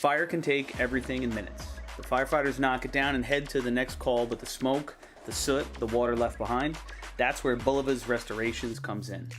Fire can take everything in minutes. The firefighters knock it down and head to the next call, but the smoke, the soot, the water left behind, that's where Bulliva's Restorations comes in.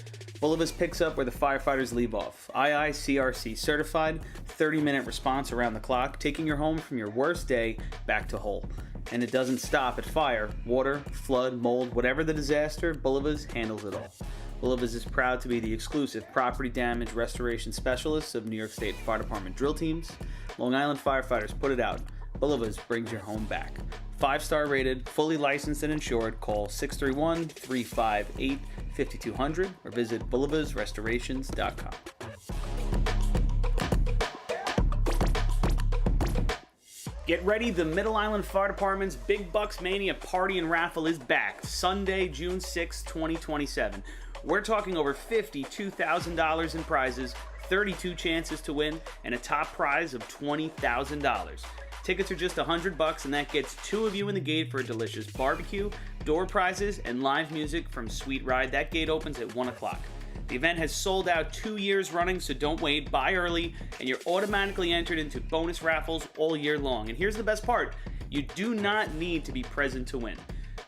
Bulliva's picks up where the firefighters leave off. IICRC certified, 30-minute response around the clock, taking your home from your worst day back to whole. And it doesn't stop at fire, water, flood, mold, whatever the disaster, Bulliva's handles it all. Bulliva's is proud to be the exclusive property damage restoration specialists of New York State Fire Department drill teams. Long Island firefighters put it out. Bulliva's brings your home back. 5-star rated, fully licensed and insured. Call 631-358-5200 or visit bullivasrestorations.com. Get ready, the Middle Island Fire Department's Big Bucks Mania Party and Raffle is back, Sunday, June 6, 2027. We're talking over $52,000 in prizes, 32 chances to win, and a top prize of $20,000. Tickets are just $100 and that gets 2 of you in the gate for a delicious barbecue, door prizes, and live music from Sweet Ride. That gate opens at 1 o'clock. The event has sold out 2 years running, so don't wait. Buy early, and you're automatically entered into bonus raffles all year long. And here's the best part. You do not need to be present to win.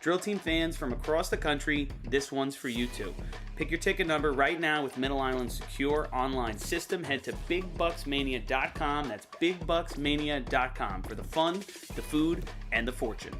Drill Team fans from across the country, this one's for you too. Pick your ticket number right now with Middle Island's secure online system. Head to BigBucksMania.com. That's BigBucksMania.com for the fun, the food, and the fortune.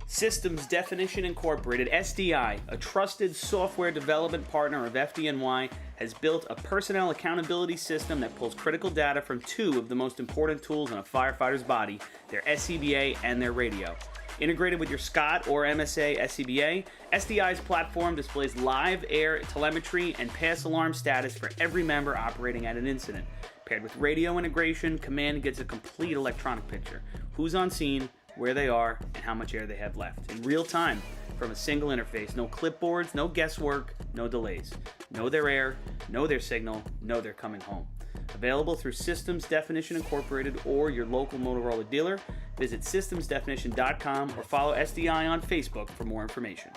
Systems Definition Incorporated, SDI, a trusted software development partner of FDNY, has built a personnel accountability system that pulls critical data from 2 of the most important tools in a firefighter's body, their SCBA and their radio. Integrated with your SCOT or MSA SCBA, SDI's platform displays live air telemetry and pass alarm status for every member operating at an incident. Paired with radio integration, Command gets a complete electronic picture. Who's on scene, where they are, and how much air they have left. In real time, from a single interface. No clipboards, no guesswork, no delays. Know their air, know their signal, know they're coming home. Available through Systems Definition Incorporated or your local Motorola dealer. Visit systemsdefinition.com or follow SDI on Facebook for more information.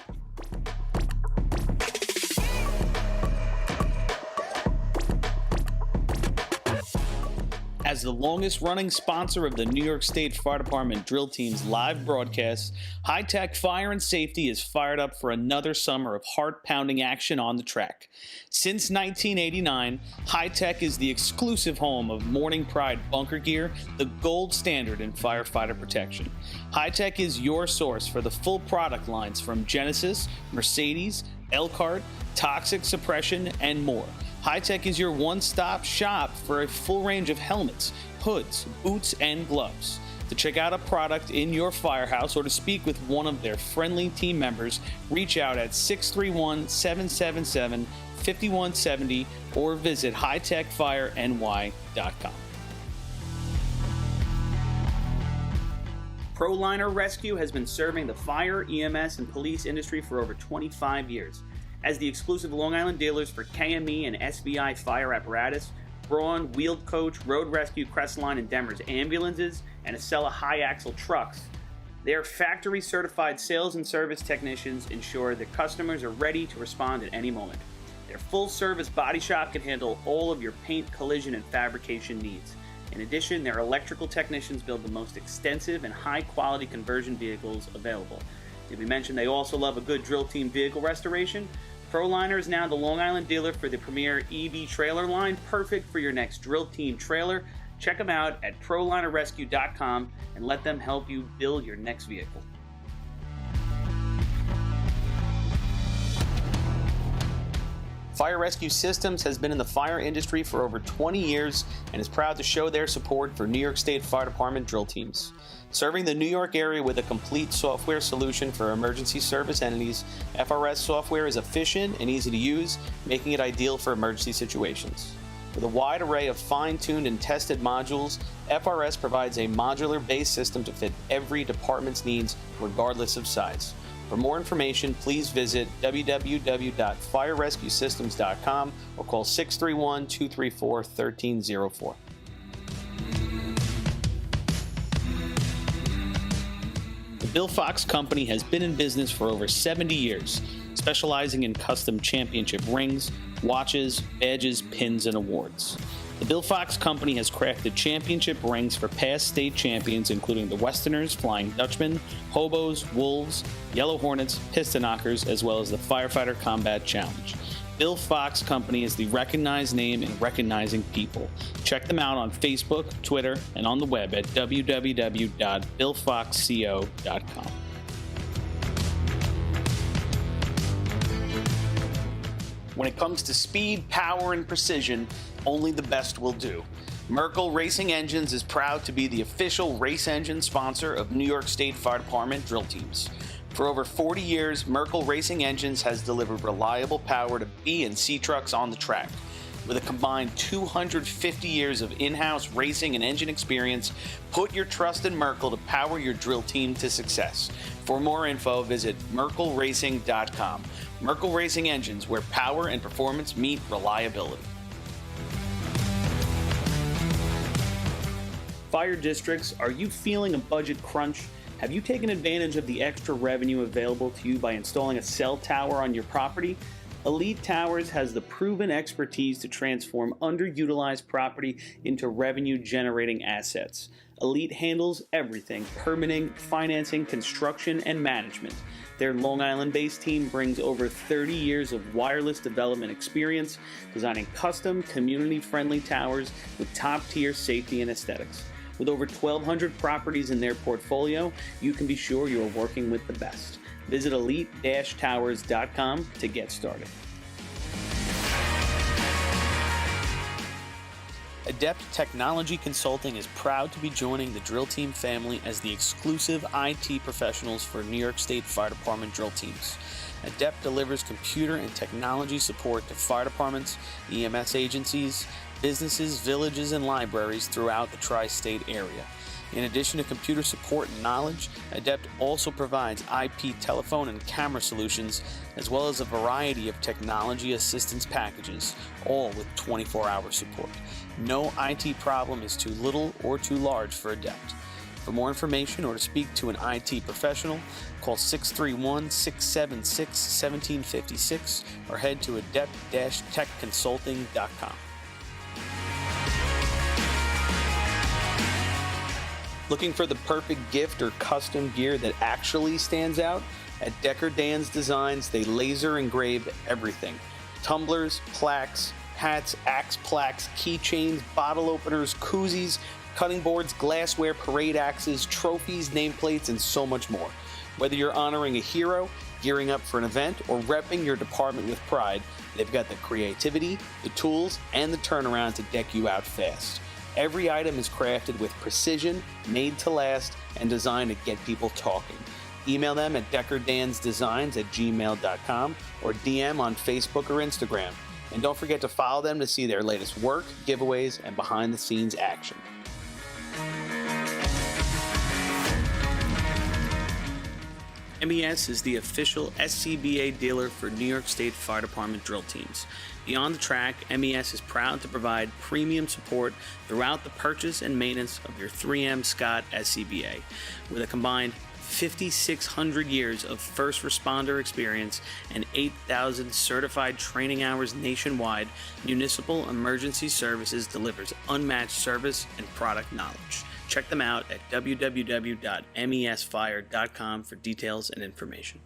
As the longest-running sponsor of the New York State Fire Department Drill Team's live broadcasts, High Tech Fire and Safety is fired up for another summer of heart-pounding action on the track. Since 1989, High Tech is the exclusive home of Morning Pride bunker gear, the gold standard in firefighter protection. High Tech is your source for the full product lines from Genesis, Mercedes, Elkhart, Toxic Suppression, and more. High Tech is your one-stop shop for a full range of helmets, hoods, boots, and gloves. To check out a product in your firehouse or to speak with one of their friendly team members, reach out at 631-777-5170 or visit hightechfireny.com. ProLiner Rescue has been serving the fire, EMS, and police industry for over 25 years. As the exclusive Long Island dealers for KME and SBI fire apparatus, Braun, Wheeled Coach, Road Rescue, Crestline, and Demers ambulances, and Acela high-axle trucks, their factory-certified sales and service technicians ensure that customers are ready to respond at any moment. Their full-service body shop can handle all of your paint, collision, and fabrication needs. In addition, their electrical technicians build the most extensive and high-quality conversion vehicles available. Did we mention they also love a good drill team vehicle restoration? ProLiner is now the Long Island dealer for the premier EV trailer line, perfect for your next drill team trailer. Check them out at ProLinerRescue.com and let them help you build your next vehicle. Fire Rescue Systems has been in the fire industry for over 20 years and is proud to show their support for New York State Fire Department drill teams. Serving the New York area with a complete software solution for emergency service entities, FRS software is efficient and easy to use, making it ideal for emergency situations. With a wide array of fine-tuned and tested modules, FRS provides a modular-based system to fit every department's needs, regardless of size. For more information, please visit www.firerescuesystems.com or call 631-234-1304. The Bill Fox Company has been in business for over 70 years. specializing in custom championship rings, watches, badges, pins, and awards. The Bill Fox Company has crafted championship rings for past state champions, including the Westerners, Flying Dutchmen, Hobos, Wolves, Yellow Hornets, Piston Knockers, as well as the Firefighter Combat Challenge. Bill Fox Company is the recognized name in recognizing people. Check them out on Facebook, Twitter, and on the web at www.billfoxco.com. When it comes to speed, power, and precision, only the best will do. Merkel Racing Engines is proud to be the official race engine sponsor of New York State Fire Department drill teams. For over 40 years, Merkel Racing Engines has delivered reliable power to B and C trucks on the track. With a combined 250 years of in-house racing and engine experience, put your trust in Merkel to power your drill team to success. For more info, visit merkelracing.com. Merkel Racing Engines, where power and performance meet reliability. Fire districts, are you feeling a budget crunch? Have you taken advantage of the extra revenue available to you by installing a cell tower on your property? Elite Towers has the proven expertise to transform underutilized property into revenue-generating assets. Elite handles everything: permitting, financing, construction, and management. Their Long Island-based team brings over 30 years of wireless development experience, designing custom, community-friendly towers with top-tier safety and aesthetics. With over 1,200 properties in their portfolio, you can be sure you are working with the best. Visit elite-towers.com to get started. Adept Technology Consulting is proud to be joining the drill team family as the exclusive IT professionals for New York State Fire Department drill teams. Adept delivers computer and technology support to fire departments, EMS agencies, businesses, villages, and libraries throughout the tri-state area. In addition to computer support and knowledge, Adept also provides IP telephone and camera solutions, as well as a variety of technology assistance packages, all with 24-hour support. No IT problem is too little or too large for Adept. For more information or to speak to an IT professional, call 631-676-1756 or head to adept-techconsulting.com. Looking for the perfect gift or custom gear that actually stands out? At Decker Dan's Designs, they laser engrave everything. Tumblers, plaques, hats, axe plaques, keychains, bottle openers, koozies, cutting boards, glassware, parade axes, trophies, nameplates, and so much more. Whether you're honoring a hero, gearing up for an event, or repping your department with pride, they've got the creativity, the tools, and the turnaround to deck you out fast. Every item is crafted with precision, made to last, and designed to get people talking. Email them at deckerdansdesigns@gmail.com or DM on Facebook or Instagram. And don't forget to follow them to see their latest work, giveaways, and behind-the-scenes action. MES is the official SCBA dealer for New York State Fire Department drill teams. Beyond the track, MES is proud to provide premium support throughout the purchase and maintenance of your 3M Scott SCBA. With a combined 5,600 years of first responder experience and 8,000 certified training hours nationwide, Municipal Emergency Services delivers unmatched service and product knowledge. Check them out at www.mesfire.com for details and information.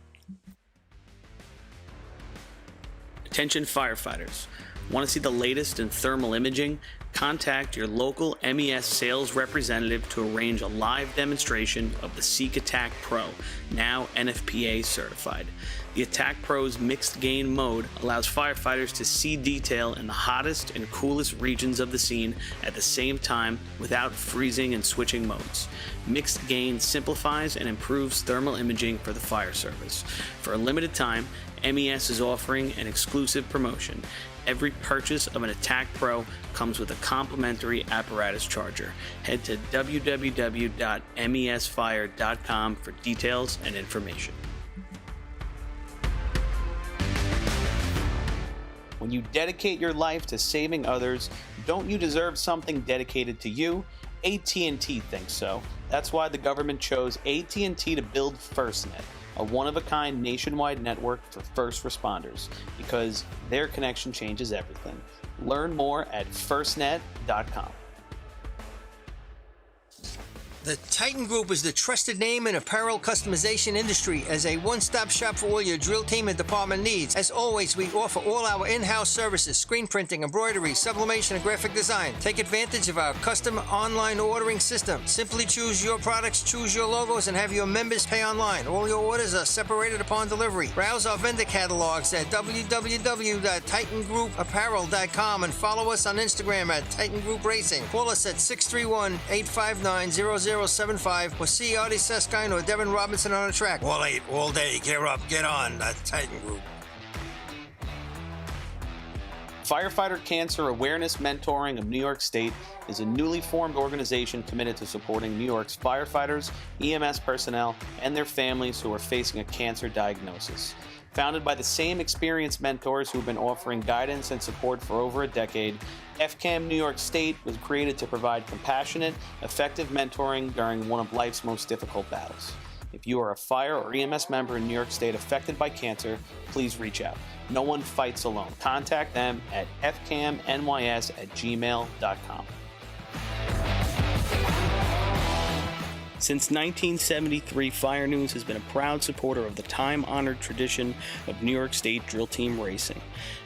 Attention firefighters. Want to see the latest in thermal imaging? Contact your local MES sales representative to arrange a live demonstration of the Seek Attack Pro, now NFPA certified. The Attack Pro's mixed gain mode allows firefighters to see detail in the hottest and coolest regions of the scene at the same time without freezing and switching modes. Mixed gain simplifies and improves thermal imaging for the fire service. For a limited time, MES is offering an exclusive promotion. Every purchase of an Attack Pro comes with a complimentary apparatus charger. Head to www.mesfire.com for details and information. When you dedicate your life to saving others, don't you deserve something dedicated to you? AT&T thinks so. That's why the government chose AT&T to build FirstNet, a one-of-a-kind nationwide network for first responders, because their connection changes everything. Learn more at firstnet.com. The Titan Group is the trusted name in apparel customization industry as a one-stop shop for all your drill team and department needs. As always, we offer all our in-house services: screen printing, embroidery, sublimation, and graphic design. Take advantage of our custom online ordering system. Simply choose your products, choose your logos, and have your members pay online. All your orders are separated upon delivery. Browse our vendor catalogs at www.titangrouapparel.com and follow us on Instagram at Titan Group Racing. Call us at 631-859-0075 or see Artie Seskine or Devin Robinson on the track. All 8, all day. Get up, get on. That's Titan Group. Firefighter Cancer Awareness Mentoring of New York State is a newly formed organization committed to supporting New York's firefighters, EMS personnel, and their families who are facing a cancer diagnosis. Founded by the same experienced mentors who've been offering guidance and support for over a decade, FCAM New York State was created to provide compassionate, effective mentoring during one of life's most difficult battles. If you are a fire or EMS member in New York State affected by cancer, please reach out. No one fights alone. Contact them at fcamnys@gmail.com. Since 1973, Fire News has been a proud supporter of the time-honored tradition of New York State drill team racing.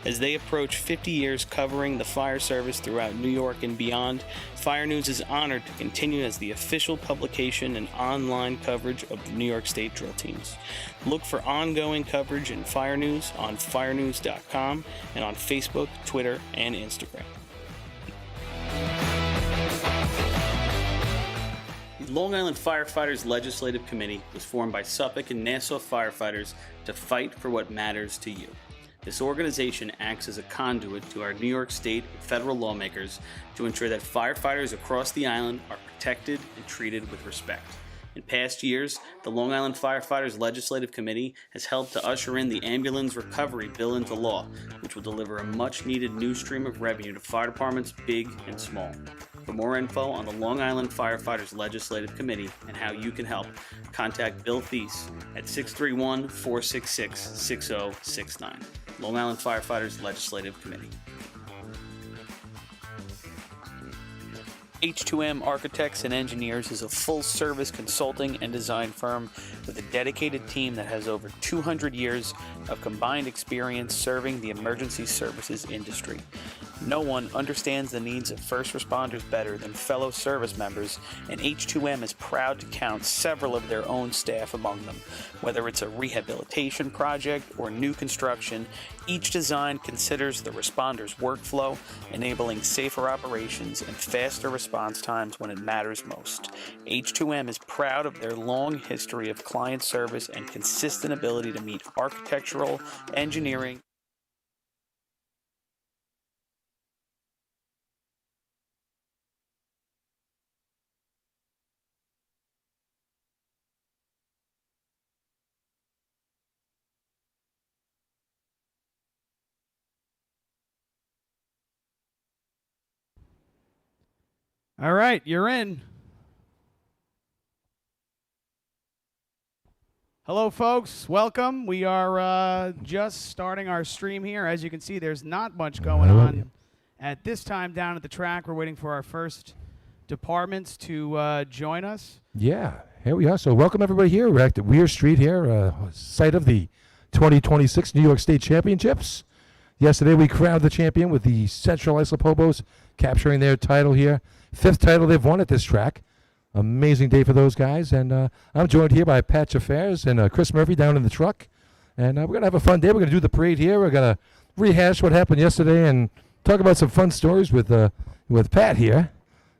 As they approach 50 years covering the fire service throughout New York and beyond, Fire News is honored to continue as the official publication and online coverage of the New York State drill teams. Look for ongoing coverage in Fire News on firenews.com and on Facebook, Twitter, and Instagram. The Long Island Firefighters Legislative Committee was formed by Suffolk and Nassau firefighters to fight for what matters to you. This organization acts as a conduit to our New York State and federal lawmakers to ensure that firefighters across the island are protected and treated with respect. In past years, the Long Island Firefighters Legislative Committee has helped to usher in the Ambulance Recovery Bill into law, which will deliver a much-needed new stream of revenue to fire departments big and small. For more info on the Long Island Firefighters Legislative Committee and how you can help, contact Bill Thies at 631-466-6069. Long Island Firefighters Legislative Committee. H2M Architects and Engineers is a full-service consulting and design firm with a dedicated team that has over 200 years of combined experience serving the emergency services industry. No one understands the needs of first responders better than fellow service members, and H2M is proud to count several of their own staff among them. Whether it's a rehabilitation project or new construction, each design considers the responder's workflow, enabling safer operations and faster response times when it matters most. H2M is proud of their long history of client service and consistent ability to meet architectural, engineering, All right, you're in. Hello, folks. Welcome. We are just starting our stream here. As you can see, there's not much going on at this time down at the track. We're waiting for our first departments to join us. Yeah, here we are. So welcome, everybody, here. We're at the Weir Street here, site of the 2026 New York State Championships. Yesterday, we crowned the champion with the Central Islip Hobos, capturing their title here. 5th title they've won at this track. Amazing day for those guys. And I'm joined here by Patch Affairs and Chris Murphy down in the truck. And we're going to have a fun day. We're going to do the parade here. We're going to rehash what happened yesterday and talk about some fun stories with Pat here.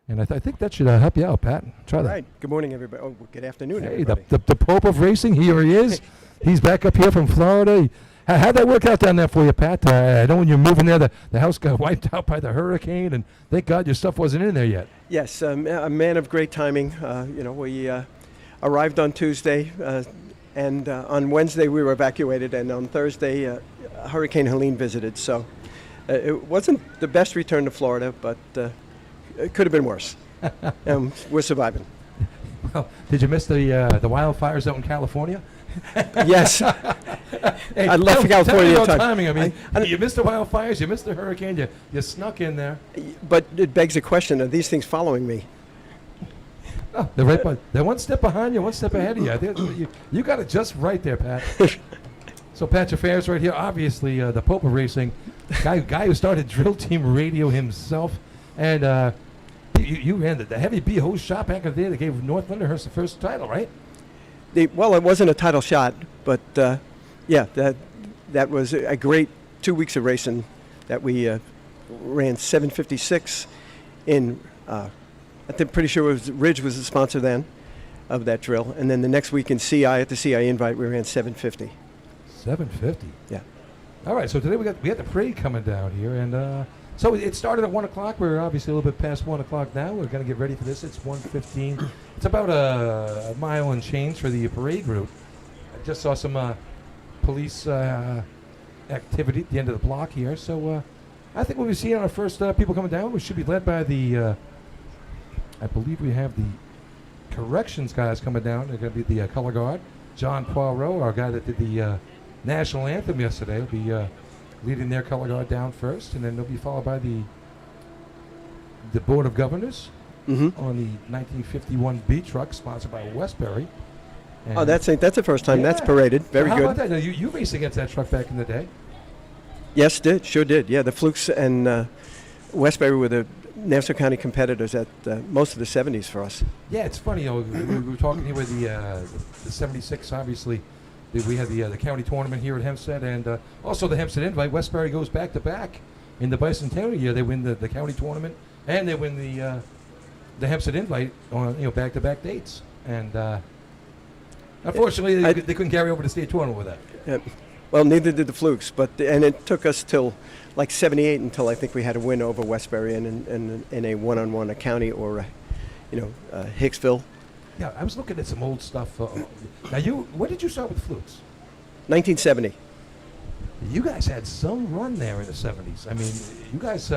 And I think that should help you out, Pat. Try that. Right. Good morning, everybody. Oh, good afternoon, Hey, everybody. the Pope of racing, here he is. He's back up here from Florida. How'd that work out down there for you, Pat? I know when you're moving there, the house got wiped out by the hurricane, and thank God your stuff wasn't in there yet. Yes, a man of great timing. We arrived on Tuesday, and on Wednesday we were evacuated, and on Thursday Hurricane Helene visited. So it wasn't the best return to Florida, but it could have been worse. We're surviving. Well, did you miss the wildfires out in California? Yes. Hey, I left tell California me in about time. timing. I mean, I- you missed the wildfires, you missed the hurricane, you snuck in there. But it begs a question: are these things following me? Oh, they're right by, they're one step behind you, one step ahead of you. You got it just right there, Pat. So Pat Fair's right here. Obviously, the Pope of racing, guy who started Drill Team Radio himself, and you ran the heavy B hose shop back in the day that gave North Lindenhurst the first title, right? Well, it wasn't a title shot, but yeah, that was a great 2 weeks of racing that we ran 756 in. I'm pretty sure it was Ridge was the sponsor then of that drill, and then the next week in CI at the CI invite we ran 750. 750. Yeah. All right. So today we got the parade coming down here, and so it started at 1 o'clock. We're obviously a little bit past 1 o'clock now. We're going to get ready for this. It's 1:15. It's about a mile and change for the parade route. I just saw some police activity at the end of the block here. So I think we'll be seeing our first people coming down. We should be led by the. I believe we have the corrections guys coming down. They're going to be the color guard. John Poirot, our guy that did the national anthem yesterday, will be leading their color guard down first, and then they'll be followed by the Board of Governors on the 1951 B truck sponsored by Westbury. And Oh, that's the first time that's Yeah. paraded. Very how good. about that? Now, you raced against that truck back in the day. Yes, sure did. Yeah, the Flukes and Westbury were the Nassau County competitors at most of the 70s for us. Yeah, it's funny. We were talking here with the 76. Obviously, we had the county tournament here at Hempstead, and also the Hempstead Invite. Westbury goes back to back in the bicentennial year. They win the county tournament, and they win the Hempstead Invite on back to back dates. And unfortunately, they couldn't carry over the state tournament with that. Well, neither did the Flukes, and it took us till like 78 until I think we had a win over Westbury in a one-on-one, a county or Hicksville. Yeah, I was looking at some old stuff. Now, when did you start with Flukes? 1970. You guys had some run there in the 70s. I mean, you guys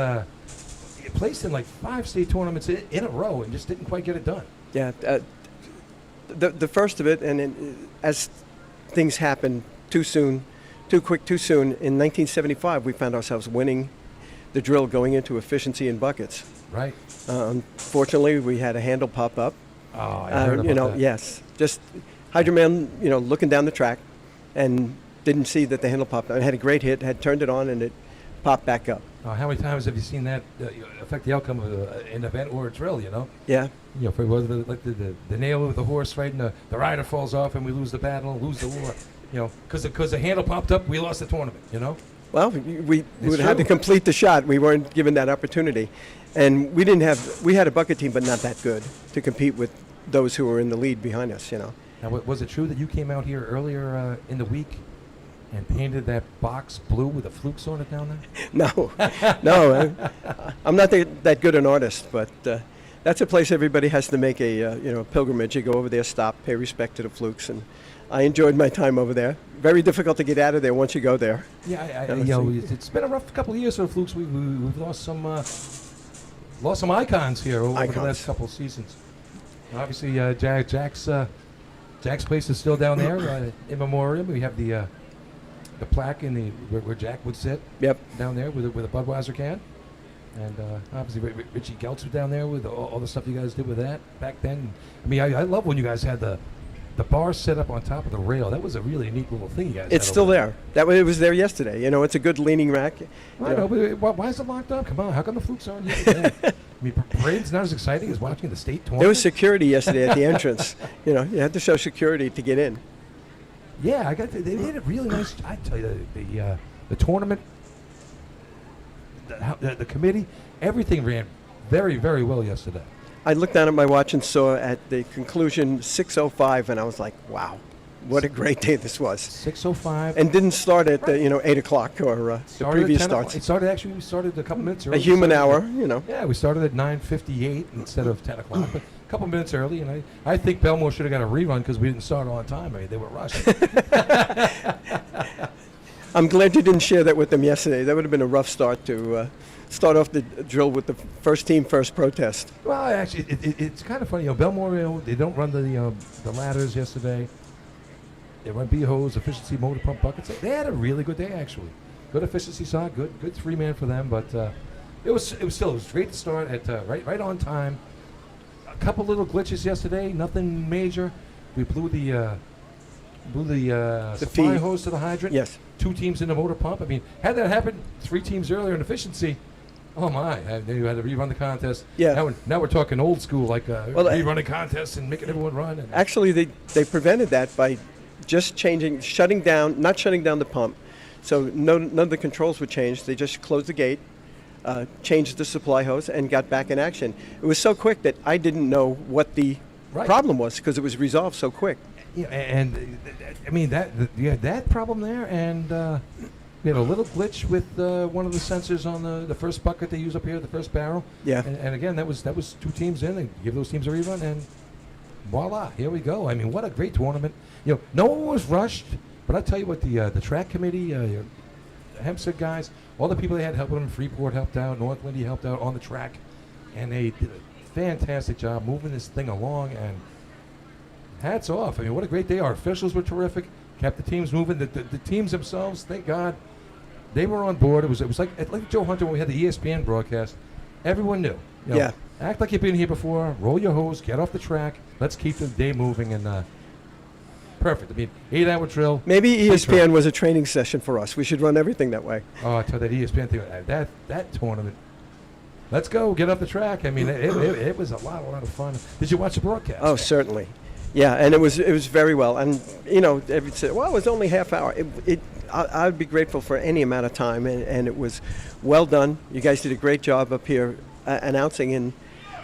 placed in like 5 state tournaments in a row and just didn't quite get it done. Yeah, the first of it, and as things happened too soon, too quick, too soon, in 1975 we found ourselves winning the drill going into efficiency in buckets. Right. Unfortunately, we had a handle pop up. Oh, I heard about that. Yes, just Hydroman, looking down the track, and didn't see that the handle popped up. It had a great hit, had turned it on, and it popped back up. How many times have you seen that affect the outcome of an event or a drill? Yeah. For whether like the nail of the horse, right, and the rider falls off, and we lose the battle, lose the war. Because the handle popped up, we lost the tournament. Well, we would true. have to complete the shot. We weren't given that opportunity, and we had a bucket team, but not that good to compete with those who were in the lead behind us. Now, was it true that you came out here earlier in the week and painted that box blue with the Flukes on it down there? No, I'm not that good an artist, but that's a place everybody has to make a pilgrimage. You go over there, stop, pay respect to the Flukes, and I enjoyed my time over there. Very difficult to get out of there once you go there. Yeah, it's been a rough couple of years for the Flukes. We've lost some icons here over the last couple of seasons. Obviously, Jack's place is still down there in memoriam. We have the plaque in where Jack would sit. Yep. Down there with a Budweiser can, and obviously Richie Geltz was down there with all the stuff you guys did with that back then. I mean, I love when you guys had the bar set up on top of the rail. That was a really neat little thing you guys. It's still there. It was there yesterday. It's a good leaning rack. I know, but why is it locked up? Come on, how come the Flukes aren't here? I mean, parade's not as exciting as watching the state tournament. There was security yesterday at the entrance. You had to show security to get in. Yeah, they made it really nice. I tell you, the tournament, the committee, everything ran very, very well yesterday. I looked down at my watch and saw at the conclusion 6:05, and I was like, "Wow, what a great day this was!" 6:05, and didn't start at 8 o'clock or the previous starts. We started a couple minutes early. A human hour, Yeah, we started at 9:58 instead of 10 o'clock. But a couple minutes early, and I think Belmore should have got a rerun because we didn't start on time. I mean, they were rushing. I'm glad you didn't share that with them yesterday. That would have been a rough start to start off the drill with the first team first protest. Well, actually, it's kind of funny. Belmore, they don't run the ladders yesterday. They run B-hose, efficiency motor pump buckets. They had a really good day, actually. Good efficiency side, good 3-man for them. But it was great to start at right on time. A couple little glitches yesterday, nothing major. We blew the supply feed hose to the hydrant. Yes. 2 teams in the motor pump. I mean, had that happened 3 teams earlier in efficiency, oh my! Then you had to rerun the contest. Yeah. Now we're talking old school, like rerunning contests and making everyone run. And Actually, they prevented that by just not shutting down the pump. So none of the controls were changed. They just closed the gate, changed the supply hose, and got back in action. It was so quick that I didn't know what the problem was because it was resolved so quick. Yeah, and I mean you had that problem there, and we had a little glitch with one of the sensors on the first bucket they use up here, the first barrel. Yeah. And again, that was 2 teams in. They give those teams a rerun, and voila, here we go. I mean, what a great tournament. No one was rushed, but I tell you what, the track committee, the Hempstead guys, all the people they had helping them, Freeport helped out, North Lindy helped out on the track, and they did a fantastic job moving this thing along, and hats off. I mean, what a great day. Our officials were terrific, kept the teams moving. The teams themselves, thank God, they were on board. It was like Joe Hunter when we had the ESPN broadcast. Everyone knew. Yeah. Act like you've been here before. Roll your hose. Get off the track. Let's keep the day moving. And perfect. I mean, 8-hour drill. Maybe ESPN was a training session for us. We should run everything that way. Oh, I tell you, that ESPN thing, that tournament. Let's go. Get off the track. I mean, it was a lot of fun. Did you watch the broadcast? Oh, certainly. Yeah, and it was very well. And everyone said, well, it was only half hour. I'd be grateful for any amount of time, and it was well done. You guys did a great job up here announcing. And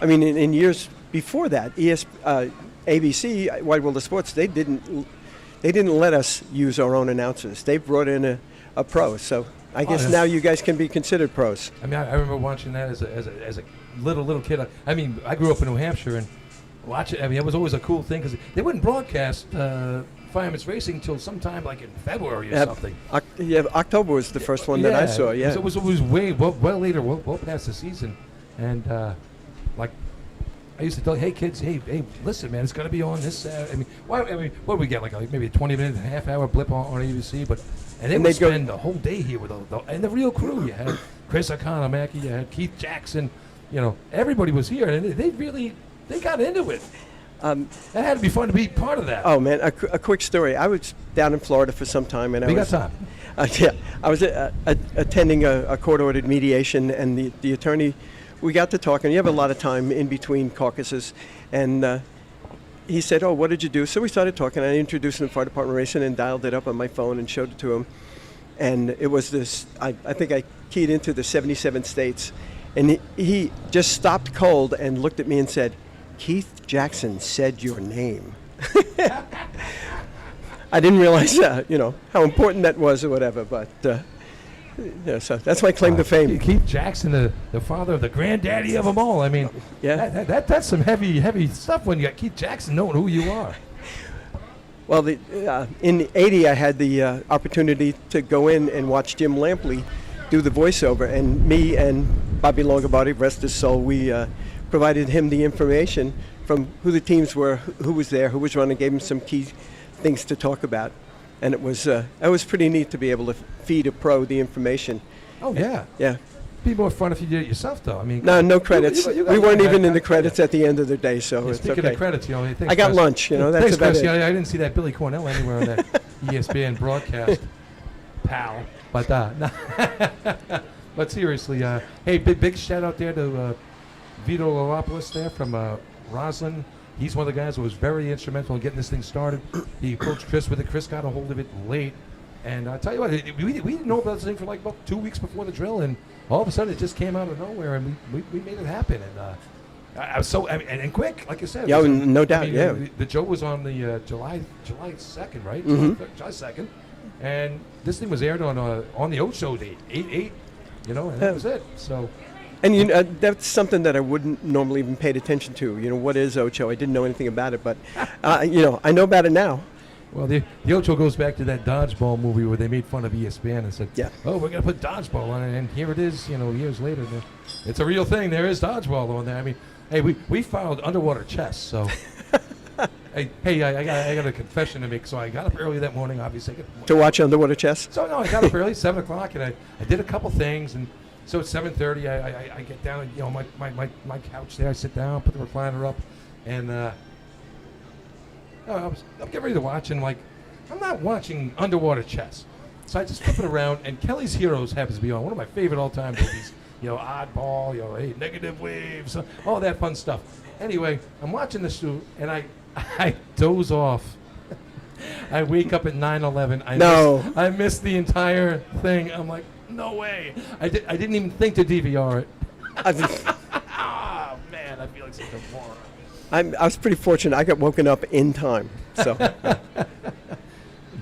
I mean, in years before that, ABC, Wide World of Sports, they didn't let us use our own announcers. They brought in a pro. So I guess now you guys can be considered pros. I mean, I remember watching that as a little kid. I mean, I grew up in New Hampshire and watch it. I mean, it was always a cool thing because they wouldn't broadcast Fireman's Racing until sometime like in February or something. October was the first one that I saw. Yeah, it was way well later, well past the season, and like I used to tell, hey kids, hey, listen, man, it's gonna be on this. I mean, what do we get like maybe a 20-minute, half-hour blip on ABC, and they would spend the whole day here with the real crew. You had Chris O'Connor-Mackey, you had Keith Jackson, everybody was here, and they got into it. It had to be fun to be part of that. Oh man, a quick story. I was down in Florida for some time, and got time. I was attending a court-ordered mediation, and the attorney. We got to talking. You have a lot of time in between caucuses, and he said, "Oh, what did you do?" So we started talking. I introduced him to fire department racing and dialed it up on my phone and showed it to him. And it was this. I think I keyed into the 77 states, and he just stopped cold and looked at me and said, "Keith Jackson said your name." I didn't realize, how important that was or whatever, but. So that's my claim to fame. Keith Jackson, the father of the granddaddy of them all. I mean, that's some heavy stuff when you got Keith Jackson knowing who you are. Well, in '80, I had the opportunity to go in and watch Jim Lampley do the voiceover, and me and Bobby Longobardi, rest his soul, we provided him the information from who the teams were, who was there, who was running, gave him some key things to talk about. And it was pretty neat to be able to feed a pro the information. Oh, yeah. Yeah. It'd be more fun if you did it yourself, though. I mean, no credits. We weren't even in the credits at the end of the day, so it's speaking okay. of credits, I got lunch, that's thanks, about Chris. it. I didn't see that Billy Cornell anywhere on that ESPN broadcast, pal. But seriously, hey, big shout out there to Vito Laropoulos there from Roslyn. He's one of the guys who was very instrumental in getting this thing started. He coached Chris with it. Chris got a hold of it late. And I tell you what, we didn't know about this thing for like about 2 weeks before the drill, and all of a sudden it just came out of nowhere, and we made it happen. And I was and quick, like you said. Yeah, no doubt. The Joe was on the July 2nd, right? Mm-hmm. July 2nd, and this thing was aired on the Ocho date, 8/8, and that was it. So. And that's something that I wouldn't normally even paid attention to. What is Ocho? I didn't know anything about it, but I know about it now. Well, the Ocho goes back to that dodgeball movie where they made fun of ESPN and said, "Oh, we're going to put dodgeball on it," and here it is. Years later, it's a real thing. There is dodgeball on there. I mean, hey, we filed underwater chess, so I got a confession to make. So I got up early that morning, obviously. To watch underwater chess? So no, I got up early, 7 o'clock, and I did a couple things, and so at 7:30, I get down, and my couch there, I sit down, put the recliner up, and I'm getting ready to watch, and I'm not watching underwater chess, so I just flip it around, and Kelly's Heroes happens to be on, one of my favorite all-time movies. Oddball, hey, negative waves, all that fun stuff. Anyway, I'm watching this show, and I doze off. I wake up at 9:11. I missed the entire thing. I'm like, no way. I didn't even think to DVR it. Oh, man, I feel like such a moron. I was pretty fortunate. I got woken up in time. So.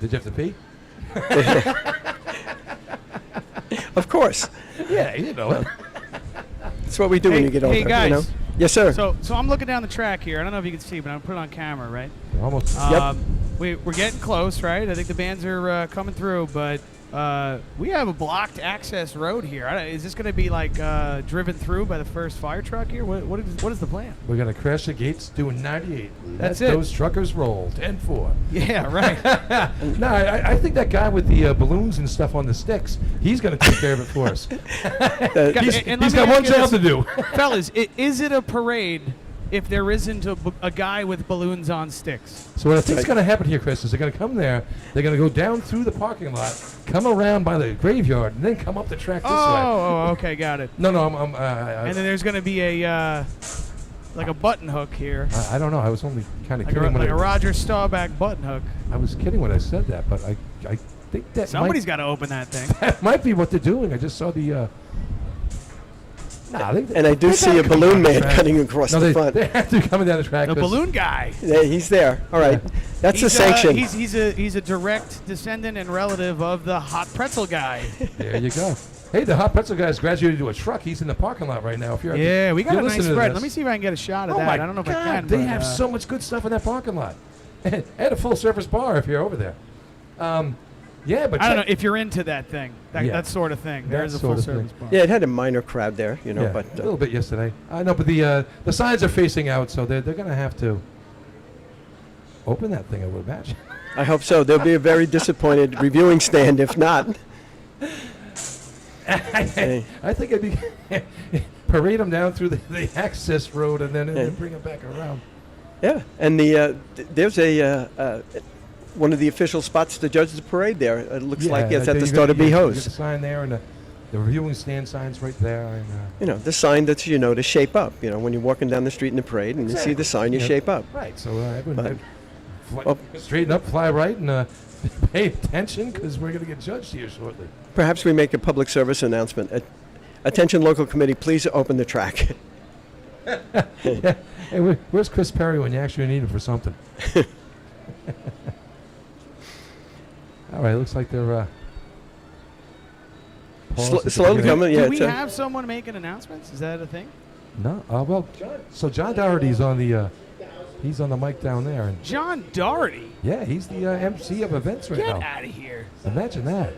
Did you have to pee? Of course. Yeah, That's what we do when you get older. Hey, guys. You know? Yes, sir. So I'm looking down the track here. I don't know if you can see, but I'm put it on camera, right? Almost. Yep. We're getting close, right? I think the bands are coming through, but we have a blocked access road here. Is this going to be driven through by the first fire truck here? What is the plan? We're going to crash the gates doing 98. That's Let it. those truckers roll. 10-4. Yeah, right. No, I think that guy with the balloons and stuff on the sticks, he's going to take care of it for us. He's got one job to do. Fellas, is it a parade if there isn't a guy with balloons on sticks? So what I think is going to happen here, Chris, is they're going to come there, they're going to go down through the parking lot, come around by the graveyard, and then come up the track this way. Oh, okay, got it. No, And then there's going to be a button hook here. I don't know. I was only kind of Like kidding. a Roger Staubach button hook. I was kidding when I said that, but I think that Somebody's got to open that thing. that might be what they're doing. I just saw the... And I do see a balloon man cutting across the front. They have to be coming down the track. The balloon guy. Yeah, he's there. All right. That's a sanction. He's a direct descendant and relative of the hot pretzel guy. There you go. Hey, the hot pretzel guy's graduated to a truck. He's in the parking lot right now. Yeah, we got a nice spread. This. Let me see if I can get a shot of Oh that. my I don't know if God, I can. they have so much good stuff in that parking lot. And a full-service bar if you're over there. Yeah, but I don't know if you're into that thing, that sort of thing. There is a full-service bar. Yeah, it had a minor crowd there, but a little bit yesterday. I know, but the signs are facing out, so they're going to have to open that thing, I would imagine. I hope so. There'll be a very disappointed reviewing stand if not. I think it'd be parade them down through the access road and then bring them back around. Yeah, and there's one of the official spots to judge the parade there. It looks like it's at the start of There's a sign there, and the reviewing stand sign's right there. And, the sign that's, to shape up. When you're walking down the street in the parade and you see the sign, you shape up. Right, so everyone straighten up, fly right, and pay attention because we're going to get judged here shortly. Perhaps we make a public service announcement. Attention, local committee, please open the track. Yeah. Hey, where's Chris Perry when you actually need him for something? All right, looks like they're slowly coming. Do we have someone making announcements? Is that a thing? No. Well, so John Doherty's on the he's on the mic down there. And John Doherty? Yeah, he's the MC of events right now. Get out of here. Imagine that.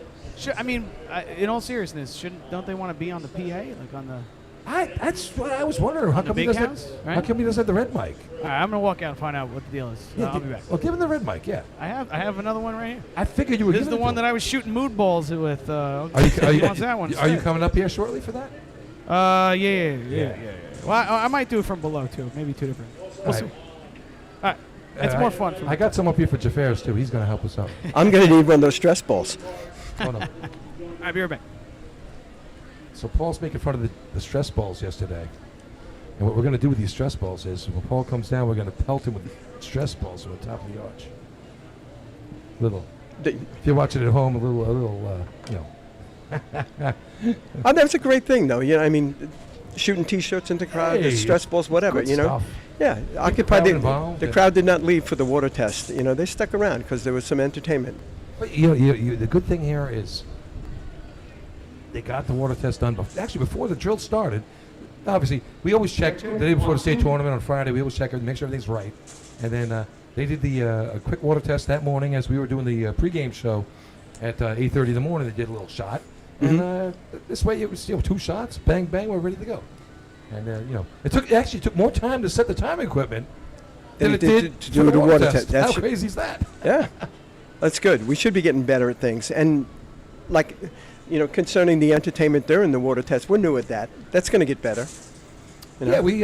In all seriousness, don't they want to be on the PA, like on the? That's what I was wondering. How come he doesn't? How come he doesn't have the red mic? All right, I'm gonna walk out and find out what the deal is. I'll be back. Well, give him the red mic. Yeah. I have another one right here. I figured you were. This is the one that I was shooting mood balls with. He wants that one. Are you coming up here shortly for that? Yeah. Well, I might do it from below too. Maybe two different. We'll see. All right. It's more fun for me. I got some up here for Jafar's too. He's gonna help us out. I'm gonna need one of those stress balls. Hold on. I'll be right back. So Paul's making fun of the stress balls yesterday. And what we're going to do with these stress balls is when Paul comes down, we're going to pelt him with stress balls on the top of the arch. If you're watching at home, a little. Oh, that's a great thing, though. Shooting T-shirts into the crowd, stress balls, whatever. Good stuff. Yeah, the crowd did not leave for the water test. They stuck around because there was some entertainment. But the good thing here is they got the water test done. Actually, before the drill started, obviously, we always check the day before the state tournament on Friday. We always check it, make sure everything's right. And then they did the quick water test that morning as we were doing the pregame show at 8:30 in the morning. They did a little shot. Mm-hmm. And this way, it was 2 shots, bang, bang, we're ready to go. And it actually took more time to set the timing equipment than it did to do for the water test. How crazy is that? Yeah, that's good. We should be getting better at things. And like, concerning the entertainment during the water test, we're new at that. That's going to get better. Yeah, we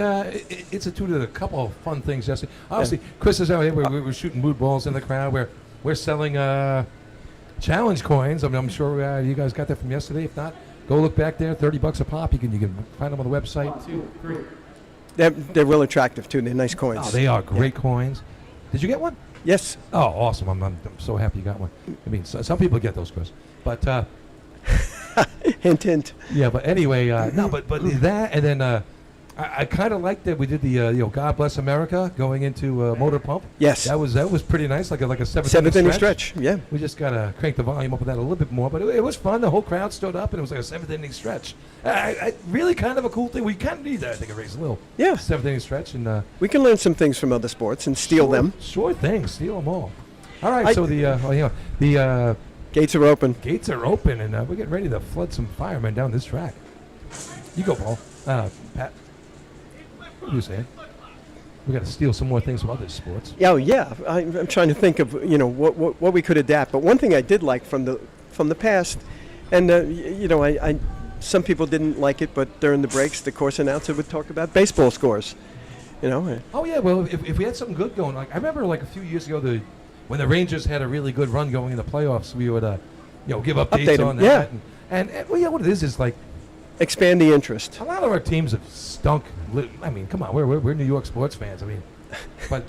instituted a couple of fun things yesterday. Obviously, Chris is out here. We're shooting mood balls in the crowd. We're selling challenge coins. I mean, I'm sure you guys got that from yesterday. If not, go look back there. $30 a pop. You can find them on the website. 1, 2, 3. They're real attractive too. They're nice coins. Oh, they are great coins. Did you get one? Yes. Oh, awesome! I'm so happy you got one. I mean, some people get those, Chris, but hint, hint. yeah. But anyway, no, but that, and then I kind of like that we did the God Bless America going into Motor Pump. Yes. That was pretty nice, like a seventh inning stretch. Yeah. We just gotta crank the volume up of that a little bit more, but it was fun. The whole crowd stood up, and it was like a 7th inning stretch. I really kind of a cool thing. We kind of need that, I think, at Race Little. Yeah. 7th inning stretch, and we can learn some things from other sports and steal them. Sure thing, steal them all. All right, so the gates are open. Gates are open, and we're getting ready to flood some firemen down this track. You go, Paul. Pat. What are you saying? We got to steal some more things from other sports. Oh yeah, I'm trying to think of what we could adapt. But one thing I did like from the past, and I some people didn't like it, but during the breaks, the course announcer would talk about baseball scores. Oh yeah, well if we had something good going, like I remember like a few years ago when the Rangers had a really good run going in the playoffs, we would give updates on that. Yeah. And what it is like expand the interest. a lot of our teams have stunk. I mean, come on, we're New York sports fans. I mean, but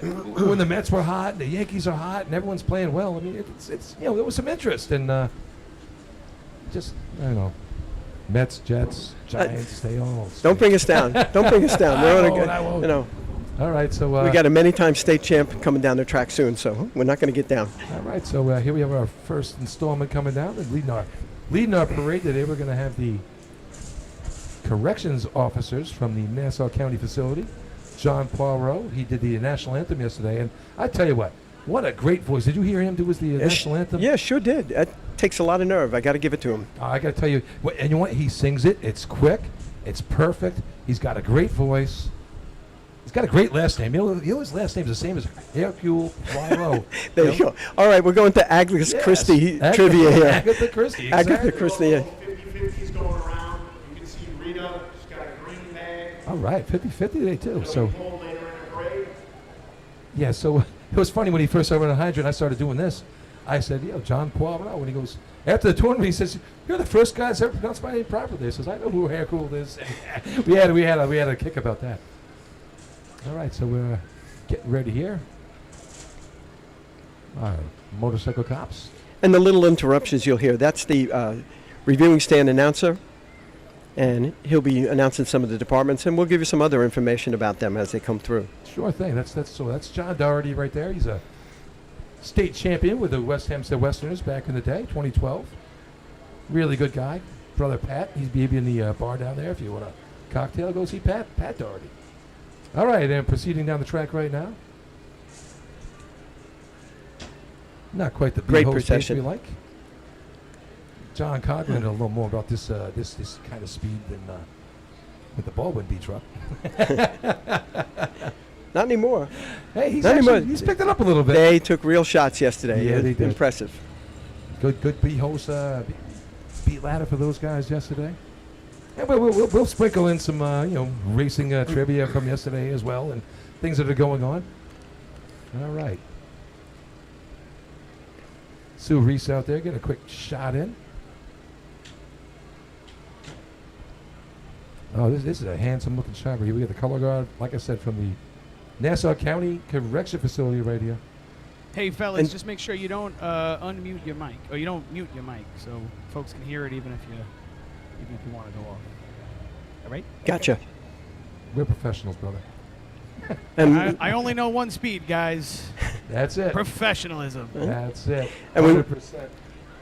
when the Mets were hot, the Yankees are hot, and everyone's playing well. I mean, it's there was some interest, and just I don't know, Mets, Jets, Giants, they all. Don't bring us down. Don't bring us down. We're on I won't. All right, so we got a many-time state champ coming down the track soon, so we're not going to get down. All right, so here we have our first installment coming down, and leading our parade today. We're going to have the corrections officers from the Nassau County facility. John Poirot, he did the national anthem yesterday, and I tell you what a great voice. Did you hear him do the national anthem? Yeah, sure did. That takes a lot of nerve. I got to give it to him. I got to tell you, and you know what? He sings it. It's quick. It's perfect. He's got a great voice. He's got a great last name. His last name is the same as Hercule Poirot. There you go. All right, we're going to Agatha Christie trivia here. Agatha Christie. Agatha Christie. Yeah. 50-50's going around. You can see Rita. She's got a green bag. All right, 50-50 today too. So. Later in the parade. Yeah, so it was funny when he first started on the hydrant. I started doing this. I said, John Poirot. When he goes after the tournament, he says, "You're the first guy that's ever pronounced my name properly." He says, "I know who Hercule is." we had a kick about that. All right, so we're getting ready here. Motorcycle cops. And the little interruptions you'll hear, that's the reviewing stand announcer, and he'll be announcing some of the departments, and we'll give you some other information about them as they come through. Sure thing. That's John Doherty right there. He's a state champion with the West Hempstead Westerners back in the day, 2012. Really good guy. Brother Pat, he's maybe in the bar down there. If you want a cocktail, go see Pat Doherty. All right, and proceeding down the track right now. Not quite the great host pace we procession. like. John Coughlin a little more about this kind of speed than with the Baldwin B truck. Not anymore. Hey, he's picked it up a little bit. They took real shots yesterday. Yeah, they did. Impressive. Good B host beat ladder for those guys yesterday. And we'll sprinkle in some racing trivia from yesterday as well, and things that are going on. All right. Sue Reese out there, get a quick shot in. Oh, this is a handsome-looking shot right here. We got the color guard, like I said, from the Nassau County Correction Facility right here. Hey, fellas, just make sure you don't unmute your mic, or you don't mute your mic, so folks can hear it even if you want to go off. All right? Gotcha. We're professionals, brother. And I only know one speed, guys. That's it. Professionalism. That's it. And we- 100%.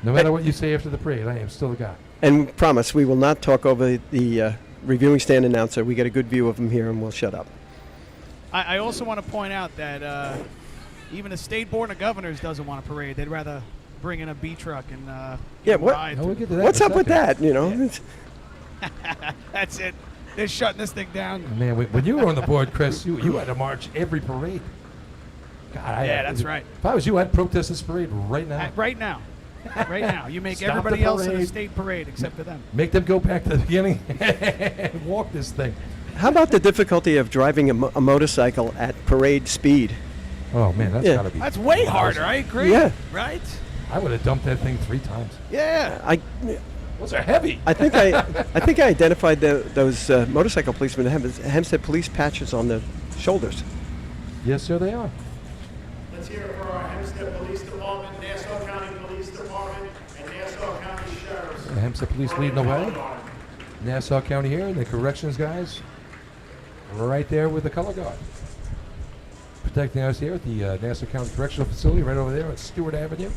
No matter what you say after the parade, I am still a guy. And promise, we will not talk over the reviewing stand announcer. We get a good view of him here, and we'll shut up. I also want to point out that even the state board of governors doesn't want a parade. They'd rather bring in a B truck and Yeah, what- ride. No, we'll get to that What's in a up with second. that? That's it. They're shutting this thing down. Man, when you were on the board, Chris, you had to march every parade. God, Yeah, that's right. If I was you, I'd protest this parade right now. Right now. Right now. You make Stop everybody the else in a parade. state parade except for them. Make them go back to the beginning and walk this thing. How about the difficulty of driving a motorcycle at parade speed? Oh, man, that's Yeah. got to be. That's way harder. I agree. Yeah. Right? I would have dumped that thing 3 times. Yeah. Those are heavy. I think I identified those motorcycle policemen that have Hempstead police patches on their shoulders. Yes, sir, they are. Let's hear it for our Hempstead Police Department, Nassau County Police Department, and Nassau County Sheriffs. The Hempstead Police leading the way. Nassau County here, and the corrections guys right there with the color guard. Protecting us here at the Nassau County Correctional Facility right over there at Stewart Avenue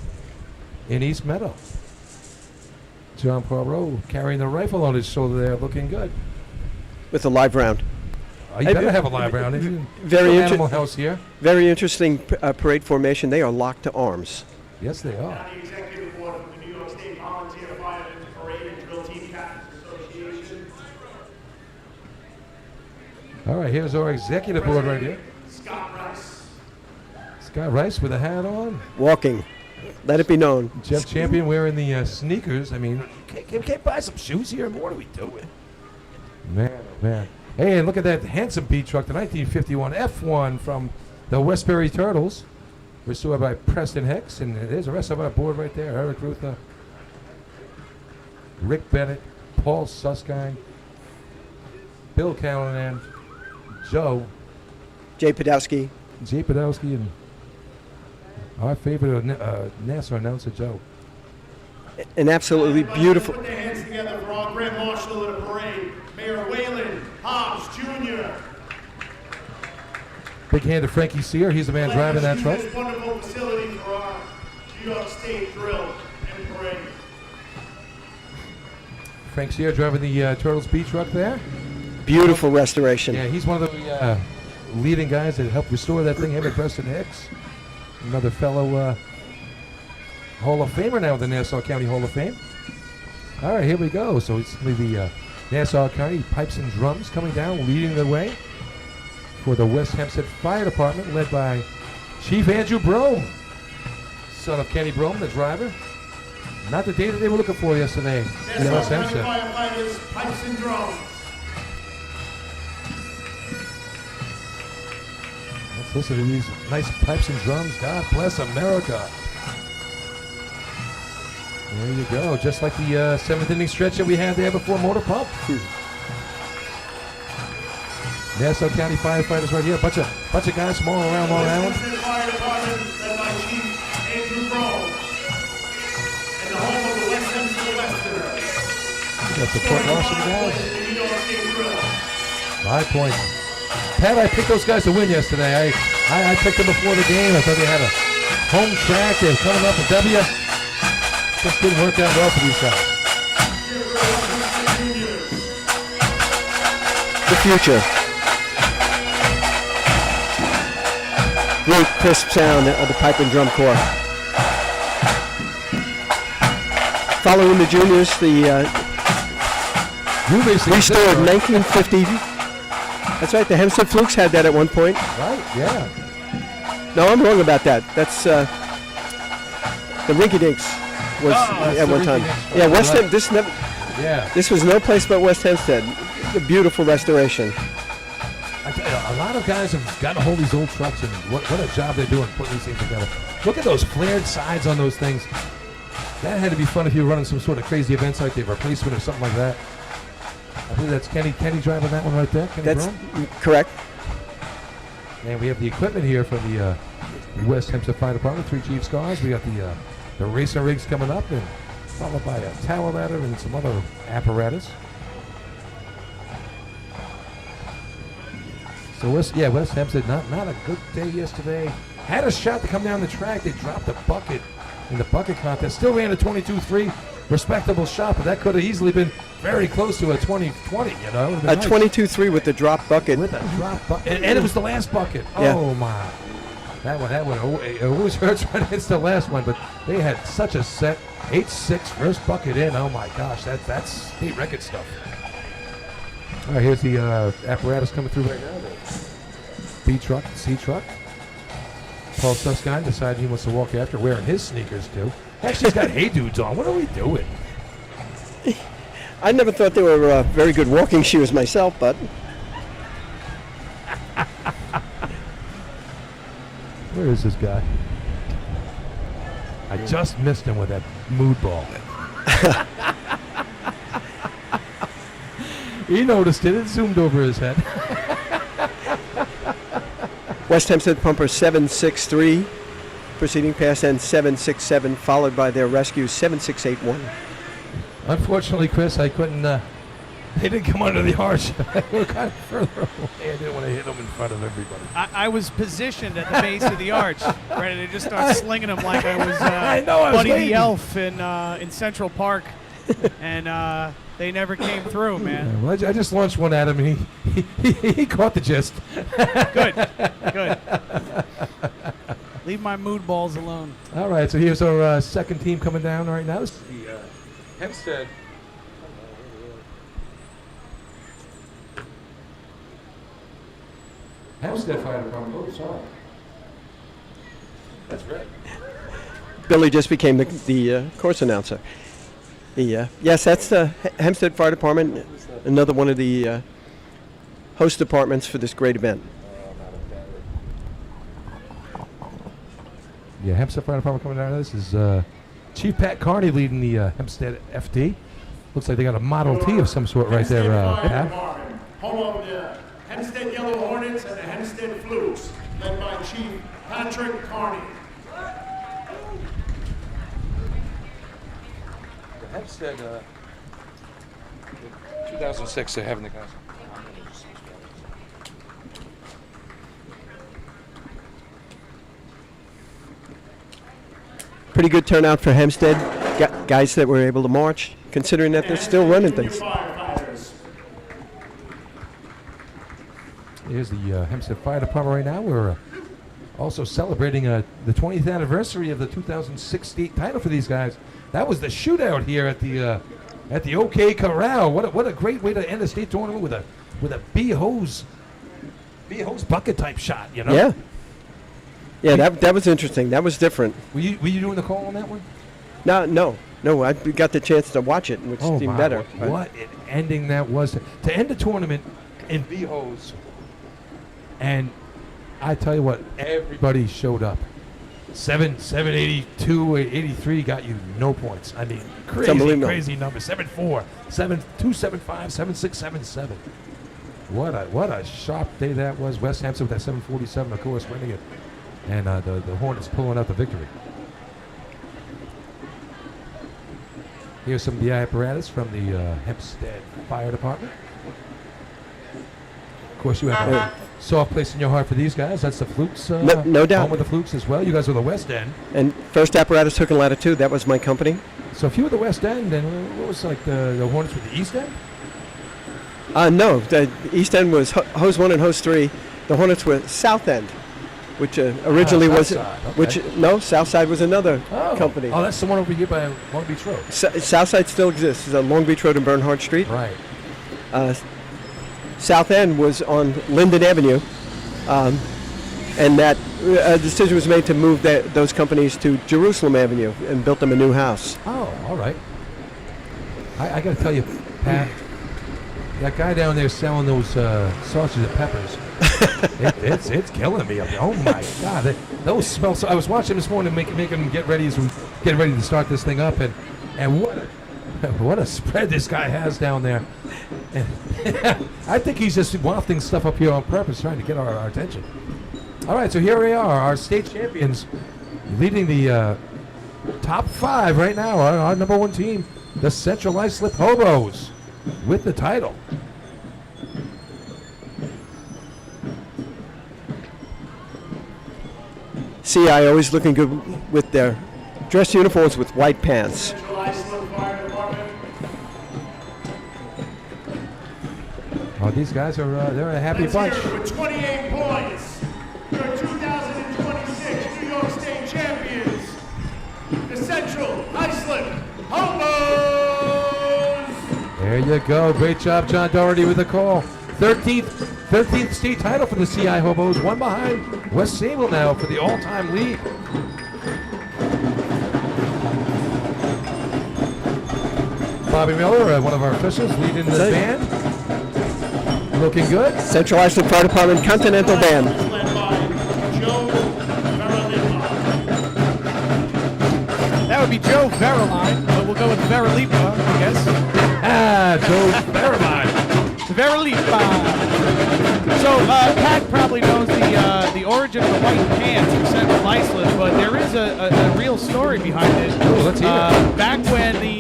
in East Meadow. John Poirot carrying the rifle on his shoulder there, looking good. With a live round. You better have a live round. Very Animal House here. Very interesting parade formation. They are locked to arms. Yes, they are. County Executive Board of the New York State Volunteer Firemen Parade and Drill Team Captains Association. All right, here's our executive board right here. Scott Rice. Scott Rice with a hat on. Walking. Let it be known. Jeff Champion wearing the sneakers. I mean, can't buy some shoes here. What are we doing? Man, oh man. Hey, and look at that handsome beat truck, the 1951 F1 from the Westbury Turtles. Restored by Preston Hicks, and there's the rest of our board right there. Eric Ruther, Rick Bennett, Paul Suskind, Bill Callahan, Joe, Jay Podolsky. Jay Podolsky, and our favorite Nassau announcer, Joe. An absolutely beautiful. Put their hands together for our Grand Marshal of the parade, Mayor Waylon Hobbs Jr. Big hand to Frankie Sear. He's the man driving that truck. This wonderful facility for our New York State drill and parade. Frank Sear driving the Turtles beat truck there. Beautiful restoration. Yeah, he's one of the leading guys that helped restore that thing. Him and Preston Hicks, another fellow Hall of Famer now with the Nassau County Hall of Fame. All right, here we go. So it's going to be the Nassau County Pipes and Drums coming down, leading the way for the West Hempstead Fire Department, led by Chief Andrew Brome, son of Kenny Brome, the driver. Not the day that they were looking for yesterday in Nassau West County Hempstead. Firefighters, Pipes and Drums. Let's listen to these nice pipes and drums. God bless America. There you go. Just like the 7th inning stretch that we had there before Motor Pump. Nassau County firefighters right here. Bunch of guys from all around Long Island. Hempstead Fire Department, led by Chief Andrew Brome. And the home of the West Hempstead Westerners. We got the Port Larson guys. The New York State drill. 5 points. Pat, I picked those guys to win yesterday. I picked them before the game. I thought they had a home track. They were coming up with W. Just didn't work out well for these guys. The future. Great crisp sound of the pipe and drum corps. Following the juniors, the You basically restored 1950. That's right, the Hempstead Flukes had that at one point. Right, yeah. No, I'm wrong about that. That's the Rinky Dinks was that's at the one time. Rinky Dinks. Yeah, West Right. Ham- Yeah. this was no place but West Hempstead. A beautiful restoration. I tell you, a lot of guys have gotten a hold of these old trucks, and what a job they're doing putting these things together. Look at those flared sides on those things. That had to be fun if you were running some sort of crazy events like the replacement or something like that. I believe that's Kenny driving that one right there. Kenny That's Brome. correct. And we have the equipment here from the West Hempstead Fire Department, 3 Chiefs cars. We got the racing rigs coming up, and followed by a tower ladder and some other apparatus. So West Hempstead, not a good day yesterday. Had a shot to come down the track. They dropped a bucket in the bucket contest. Still ran a 22-3, respectable shot, but that could have easily been very close to a 20-20. You know, A 22-3 with the drop bucket. with a drop bucket, and it was the last bucket. Yeah. Oh my! That one. It always hurts when it's the last one, but they had such a set 8-6 first bucket in. Oh my gosh, that's state record stuff. All right, here's the apparatus coming through right now. The B truck, C truck. Paul Susskind decided he wants to walk after wearing his sneakers too. Actually, he's got Hey Dudes on. What are we doing? I never thought they were very good walking shoes myself, but Where is this guy? I just missed him with that mood ball. He noticed it. It zoomed over his head. West Hempstead pumper 763, proceeding past end 767, followed by their rescue 7681. Unfortunately, Chris, I couldn't. They didn't come under the arch. They were kind of further away. I didn't want to hit them in front of everybody. I was positioned at the base of the arch, ready to just start slinging them like I was I know, I was Buddy waiting. the Elf in Central Park, and they never came through, man. Yeah, well, I just launched one at him, and he caught the gist. Good, good. Leave my mood balls alone. All right, so here's our second team coming down right now. This is the Hempstead. Hempstead Fire Department. Oh, sorry. That's right. Billy just became the course announcer. Yes, that's the Hempstead Fire Department, another one of the host departments for this great event. Yeah, Hempstead Fire Department coming down. This is Chief Pat Carney leading the Hempstead FD. Looks like they got a Model T of some sort right there, Pat. Department, home of the Hempstead Yellow Hornets and the Hempstead Flukes, led by Chief Patrick Carney. Hempstead, 2006, they're having the guys. Pretty good turnout for Hempstead. Guys that were able to march, considering that they're still running things. Firefighters. Here's the Hempstead Fire Department right now. We're also celebrating the 20th anniversary of the 2006 state title for these guys. That was the shootout here at the OK Corral. What a great way to end a state tournament with a B hose bucket type shot. You know. Yeah. Yeah, that was interesting. That was different. Were you doing the call on that one? No. I got the chance to watch it, which Oh seemed my! better. What an ending that was to end the tournament in B hose. And I tell you what, everybody showed up. 782, 83 got you no points. I mean, crazy number. 7-4, 275, 7677. What a sharp day that was. West Hampton with that 747, of course, winning it, and the Hornets pulling out the victory. Here's some of the apparatus from the Hempstead Fire Department. Of course, you have a soft place in your heart for these guys. That's the Flukes. No doubt. Home with the Flukes as well. You guys are the West End. And first apparatus hook and ladder 2, that was my company. So if you were the West End, then what was like the Hornets with the East End? No, the East End was hose 1 and hose 3. The Hornets were South End, which originally South was, Side, okay. South Side was another company. Oh, that's the one over here by Long Beach Road. South Side still exists. It's Long Beach Road and Bernhard Street. Right. South End was on Linden Avenue, and that decision was made to move those companies to Jerusalem Avenue and built them a new house. Oh, all right. I got to tell you, Pat, that guy down there selling those sausages and peppers, it's killing me up there. Oh my God, those smell. So I was watching this morning, making them get ready as we get ready to start this thing up, and what a spread this guy has down there. And I think he's just wafting stuff up here on purpose, trying to get our attention. All right, so here we are, our state champions, leading the top 5 right now. Our number 1 team, the Central Islip Hobos, with the title. CI always looking good with their dress uniforms with white pants. Central Islip Fire Department. Oh, these guys are they're a happy Let's bunch. hear it with 28 points. Your 2026 New York State champions, the Central Islip Hobos. There you go. Great job, John Doherty, with the call. 13th state title for the CI Hobos. One behind West Sable now for the all-time lead. Bobby Miller, one of our officials, leading the band. Looking good. Central Islip Fire Department Continental Band. Led by Joe Veralipa. That would be Joe Vereline, but we'll go with Veralipa, I guess. Joe Barabine. Veralipa. So Pat probably knows the origin of the white pants in Central Islip, but there is a real story behind it. Oh, let's hear it. Back when the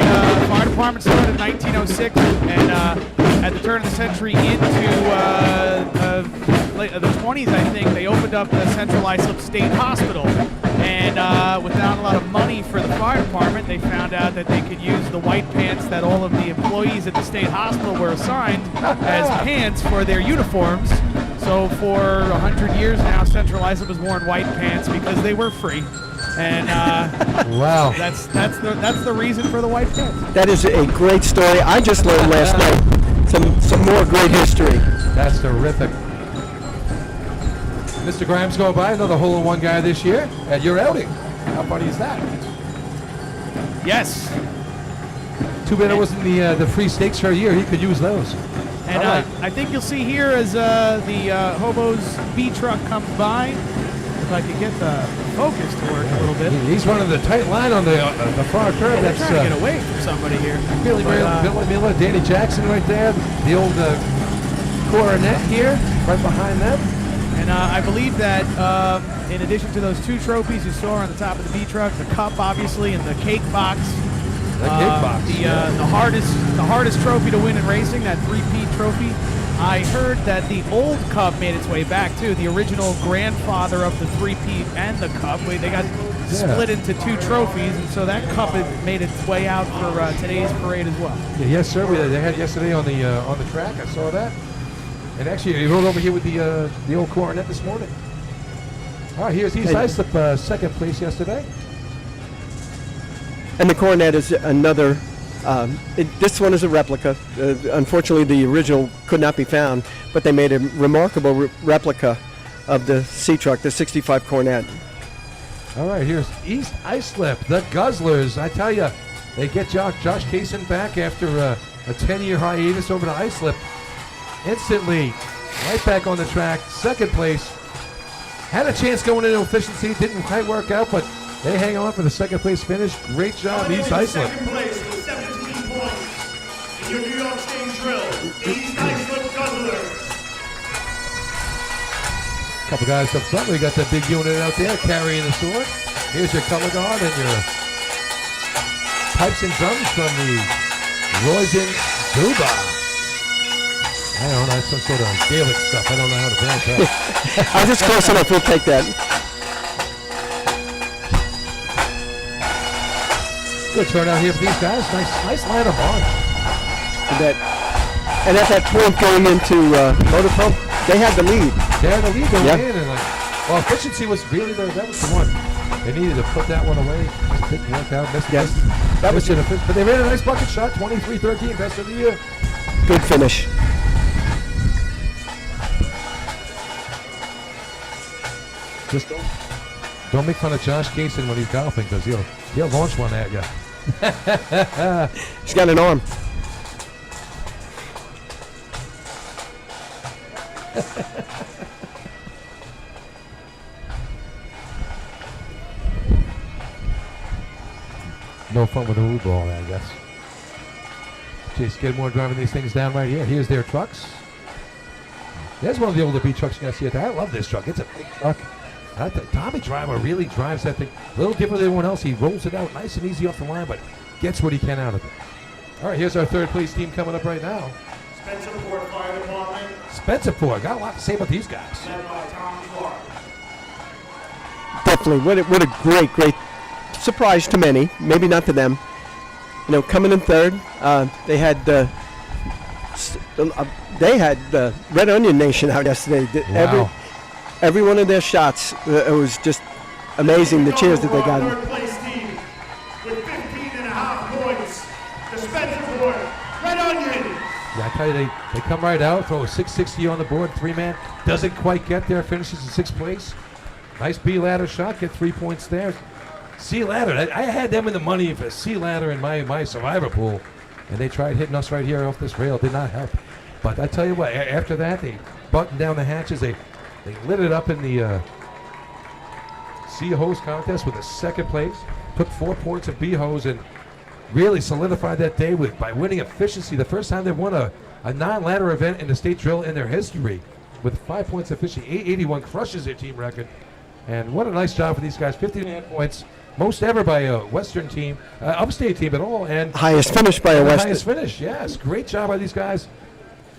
fire department started in 1906, and at the turn of the century into the 20s, I think, they opened up the Central Islip State Hospital. And without a lot of money for the fire department, they found out that they could use the white pants that all of the employees at the state hospital were assigned as pants for their uniforms. So for 100 years now, Central Islip has worn white pants because they were free. And Wow. that's the reason for the white pants. That is a great story. I just learned last night some more great history. That's terrific. Mr. Grimes going by, another hole-in-one guy this year at your outing. How funny is that? Yes. Too bad it wasn't the free steaks for a year. He could use those. And All right. I think you'll see here as the Hobos B truck comes by, if I could get the focus to work a little bit. He's running the tight line on the far curve. They're That's trying to get away from somebody here. Billy Miller, Danny Jackson right there. The old coronet here, right behind them. And I believe that in addition to those two trophies you saw on the top of the B truck, the cup obviously and the cake box. The cake box. The hardest trophy to win in racing, that three-peat trophy. I heard that the old cup made its way back too. The original grandfather of the three-peat and the cup, they got split into two trophies, and so that cup has made its way out for today's parade as well. Yeah, yes, sir. They had yesterday on the track. I saw that. And actually, he rode over here with the old coronet this morning. All right, here's East Islip, second place yesterday. And the coronet is another. This one is a replica. Unfortunately, the original could not be found, but they made a remarkable replica of the C truck, the 65 coronet. All right, here's East Islip, the Guzzlers. I tell you, they get Josh Kaysen back after a 10-year hiatus over to Islip. Instantly, right back on the track, second place. Had a chance going into efficiency, didn't quite work out, but they hang on for the second place finish. Great job, East Islip. Second place with 17 points in your New York State drill, East Islip Guzzlers. Couple guys up front. We got that big unit out there carrying the sword. Here's your color guard and your pipes and drums from the Roisin Duba. I don't know, that's some sort of Gaelic stuff. I don't know how to pronounce that. I'm just close enough. We'll take that. Good turnout here for these guys. Nice line of arms. And at that point going into motor pump, they had the lead. They had the lead going Yep. in, and efficiency was really that was the one. They needed to put that one away. Just didn't work out. That was it. But they made a nice bucket shot. 23-13, best of the year. Good finish. Just don't make fun of Josh Kaysen when he's golfing, because he'll launch one at you. He's got an arm. No fun with a root ball, I guess. Chase Skidmore driving these things down right here. Here's their trucks. There's one of the older B trucks you guys see. I love this truck. It's a big truck. Tommy Driver really drives that thing. A little different than everyone else. He rolls it out nice and easy off the line, but gets what he can out of it. All right, here's our third place team coming up right now. Spencerport Fire Department, Spencerport. Got a lot to say about these guys. led by Tom Clark. Definitely. What a great surprise to many. Maybe not to them. You know, coming in third, they had the Red Onion Nation out yesterday. Wow. Every one of their shots, it was just amazing, the cheers that they got. Third place team with 15.5 points, the Spencerport Red Onion tell you, they come right out, throw a 660 on the board, 3-man. Doesn't quite get there, finishes in 6th place. Nice B ladder shot, get 3 points there. C ladder, I had them in the money for C ladder in my survivor pool, and they tried hitting us right here off this rail. Did not help. But I tell you what, after that, they buttoned down the hatches. They lit it up in the C hose contest with a 2nd place. Took 4 points of B hose and really solidified that day by winning efficiency. The first time they won a non-ladder event in the state drill in their history with 5 points efficiency. 881 crushes their team record. And what a nice job for these guys. 15.5 points, most ever by a Western team, upstate team at all. And Highest finish by a Western. Highest finish, yes. Great job by these guys.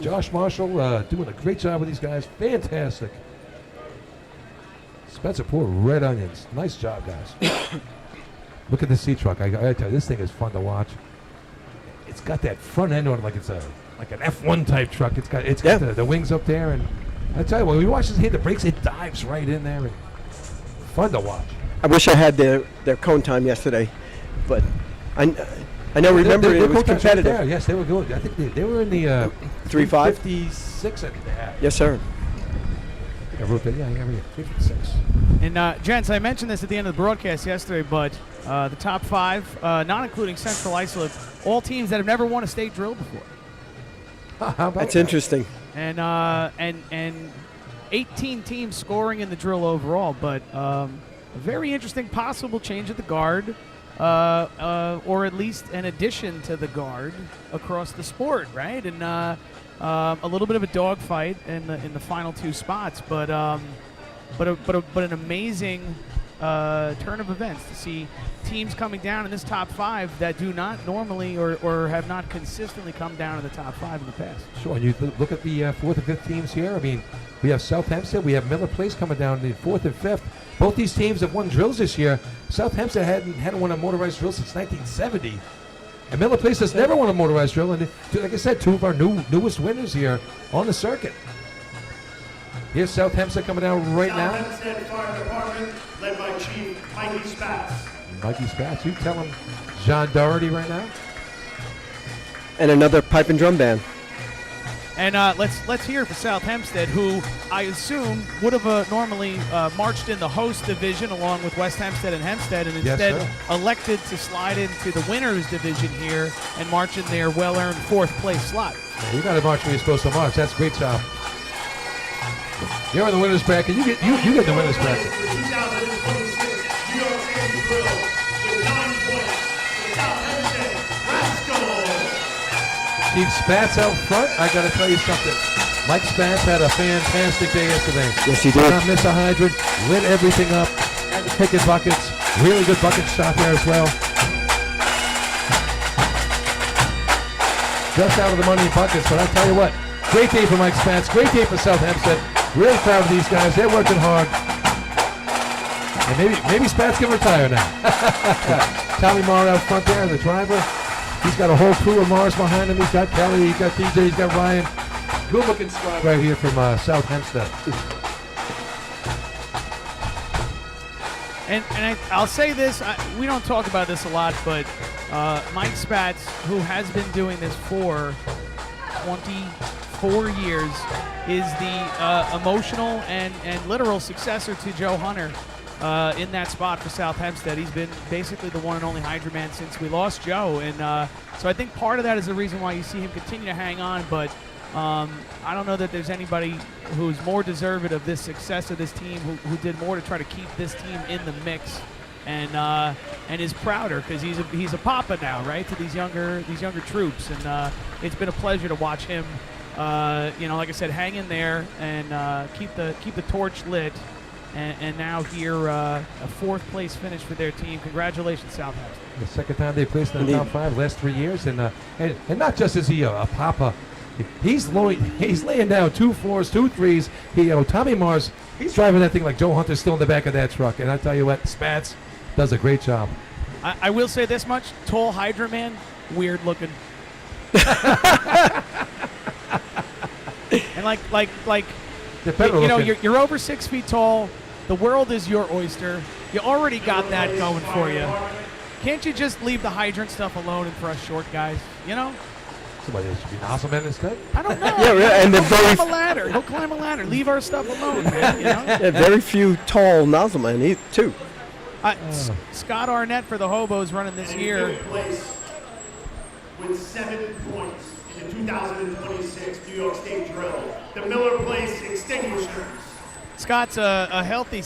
Josh Marshall doing a great job with these guys. Fantastic. Spencerport Red Onions. Nice job, guys. Look at the C truck. I tell you, this thing is fun to watch. It's got that front end on it like it's like an F1 type truck. It's got the wings up there, and I tell you, when we watch this hit the brakes, it dives right in there. And fun to watch. I wish I had their cone time yesterday, but I know. Remember, it was competitive. There. Yes, they were good. I think they were in the 3.5, 56 and a half. Yes, sir. I think I wrote that. Yeah, 56. And gents, I mentioned this at the end of the broadcast yesterday, but the top 5, not including Central Islip, all teams that have never won a state drill before. How about That's that? interesting. And 18 teams scoring in the drill overall, but a very interesting possible change of the guard, or at least an addition to the guard across the sport, right? And a little bit of a dogfight in the final 2 spots, but an amazing turn of events to see teams coming down in this top 5 that do not normally or have not consistently come down in the top 5 in the past. Sure. And you look at the 4th and 5th teams here. I mean, we have South Hempstead, we have Miller Place coming down in the 4th and 5th. Both these teams have won drills this year. South Hempstead hadn't won a motorized drill since 1970. And Miller Place has never won a motorized drill. And like I said, 2 of our newest winners here on the circuit. Here's South Hempstead coming down right now. South Hempstead Fire Department, led by Chief Mikey Spatz. Mikey Spatz, you tell him John Doherty right now. And another pipe and drum band. And let's hear for South Hempstead, who I assume would have normally marched in the host division along with West Hempstead and Hempstead, and instead elected to slide into the winners division here and march in their well-earned 4th place slot. Yeah, you got to march where you're supposed to march. That's a great job. You're in the winners bracket. You get the winners bracket. The 2026 New York State Drill with 9 points. The South Hempstead Rascals. Chief Spatz out front. I got to tell you something. Mike Spatz had a fantastic day yesterday. Yes, he did. Did not miss a hydrant. Lit everything up. Had to pick his buckets. Really good bucket shot there as well. Just out of the money in buckets, but I tell you what, great day for Mike Spatz. Great day for South Hempstead. Really proud of these guys. They're working hard. And maybe Spatz can retire now. Tommy Marr out front there, the driver. He's got a whole crew of Mars behind him. He's got Kelly, he's got DJ, he's got Ryan. Good looking squad right here from South Hempstead. And I'll say this, we don't talk about this a lot, but Mike Spatz, who has been doing this for 24 years, is the emotional and literal successor to Joe Hunter in that spot for South Hempstead. He's been basically the one and only Hydra man since we lost Joe, and so I think part of that is the reason why you see him continue to hang on, but I don't know that there's anybody who's more deserving of this success of this team who did more to try to keep this team in the mix, and is prouder because he's a papa now, right, to these younger troops, and it's been a pleasure to watch him, like I said, hang in there and keep the torch lit. And now here, a 4th place finish for their team. Congratulations, South Hempstead. The second time they placed in the top 5 last 3 years, and not just is he a papa, he's laying down 2 4s, 2 3s. Tommy Mars, he's driving that thing like Joe Hunter's still in the back of that truck. And I tell you what, Spatz does a great job. I will say this much: tall Hydra man, weird looking. And like. You're over 6 feet tall. The world is your oyster. You already got that going for you. Can't you just leave the hydrant stuff alone and for us short guys? Somebody should be Nozzleman instead. I don't know. Yeah, and they're He'll very, climb a ladder. He'll climb a ladder. Leave our stuff alone, man. You know? yeah, very few tall nozzlemen, too. Scott Arnett for the Hobos running this And year. in fifth place with 7 points in the 2026 New York State Drill, the Miller Place Extinguishers. Scott's a healthy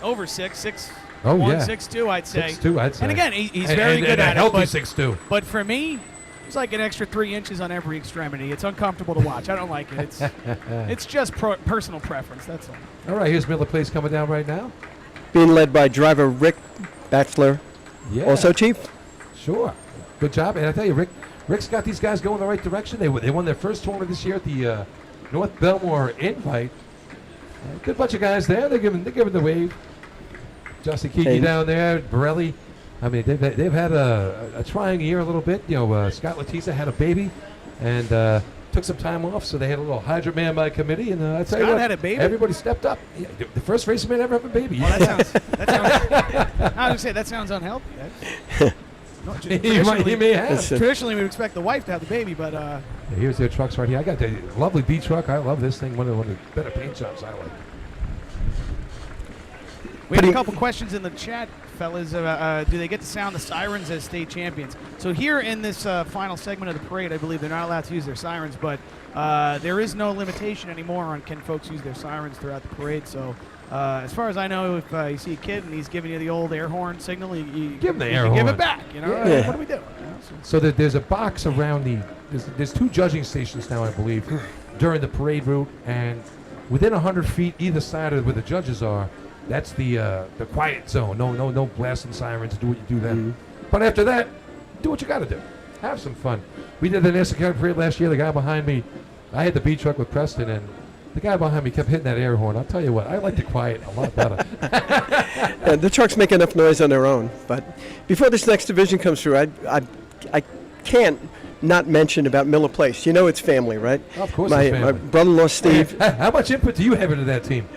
over 6'1", Oh, yeah. 6'2", I'd say. 6'2", I'd say. And again, he's And- very and- good and a at healthy it. 6'2". But for me, it's like an extra 3 inches on every extremity. It's uncomfortable to watch. I don't like it. It's just personal preference. That's all. All right, here's Miller Place coming down right now. Being led by driver Rick Batchelor, Yeah. also chief. Sure. Good job. And I tell you, Rick's got these guys going the right direction. They won their first tournament this year at the North Belmore Invite. Good bunch of guys there. They're giving the wave. Justin Kiki Hey. down there, Borelli. I mean, they've had a trying year a little bit. You know, Scott Letizia had a baby and took some time off, so they had a little hydrant man by committee. And I tell you Scott what, had a baby? everybody stepped up. Yeah, the first race man ever have a baby. Well, that sounds I was say that sounds unhealthy. No, he may have. Traditionally, we would expect the wife to have the baby, but Here's their trucks right here. I got the lovely B truck. I love this thing. One of the better paint jobs I like. we have a couple questions in the chat, fellas. Do they get to sound the sirens as state champions? So here in this final segment of the parade, I believe they're not allowed to use their sirens, but there is no limitation anymore on can folks use their sirens throughout the parade. So as far as I know, if you see a kid and he's giving you the old air horn signal, you Give him the you air can give horn. it back. You know, Yeah. what do we do? You know, So there's a box around there's 2 judging stations now, I believe, during the parade route, and within 100 feet either side of where the judges are, that's the quiet zone. No blasting sirens. Do what you do then. But after that, do what you got to do. Have some fun. We did the Nassau County Parade last year. The guy behind me, I had the B truck with Preston, and the guy behind me kept hitting that air horn. I'll tell you what, I like the quiet a lot better. The trucks make enough noise on their own. But before this next division comes through, I can't not mention about Miller Place. You know it's family, right? Of course my, it's family. My brother-in-law Steve. How much input do you have into that team?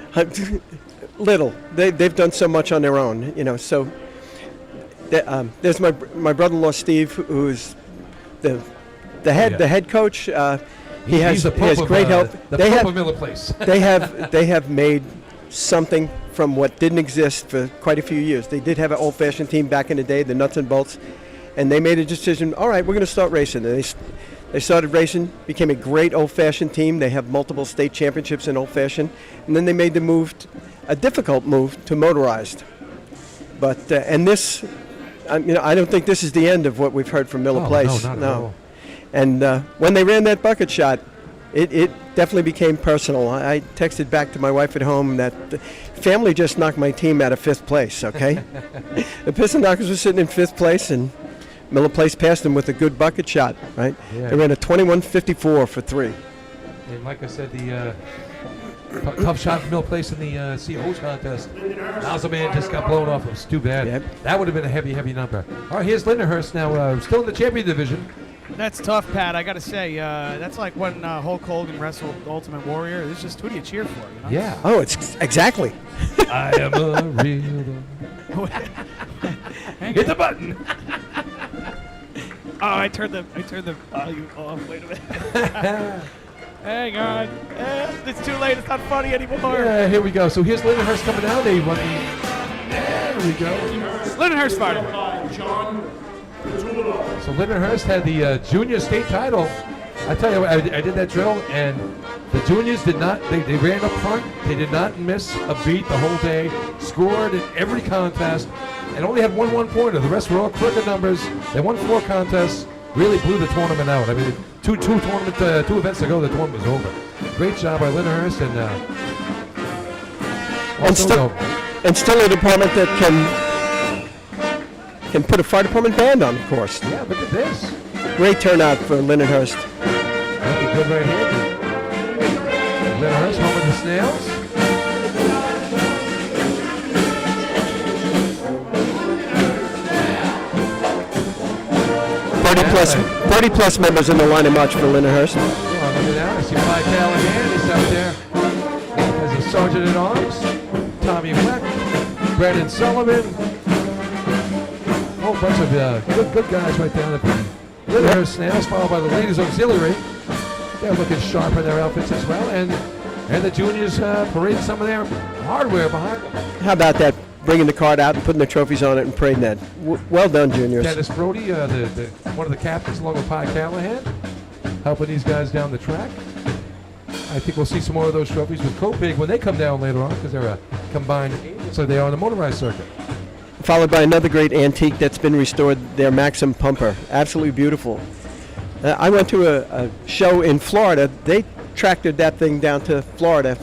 Little. They've done so much on their own, you know. So there's my brother-in-law Steve, who's the head coach. He has great help. The Pope of Miller Place. they have made something from what didn't exist for quite a few years. They did have an old-fashioned team back in the day, the nuts and bolts, and they made a decision. All right, we're going to start racing. And they started racing, became a great old-fashioned team. They have multiple state championships in old-fashioned, and then they made the move, a difficult move, to motorized. But and this, I don't think this is the end of what we've heard from Miller Place. No, not at all. And when they ran that bucket shot, it definitely became personal. I texted back to my wife at home that the family just knocked my team out of 5th place, okay? The Piston Knockers were sitting in 5th place, and Miller Place passed them with a good bucket shot, right? Yeah. They ran a 21:54 for 3. And like I said, the tough shot from Mill Place in the CO's contest. Nozzleman just got blown off. It was too bad. Yep. That would have been a heavy number. All right, here's Lindenhurst now, still in the champion division. That's tough, Pat. I got to say, that's like when Hulk Hogan wrestled Ultimate Warrior. It's just, who do you cheer for? You know? Yeah. Oh, it's exactly. I am a real. Hit the button. Oh, I turned the volume off. Wait a minute. Hang on. It's too late. It's not funny anymore. Yeah, here we go. So here's Lindenhurst coming down. They won the. There we go. Lindenhurst fighter. So Lindenhurst had the junior state title. I tell you what, I did that drill, and the juniors did not, they ran up front. They did not miss a beat the whole day. Scored in every contest, and only had one one-pointer. The rest were all cricket numbers. They won 4 contests, really blew the tournament out. I mean, two events ago, the tournament was over. Great job by Lindenhurst, And still a department that can put a fire department band on, of course. yeah, look at this. Great turnout for Lindenhurst. Looking good right here. Lindenhurst home with the Snails. Birdie plus members in the line of march for Lindenhurst. Oh, look at that. I see Mike Callahan. He's out there as a sergeant at arms. Tommy Weck, Brendan Sullivan. A whole bunch of good guys right down there. Lyndhurst Snails, followed by the Ladies Auxiliary. They're looking sharp in their outfits as well. And the juniors parading some of their hardware behind them. How about that? Bringing the card out and putting the trophies on it and parading that. Well done, juniors. Dennis Brody, one of the captains, along with Pi Callahan, helping these guys down the track. I think we'll see some more of those trophies with Copig when they come down later on, because they're a combined eight, so they are on the motorized circuit. Followed by another great antique that's been restored, their Maxim pumper. Absolutely beautiful. I went to a show in Florida. They tractored that thing down to Florida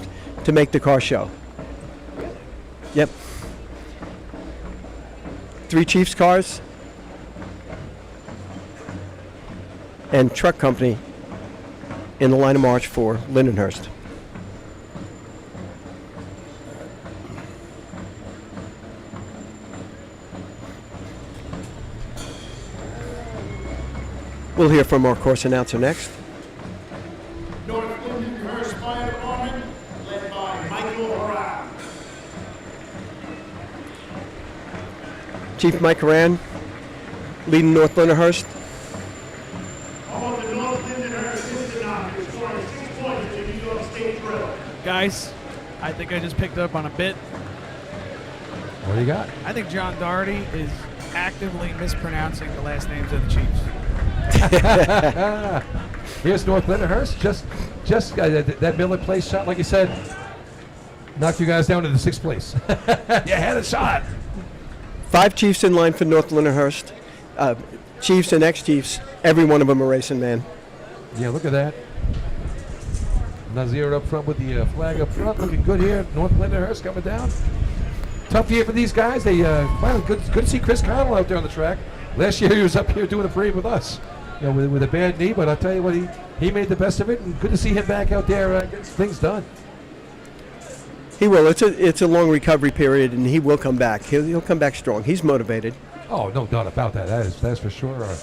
to make the car show. Yep. 3 Chiefs cars and truck company in the line of march for Lindenhurst. We'll hear from our course announcer next. North Lindenhurst Fire Department, led by Michael Horan. Chief Mike Horan, leading North Lindenhurst. How about the North Lindenhurst Instant scoring 6 points in the New York State Drill? Guys, I think I just picked up on a bit. What do you got? I think John Doherty is actively mispronouncing the last names of the Chiefs. Here's North Lindenhurst. Just that Miller Place shot, like you said, knocked you guys down to the 6th place. You had a shot. 5 Chiefs in line for North Lindenhurst. Chiefs and ex-Chiefs, every one of them a racing man. Yeah, look at that. Nazir up front with the flag up front, looking good here. North Lindenhurst coming down. Tough year for these guys. They finally good to see Chris Connell out there on the track. Last year he was up here doing a parade with us, with a bad knee. But I'll tell you what, he made the best of it, and good to see him back out there getting things done. He will. It's a long recovery period, and he will come back. He'll come back strong. He's motivated. Oh, no doubt about that. That's for sure. Our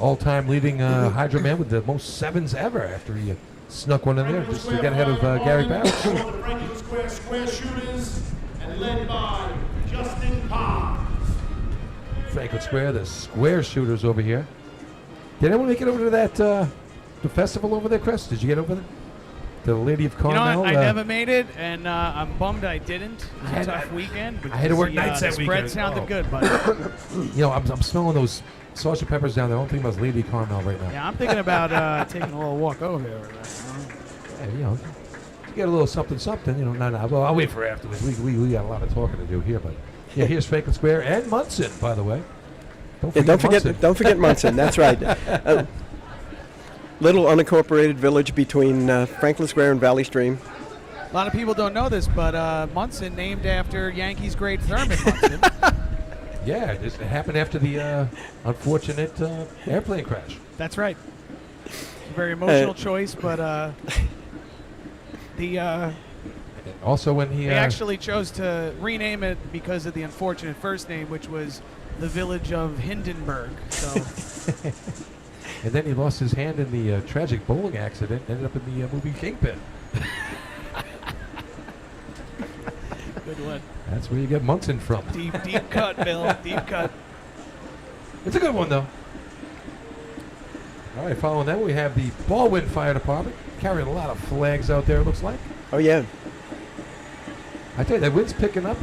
all-time leading Hydra man with the most 7s ever after he snuck one in there just to get ahead of Gary Barrett. The Franklin Square Square Shooters, and led by Justin Palm. Franklin Square, the square shooters over here. Did anyone make it over to that the festival over there, Chris? Did you get over there? The Lady of Carmel? You know what? I never made it, and I'm bummed I didn't. It was a tough weekend. I had to work nights that weekend. The spread sounded good, but I'm smelling those Sergeant Peppers down there. I don't think about Lady of Carmel right now. yeah, I'm thinking about taking a little walk over there. Yeah, you get a little something. Well, I'll wait for afterwards. We got a lot of talking to do here, but yeah, here's Franklin Square and Munson, by the way. Don't forget Munson. That's right. Little unincorporated village between Franklin Square and Valley Stream. A lot of people don't know this, but Munson named after Yankees great Thurman Munson. Yeah, it happened after the unfortunate airplane crash. That's right. Very emotional choice, but also when he actually chose to rename it because of the unfortunate first name, which was the village of Hindenburg. So. And then he lost his hand in the tragic bowling accident, ended up in the movie Kingpin. Good one. That's where you get Munson from. Deep cut, Bill. Deep cut. It's a good one, though. All right, following that, we have the Baldwin Fire Department carrying a lot of flags out there, it looks like. Oh, yeah. I tell you, that wind's picking up.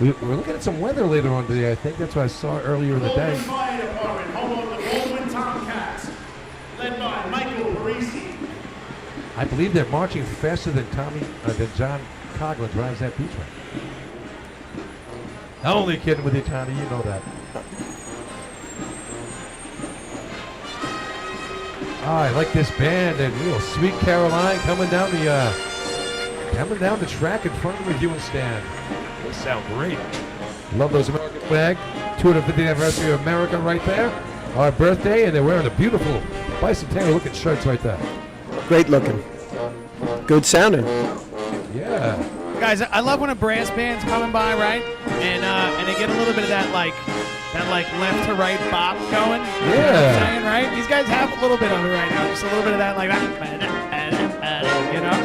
We're looking at some weather later on today, I think. That's what I saw earlier in the day. Baldwin Fire Department, home of the Baldwin Tomcats, led by Michael Parisi. I believe they're marching faster than John Coughlin drives that beach train. Only kidding with you, Tony. You know that. I like this band and real Sweet Caroline coming down the track in front of the reviewing stand. They sound great. Love those American flag. 250th anniversary of America right there. Our birthday, and they're wearing the beautiful bicentennial looking shirts right there. Great looking. Good sounding. Yeah. Guys, I love when a brass band's coming by, right? And they get a little bit of that like left to right bop going. Yeah. You know what I'm saying, right? These guys have a little bit of it right now. Just a little bit of that like that. You know?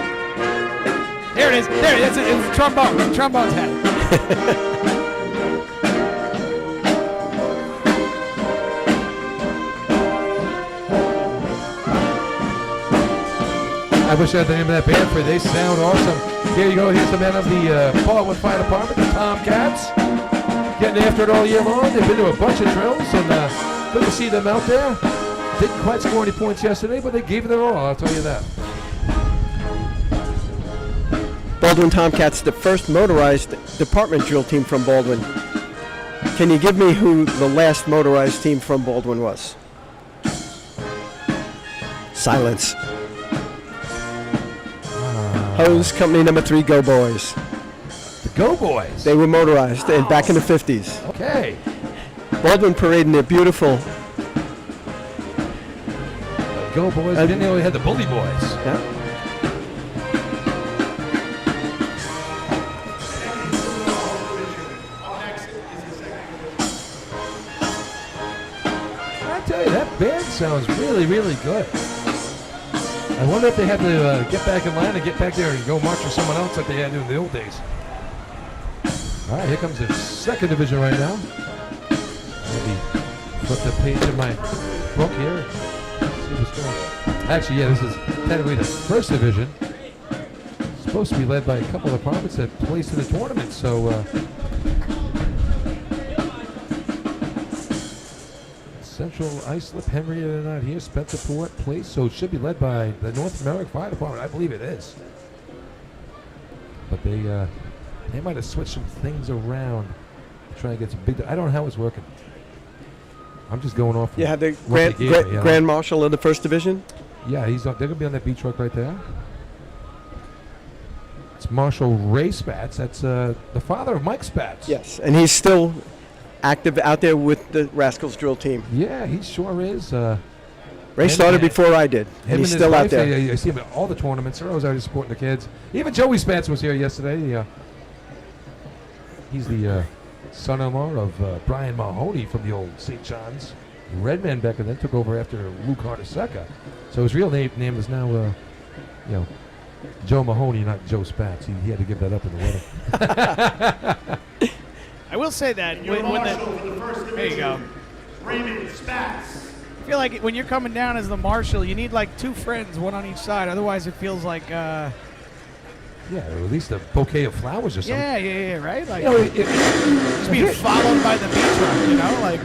There it is. There it is. It's a trombone. The trombone's head. I wish I had the name of that band for you. They sound awesome. Here you go. Here's the men of the Baldwin Fire Department, the Tomcats. Getting after it all year long. They've been to a bunch of drills, and good to see them out there. Didn't quite score any points yesterday, but they gave it their all, I'll tell you that. Baldwin Tomcats, the first motorized department drill team from Baldwin. Can you give me who the last motorized team from Baldwin was? Silence. Hose Company number 3, Go Boys. The Go Boys? They were motorized and back in the 50s. Okay. Baldwin parading their beautiful. The Go Boys. I didn't know they had the Bully Boys. Yeah. I tell you, that band sounds really, really good. I wonder if they had to get back in line and get back there and go march for someone else like they had to in the old days. All right, here comes the second division right now. Maybe flip the page of my book here. See what's going on. Actually, yeah, this is technically the first division. It's supposed to be led by a couple of departments that placed in the tournament, so Central, Islip, Henry are not here. Spencerport place, so it should be led by the North American Fire Department. I believe it is. But they might have switched some things around to try and get some big. I don't know how it's working. I'm just going off. You have the what they gave me, Grand Marshal of the First Division. Yeah, they're gonna be on that beat truck right there. It's Marshal Ray Spatz. That's the father of Mike Spatz. Yes, and he's still active out there with the Rascals drill team. Yeah, he sure is. Ray started before I did, and he's still out there. I see him at all the tournaments. They're always out supporting the kids. Even Joey Spatz was here yesterday. He's the son-in-law of Brian Mahoney from the old St. John's Redmen back and then took over after Luke Hardeseca. So his real name is now, Joe Mahoney, not Joe Spatz. He had to give that up in the wedding. I will say that when there you go. Raymond Spatz. I feel like when you're coming down as the marshal, you need like 2 friends, one on each side. Otherwise, it feels like. Yeah, or at least a bouquet of flowers or something. Yeah, right. Like just being followed by the beat truck, like.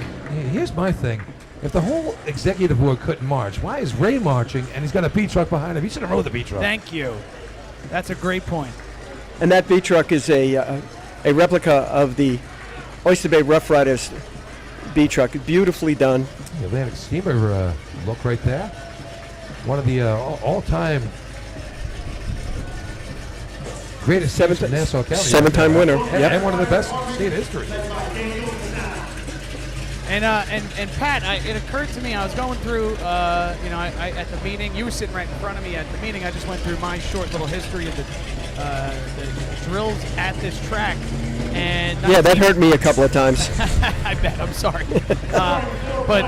Here's my thing. If the whole executive board couldn't march, why is Ray marching and he's got a beat truck behind him? He should have rode the beat truck. Thank you. That's a great point. And that beat truck is a replica of the Oyster Bay Rough Riders beat truck. Beautifully done. The Atlantic Steamer look right there. One of the all-time greatest seventh in Nassau County. 7-time winner. And one of the best in state history. And Pat, it occurred to me, I was going through, I at the meeting, you were sitting right in front of me at the meeting. I just went through my short little history of the drills at this track. And yeah, that hurt me a couple of times. I bet. I'm sorry. But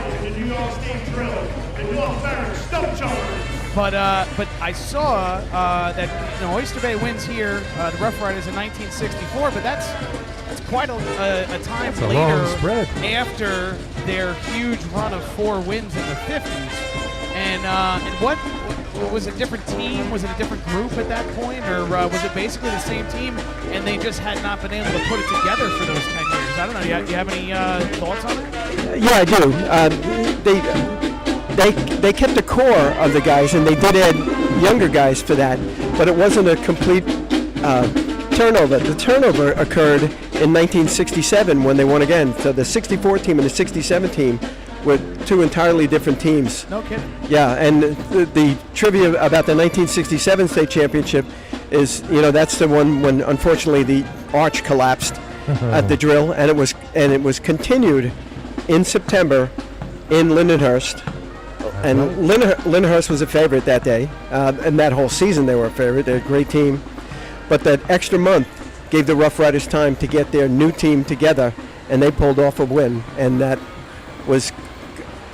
I saw that Oyster Bay wins here, the Rough Riders in 1964, but that's quite a time later after their huge run of 4 wins in the 50s. And what was it, a different team? Was it a different group at that point, or was it basically the same team and they just had not been able to put it together for those 10 years? I don't know. You have any thoughts on it? Yeah, I do. They kept the core of the guys, and they did add younger guys for that, but it wasn't a complete turnover. The turnover occurred in 1967 when they won again. So the 64 team and the 67 team were 2 entirely different teams. No kidding. Yeah, and the trivia about the 1967 state championship is, that's the one when unfortunately the arch collapsed at the drill, and it was continued in September in Lindenhurst. And Lindenhurst was a favorite that day, and that whole season they were a favorite. They're a great team. But that extra month gave the Rough Riders time to get their new team together, and they pulled off a win. And that was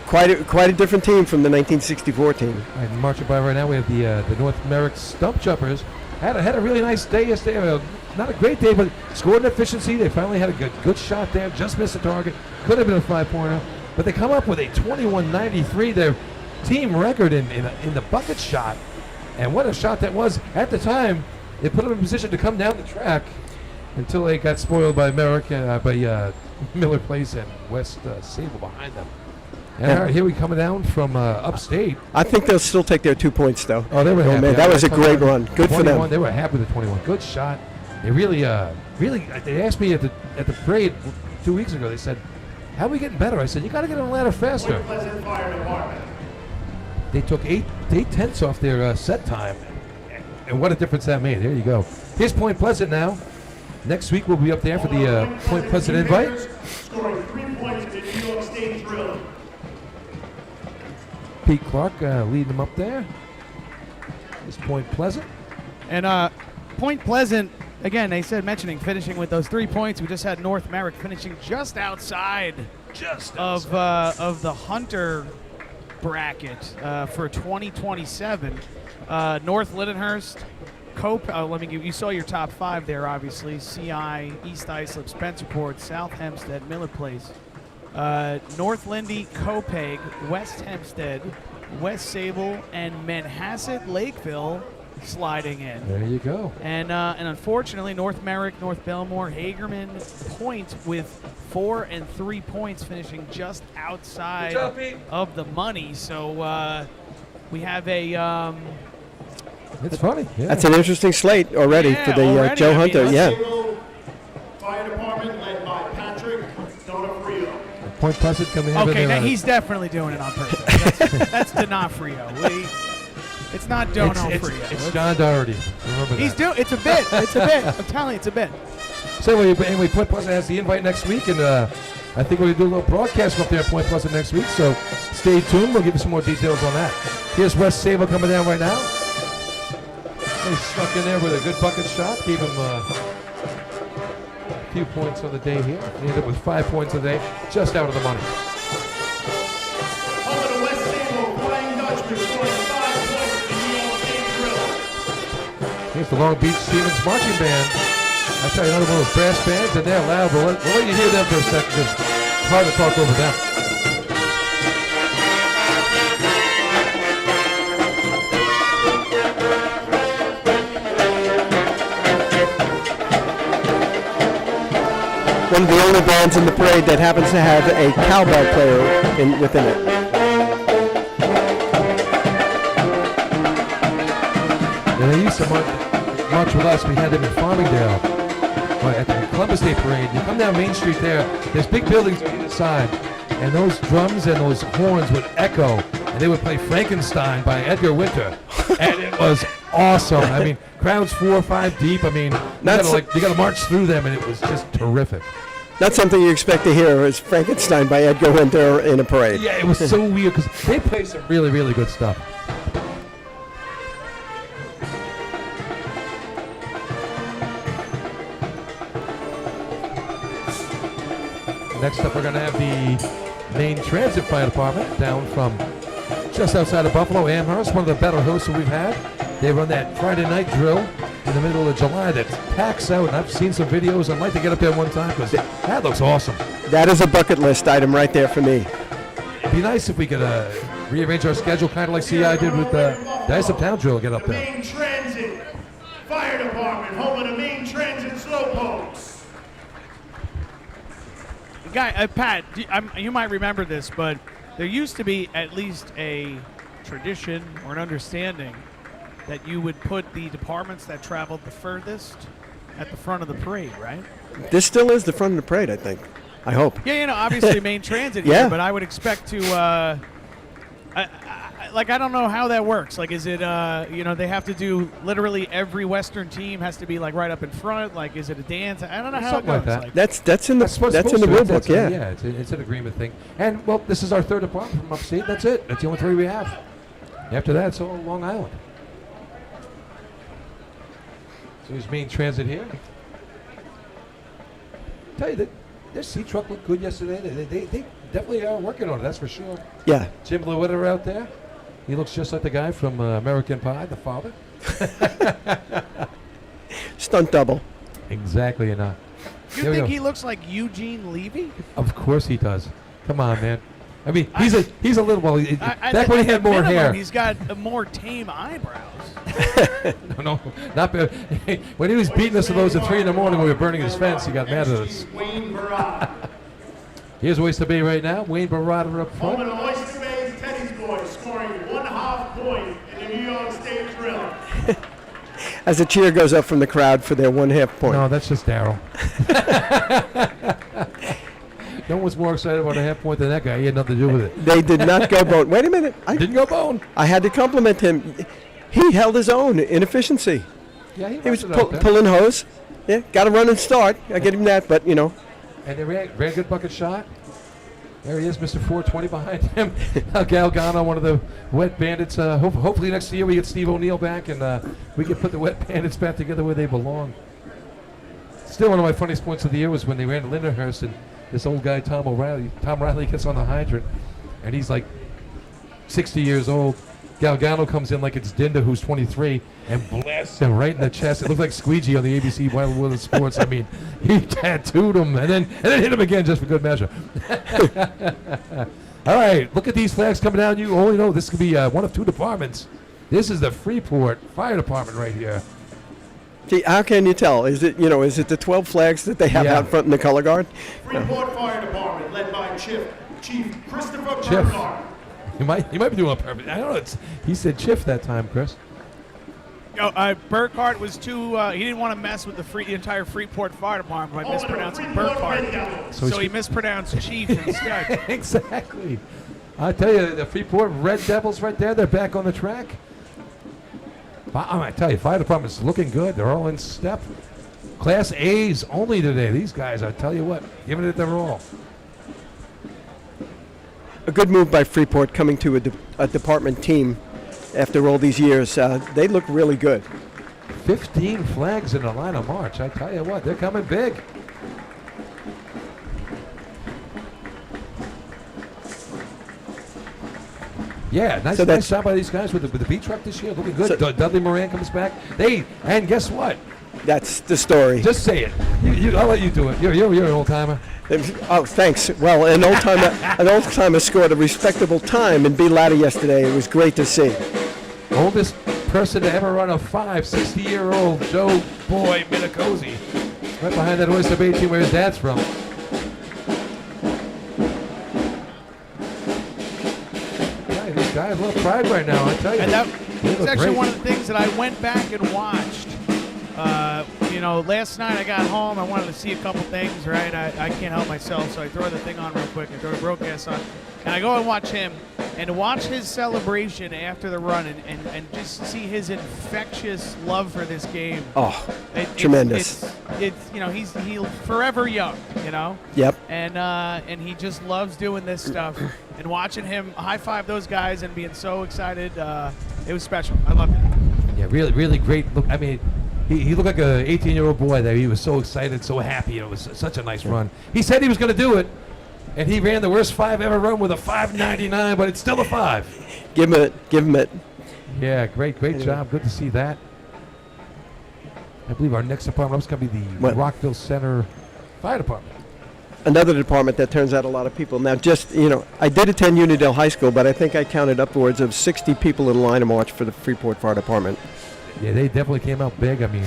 quite a different team from the 1964 team. And marching by right now, we have the North Merrick Stump Jumpers. Had a really nice day yesterday. Not a great day, but scored an efficiency. They finally had a good shot there. Just missed the target. Could have been a 5-pointer. But they come up with a 21-93, their team record in the bucket shot. And what a shot that was. At the time, it put him in position to come down the track until they got spoiled by Miller Place and West Sable behind them. And all right, here we coming down from upstate. I think they'll still take their 2 points, though. Oh, they were happy. man, that was a great run. Good for them. They were happy with the 21. Good shot. They really, they asked me at the parade 2 weeks ago. They said, "How are we getting better?" I said, "You got to get on the ladder faster." Point Pleasant Fire Department. They took 8/10 off their set time, and what a difference that made. There you go. Here's Point Pleasant now. Next week we'll be up there for the Point Pleasant invite. Scoring 3 points in the New York State drill. Pete Clark leading them up there. This Point Pleasant. And Point Pleasant, again, they said mentioning finishing with those 3 points. We just had North Merrick finishing just outside of the Hunter bracket for 2027. North Lindenhurst, you saw your top 5 there, obviously. CI, East Islip, Spencerport, South Hempstead, Miller Place. North Lindy, Copeg, West Hempstead, West Sable, and Manhasset Lakeville sliding in. There you go. And unfortunately, North Merrick, North Belmore, Hagerman, Point with 4 and 3 points, finishing just outside of the money. So we have a. It's funny. Yeah. That's an interesting slate already for the Joe Hunter. Yeah. Fire Department led by Patrick Donofrio. Point Pleasant coming in. Okay, now he's definitely doing it on purpose. That's D'Onofrio. It's not Donofrio. It's John Doherty. Remember He's that. doing. It's a bit. It's a bit. I'm telling you, it's a bit. So anyway, Point Pleasant has the invite next week, and I think we're going to do a little broadcast up there at Point Pleasant next week. So stay tuned. We'll give you some more details on that. Here's West Sable coming down right now. He snuck in there with a good bucket shot. Gave him a few points on the day here. He ended up with 5 points a day, just out of the money. Over to West Sable, Flying Dutchman scoring 5 points in the New York State drill. Here's the Long Beach Siemens Marching Band. I'll tell you, another one of those brass bands, and they're loud, but we'll let you hear them for a second, because it's hard to talk over them. One of the only bands in the parade that happens to have a cowbell player within it. And they used to march with us. We had them in Farmingdale. At the Columbus Day Parade. You come down Main Street there's big buildings on either side, and those drums and those horns would echo, and they would play Frankenstein by Edgar Winter, and it was awesome. I mean, crowds 4 or 5 deep. I mean, you gotta march through them, and it was just terrific. Not something you expect to hear is Frankenstein by Edgar Winter in a parade. Yeah, it was so weird, because they play some really, really good stuff. Next up, we're going to have the Main Transit Fire Department down from just outside of Buffalo, Amherst, one of the better hosts that we've had. They run that Friday night drill in the middle of July that packs out, and I've seen some videos. I'd like to get up there one time, because that looks awesome. That is a bucket list item right there for me. It'd be nice if we could rearrange our schedule, kind of like CI did with the Islip Town drill, get up there. Main Transit Fire Department, home of the Main Transit Slowpokes. Guy, Pat, you might remember this, but there used to be at least a tradition or an understanding that you would put the departments that traveled the furthest at the front of the parade, right? This still is the front of the parade, I think. I hope. Yeah, obviously Main Transit Yeah. here, but I would expect to, I don't know how that works. Like, is it, they have to do literally every Western team has to be like right up in front. Like, is it a dance? I don't know how Something it like goes. that. Like, That's in the rule book, yeah. Yeah, it's an agreement thing. And, well, this is our third department from upstate. That's it. That's the only 3 we have. After that, it's all Long Island. So here's Main Transit here. Tell you that their sea truck looked good yesterday. They definitely are working on it, that's for sure. Yeah. Jim Lewitter out there. He looks just like the guy from American Pie, the father. Stunt double. Exactly, and you think he looks like Eugene Levy? of course he does. Come on, man. I mean, he's a little, well, back when he had more hair. He's got more tame eyebrows. No, not bad. When he was beating us to those at 3 in the morning when we were burning his fence, he got mad at us. Wayne Barada. Here's Oyster Bay right now. Wayne Barada up Home front. and Oyster Bay's Teddy's boys scoring 1/2 point in the New York State drill. As a cheer goes up from the crowd for their 1/2 point. No, that's just Daryl. No one's more excited about a half point than that guy. He had nothing to do with it. They did not go bone. Wait a minute. Didn't go bone. I had to compliment him. He held his own in efficiency. Yeah, He was rushed it out there. pulling hose. Yeah, got to run and start. I get him that, but you know. And they ran a good bucket shot. There he is, Mr. 420 behind him. Galgano, one of the Wet Bandits. Hopefully next year we get Steve O'Neill back and we can put the Wet Bandits back together where they belong. Still, one of my funniest points of the year was when they ran to Lindenhurst and this old guy, Tom Riley gets on the hydrant and he's like 60 years old. Galgano comes in like it's Dinda, who's 23, and blasts him right in the chest. It looked like Squeegee on the ABC Wild World of Sports. I mean, he tattooed him and then hit him again just for good measure. All right, look at these flags coming down. You only know this could be one of two departments. This is the Freeport Fire Department right here. Gee, how can you tell? Is it the 12 flags that they have Yeah. out front in the color guard? Freeport Fire Department led by Chief Christopher Chief. Bernard. He might be doing it perfect. I don't know. He said Chiff that time, Chris. Burkhart was too. He didn't want to mess with the entire Freeport Fire Department by mispronouncing Burkhart. So he mispronounced Chief instead. Exactly. I tell you, the Freeport Red Devils right there, they're back on the track. I tell you, fire department's looking good. They're all in step. Class A's only today. These guys, I tell you what, giving it their all. A good move by Freeport coming to a department team after all these years. They look really good. 15 flags in the line of march. I tell you what, they're coming big. Yeah, nice job by these guys with the beat truck this year. Looking good. So- Dudley Moran comes back. And guess what? That's the story. Just say it. I'll let you do it. You're an old timer. Oh, thanks. Well, an old timer scored a respectable time in B ladder yesterday. It was great to see. Oldest person to ever run a 60-year-old Joe Boy Minicozy. Right behind that Oyster Bay team where his dad's from. Yeah, these guys have a little pride right now, I tell you. And that They was look actually great. one of the things that I went back and watched. Last night I got home. I wanted to see a couple things, right? I can't help myself, so I throw the thing on real quick. I throw the broadcast on. And I go and watch him. And to watch his celebration after the run and just see his infectious love for this game. Oh, tremendous. He's forever young, you know? Yep. And he just loves doing this stuff. And watching him high five those guys and being so excited, it was special. I loved it. Yeah, really, really great look. I mean, he looked like an 18-year-old boy there. He was so excited, so happy. It was such a nice run. He said he was going to do it, and he ran the worst 5 ever run with a 5:99, but it's still a 5. Give him it. Yeah, great job. Good to see that. I believe our next department is going to be the Rockville Center Fire Department. Another department that turns out a lot of people. Now, I did attend Unionville High School, but I think I counted upwards of 60 people in the line of march for the Freeport Fire Department. Yeah, they definitely came out big. I mean,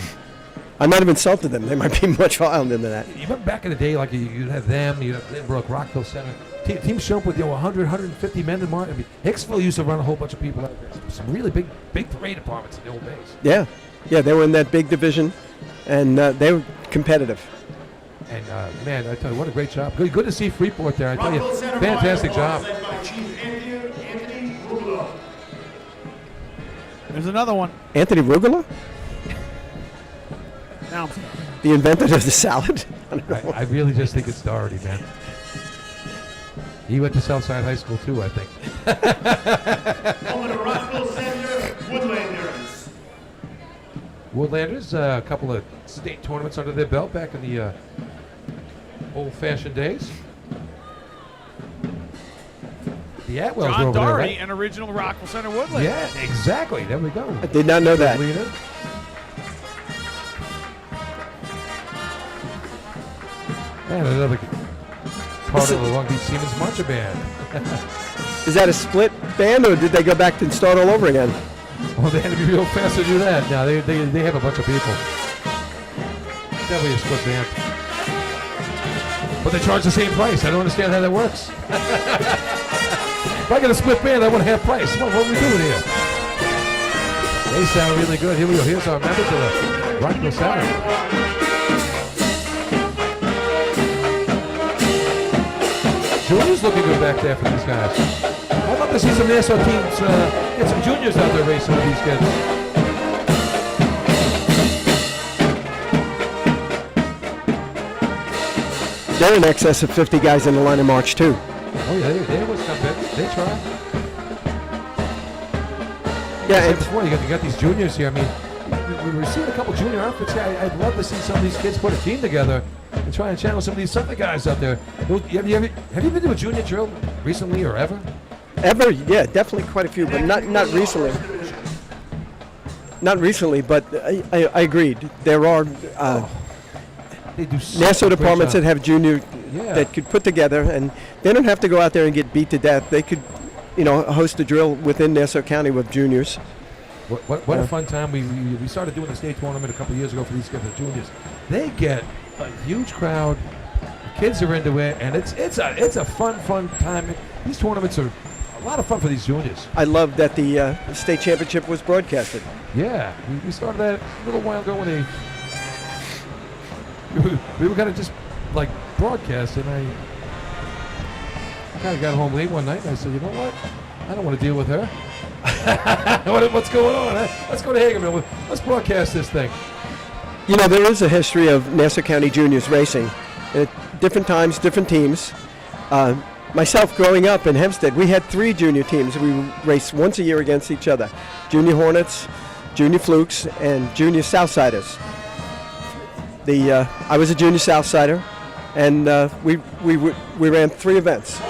I might have insulted them. They might be much higher than that. you remember back in the day, like you'd have them, you'd have Lynbrook, Rockville Center. Teams show up with 100, 150 men in march. I mean, Hicksville used to run a whole bunch of people out there. Some really big parade departments in the old days. Yeah, they were in that big division, and they were competitive. And man, I tell you, what a great job. Good to see Freeport there. I tell you, Rockville Center fantastic Fire job. Department led by Chief Anthony Rugolo. There's another one. Anthony Rugolo, Now, the inventor of the salad. I don't know. I really just think it's Doherty, man. He went to Southside High School too, I think. Home of the Rockville Center Woodlanders. Woodlanders, a couple of state tournaments under their belt back in the old-fashioned days. The Atwells were John over there, Doherty, right? an original Rockville Center Woodland. Yeah, exactly. There we go. I did not know that. Leader. And another part of the Long Beach Siemens Marching Band. Is that a split band, or did they go back and start all over again? Well, they had to be real fast to do that. No, they have a bunch of people. Definitely a split band. But they charge the same price. I don't understand how that works. If I get a split band, I want half price. What are we doing here? They sound really good. Here we go. Here's our members of the Rockville Center. Junior's looking good back there for these guys. I'd love to see some Nassau teams get some juniors out there racing with these kids. They're in excess of 50 guys in the line of march, too. Oh, yeah, they always come back. They try. Yeah, And before, you got these juniors here. I mean, we were seeing a couple junior outfits here. I'd love to see some of these kids put a team together and try and channel some of these other guys out there. Have you been to a junior drill recently or ever? Ever? Yeah, definitely quite a few, but not recently. Not recently, but I agreed. There are They do Nassau departments that that have junior Yeah. that could put together, and they don't have to go out there and get beat to death. They could, host a drill within Nassau County with juniors. What a fun time. We started doing the state tournament a couple of years ago for these kids, the juniors. They get a huge crowd. Kids are into it, and it's a fun time. These tournaments are a lot of fun for these juniors. I love that the state championship was broadcasted. Yeah, we started that a little while ago when we were kind of just like broadcast, and I kind of got home late one night, and I said, you know what? I don't want to deal with her. What's going on? Let's go to Hagermill. Let's broadcast this thing. There is a history of Nassau County juniors racing. At different times, different teams. Myself, growing up in Hempstead, we had 3 junior teams. We raced once a year against each other. Junior Hornets, Junior Flukes, and Junior Southsiders. I was a Junior Southsider, and we ran 3 events.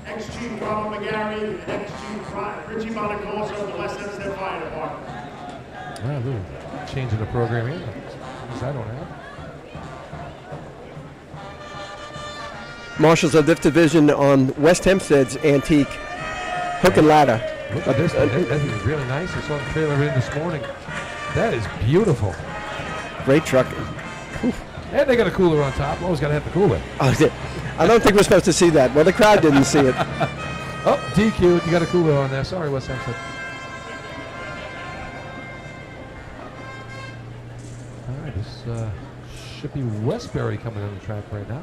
Ex-Chief Ronald McGarry and ex-Chief Richie Monacosa of the West Hempstead Fire Department. Wow, little change in the program here. I don't have. Marshals of this division on West Hempstead's antique hook and ladder. Look at this. That thing is really nice. I saw the trailer in this morning. That is beautiful. Great truck. And they got a cooler on top. Always got to have the cooler. I don't think we're supposed to see that. Well, the crowd didn't see it. Oh, DQ. You got a cooler on there. Sorry, West Hempstead. All right, this should be Westbury coming on the track right now.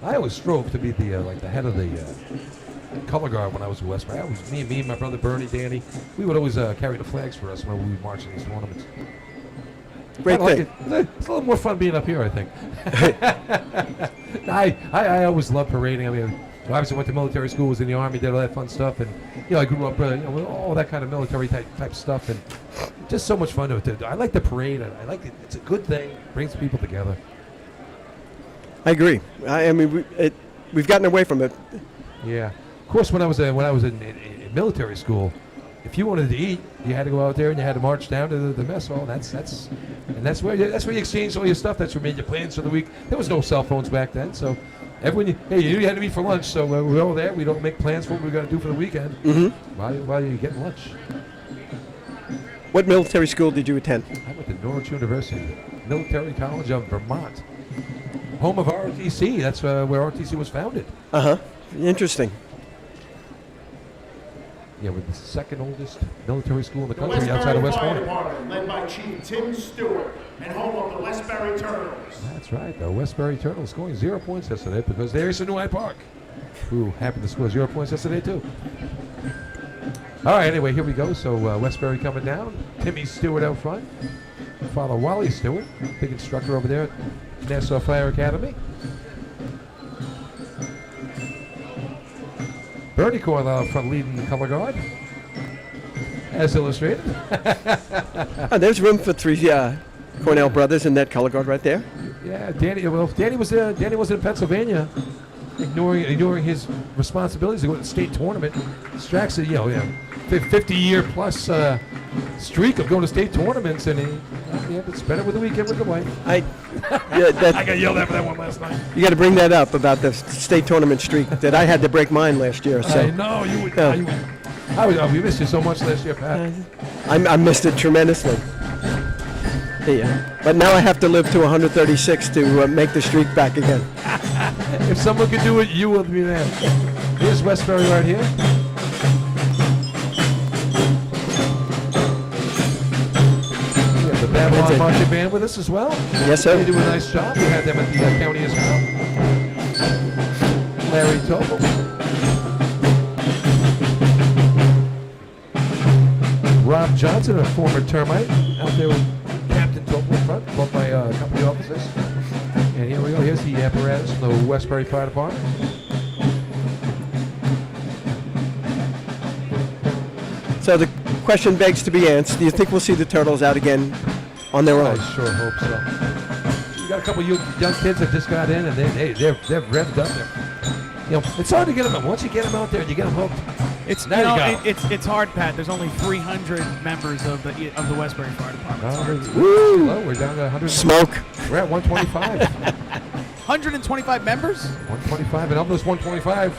I always strove to be the head of the color guard when I was at Westbury. Me and my brother Bernie, Danny, we would always carry the flags for us when we would march in these tournaments. Great thing. It's a little more fun being up here, I think. I always loved parading. I mean, obviously went to military school, was in the Army, did all that fun stuff, and I grew up with all that kind of military type stuff, and just so much fun to it. I like the parade. I like it. It's a good thing. Brings people together. I agree. I mean, we've gotten away from it. Yeah. Of course, when I was in military school, if you wanted to eat, you had to go out there and you had to march down to the mess hall. That's where you exchanged all your stuff. That's where you made your plans for the week. There was no cell phones back then, so everyone you had to meet for lunch. So we're all there. We don't make plans for what we're going to do for the weekend while you're getting lunch. What military school did you attend? I went to Norwich University, Military College of Vermont, home of ROTC. That's where ROTC was founded. Interesting. Yeah, we're the second oldest military school in the The country outside of West Fire Point. Department, led by Chief Tim Stewart, and home of the Westbury Turtles. That's right. The Westbury Turtles scoring 0 points yesterday because there's a New Hyde Park, who happened to score 0 points yesterday too. All right, anyway, here we go. So Westbury coming down. Timmy Stewart out front. Father Wally Stewart, big instructor over there at Nassau Fire Academy. Bernie Coyle out front leading the color guard, as illustrated. There's room for 3 Cornell brothers in that color guard right there. Yeah, Danny was in Pennsylvania, ignoring his responsibilities to go to the state tournament. Strax, 50-year plus streak of going to state tournaments, and it's better with the weekend with the wife. I got yelled at for that one last night. You got to bring that up about the state tournament streak that I had to break mine last year. So I know you would. We missed you so much last year, Pat. I missed it tremendously. Yeah. But now I have to live to 136 to make the streak back again. If someone could do it, you will be there. Here's Westbury right here. We have the Babylon Marching Band with us as well. Yes, sir. They do a nice job. We had them at the county as well. Larry Topol. Rob Johnson, a former termite, out there with Captain Topol in front, both my company officers. And here we go. Here's the apparatus from the Westbury Fire Department. So the question begs to be answered. Do you think we'll see the Turtles out again on their own? I sure hope so. You got a couple of young kids that just got in, and they're revved up there. It's hard to get them. Once you get them out there, you get them hooked. It's it's hard, Pat. There's only 300 members of the Westbury Fire Department. Woo! We're down to 100. Smoke. We're at 125. 125 members? 125, and of those 125,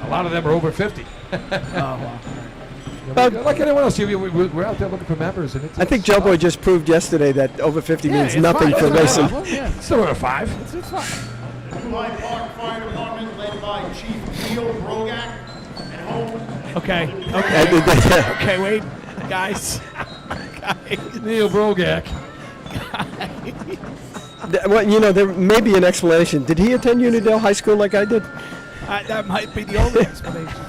a lot of them are over 50. Oh, wow. Like anyone else, we're out there looking for members. And I think Joe Boy just proved yesterday that over 50 means nothing for racing. Still at a 5. It's fine. Hyde Park Fire Department led by Chief Neil Brogak and home. Okay, wait, guys. Neil Brogak. Well, there may be an explanation. Did he attend Unionville High School like I did? That might be the only explanation.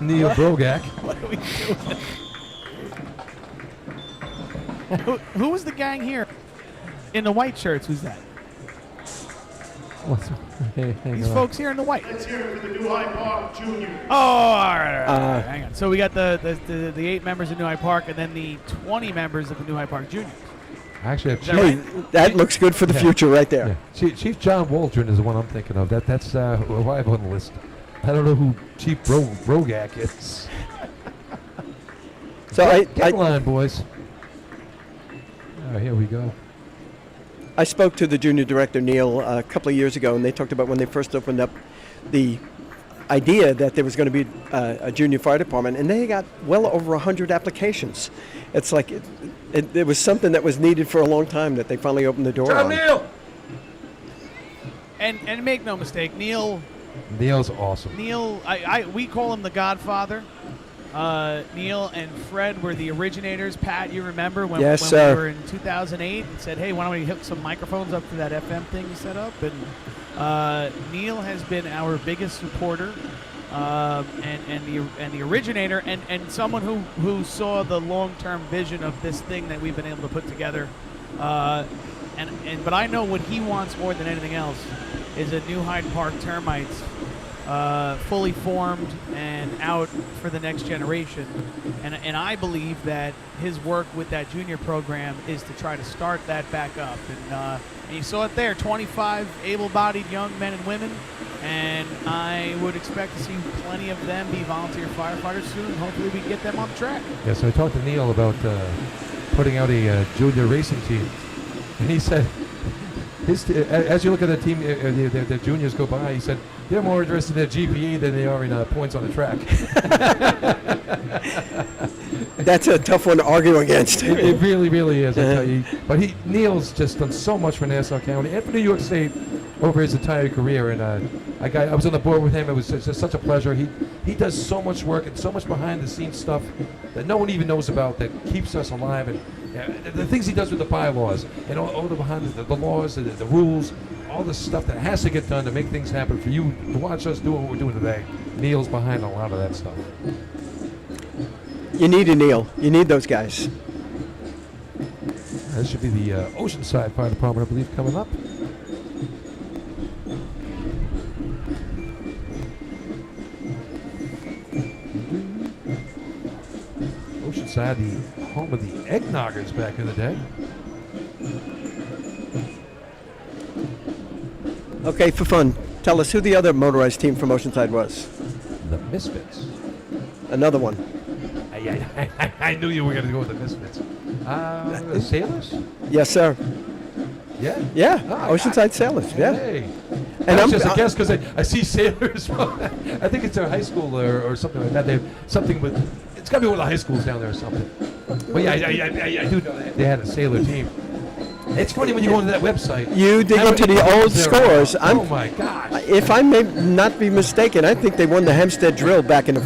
Neil Brogak. What are we doing? Who was the gang here? In the white shirts, who's that? These folks here in the white. Let's hear it for the New Hyde Park Junior. Oh, all right. Hang on. So we got the 8 members of New Hyde Park, and then the 20 members of the New Hyde Park Juniors. Actually, That looks good for the future right there. Yeah. Chief John Waldron is the one I'm thinking of. That's who I have on the list. I don't know who Chief Brogak is. So Get in line, boys. Here we go. I spoke to the junior director, Neil, a couple of years ago, and they talked about when they first opened up the idea that there was going to be a junior fire department, and they got well over 100 applications. It's like it was something that was needed for a long time that they finally opened the door on. Neil! And make no mistake, Neil's awesome. Neil, we call him the Godfather. Neil and Fred were the originators. Pat, you remember when we were in 2008 and said, hey, why don't we hook some microphones up to that FM thing you set up? And Neil has been our biggest supporter and the originator and someone who saw the long-term vision of this thing that we've been able to put together. But I know what he wants more than anything else is a New Hyde Park Termites fully formed and out for the next generation. And I believe that his work with that junior program is to try to start that back up. And you saw it there, 25 able-bodied young men and women, and I would expect to see plenty of them be volunteer firefighters soon. Hopefully we can get them on the track. Yeah, so I talked to Neil about putting out a junior racing team, and he said, as you look at the team, the juniors go by, he said, they're more interested in their GPA than they are in points on the track. That's a tough one to argue against. It really, really is. I tell you. But Neil's just done so much for Nassau County and for New York State over his entire career. And I was on the board with him. It was just such a pleasure. He does so much work and so much behind-the-scenes stuff that no one even knows about that keeps us alive. And the things he does with the bylaws and all the behind the laws, the rules, all the stuff that has to get done to make things happen for you to watch us do what we're doing today. Neil's behind a lot of that stuff. You need a Neil. You need those guys. This should be the Oceanside Fire Department, I believe, coming up. Oceanside, the home of the Eggnoggers back in the day. Okay, for fun, tell us who the other motorized team from Oceanside was. The Misfits. Another one. I knew you were going to go with the Misfits. Sailors? Yes, sir. Yeah. Yeah, Ah, Oceanside Sailors. Yeah. Hey. And I'm just a guess because I see Sailors. I think it's their high school or something like that. They have something with. It's got to be one of the high schools down there or something. But yeah, I do know they had a Sailor team. It's funny when you go into that website. You dig how into many the old teams there are. scores. Oh my gosh. If I may not be mistaken, I think they won the Hempstead drill back in the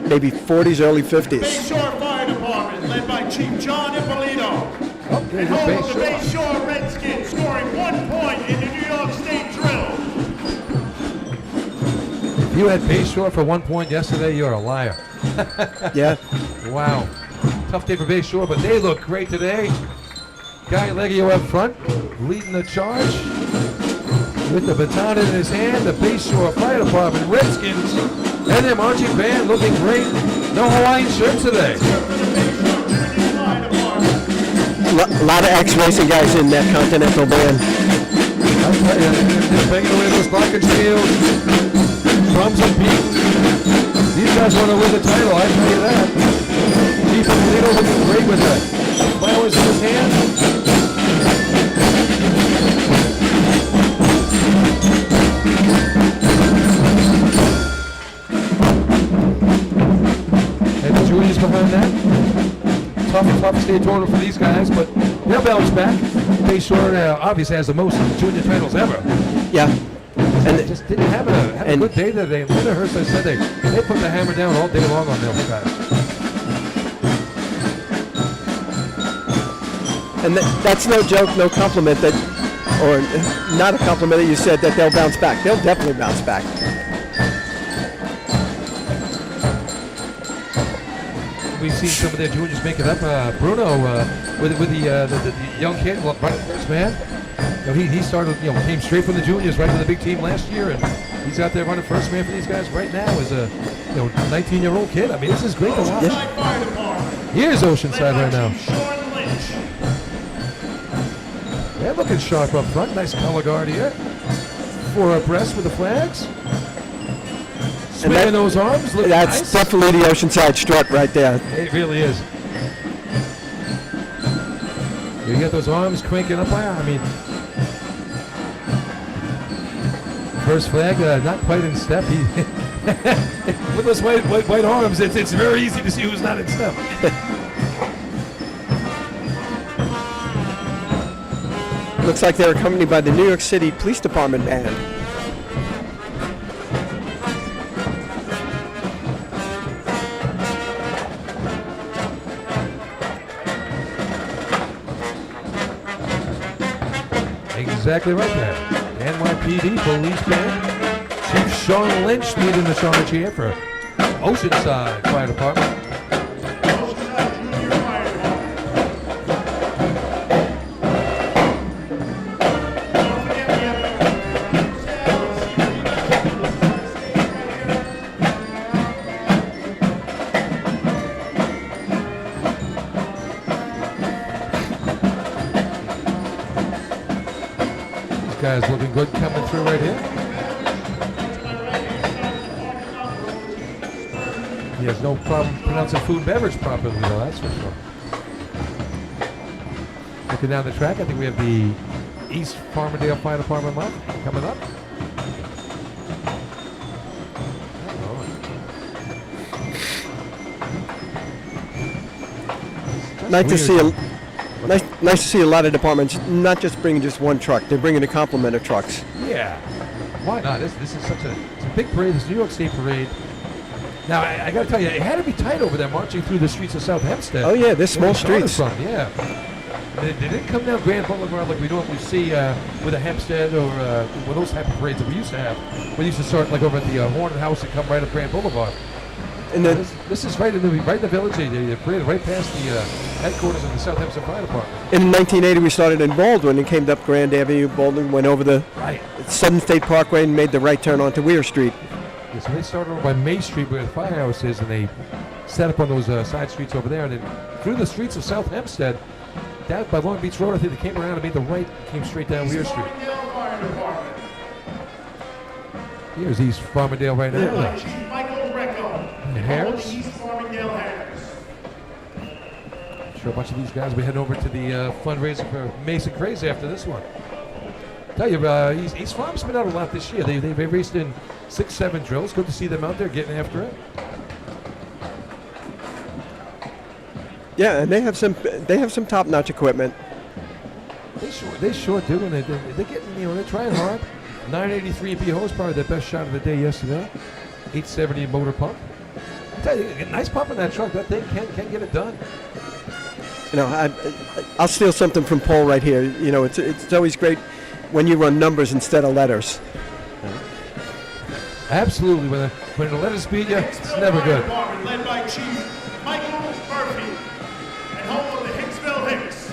maybe 40s, early 50s. Bayshore Fire Department, led by Chief John Ippolito. Oh, there's And a home of the Bayshore. Bayshore Redskins, scoring 1 point in the New York State drill. If you had Bayshore for 1 point yesterday, you're a liar. Yeah. Wow. Tough day for Bayshore, but they look great today. Guy Leggio up front, leading the charge. With the baton in his hand, the Bayshore Fire Department Redskins and their marching band looking great. No Hawaiian shirts today. A lot of ex-racing guys in that Continental band. I'll tell you, they're banging away those glockenspiels, drums and beats. These guys want to win the title, I tell you that. Chief Polito looking great with the flowers in his hand. And the juniors behind that. Tough state tournament for these guys, but they'll bounce back. Bayshore obviously has the most junior titles ever. Yeah. And they just didn't have a good day today. Linda Hurst said they put the hammer down all day long on those guys. And that's no joke, no compliment that, or not a compliment that you said that they'll bounce back. They'll definitely bounce back. We've seen some of their juniors make it up. Bruno with the young kid, right first man. You know, he started, came straight from the juniors right to the big team last year, and he's out there running first man for these guys right now as a 19-year-old kid. I mean, this is great to watch. Here's Oceanside right now. They're looking sharp up front. Nice color guard here. 4 abreast with the flags. Swinging those arms. Looking That's nice. definitely the Oceanside strut right there. It really is. You get those arms cranking up. I mean, first flag, not quite in step. With those white arms, it's very easy to see who's not in step. Looks like they're accompanied by the New York City Police Department band. Exactly right there. NYPD Police Band. Chief Sean Lynch leading the charge here for Oceanside Fire Department. Guys looking good coming through right here. He has no problem pronouncing food and beverage properly, though, that's for sure. Looking down the track, I think we have the East Farmingdale Fire Department left coming up. Nice to see nice to see a lot of departments not just bringing just one truck. They're bringing a complement of trucks. Yeah, why not? This is such it's a big parade. This New York State parade. Now I got to tell you, it had to be tight over there marching through the streets of South Hempstead. Oh yeah, they're small Where streets. from, yeah. They didn't come down Grand Boulevard like we normally see with a Hempstead or with those type of parades that we used to have. We used to start like over at the Hornet House and come right up Grand Boulevard. And then This is right in the village. They paraded right past the headquarters of the South Hempstead Fire Department. in 1980 we started in Baldwin and came up Grand Avenue, Baldwin, went over the Right. Southern State Parkway and made the right turn onto Weir Street. Yeah, so they started over by May Street where the firehouse is, and they set up on those side streets over there, and then through the streets of South Hempstead, down by Long Beach Road, I think they came around and made the right, came straight down Weir Street. Here's East Farmingdale right now. Chief Michael Recco. And Harris. East Farmingdale Harris. sure a bunch of these guys will be heading over to the fundraiser for Mason Crazy after this one. Tell you, East Farm's been out a lot this year. They've raced in 6-7 drills. Good to see them out there getting after it. Yeah, and they have some top-notch equipment. They sure do, and they're getting, they're trying hard. 983 MP horsepower, their best shot of the day yesterday. 870 motor pump. I tell you, a nice pump in that truck. That thing can get it done. I'll steal something from Paul right here. It's always great when you run numbers instead of letters. Absolutely. When the letters beat you, it's never good. Department led by Chief Michael Murphy and home of the Hicksville Hicks.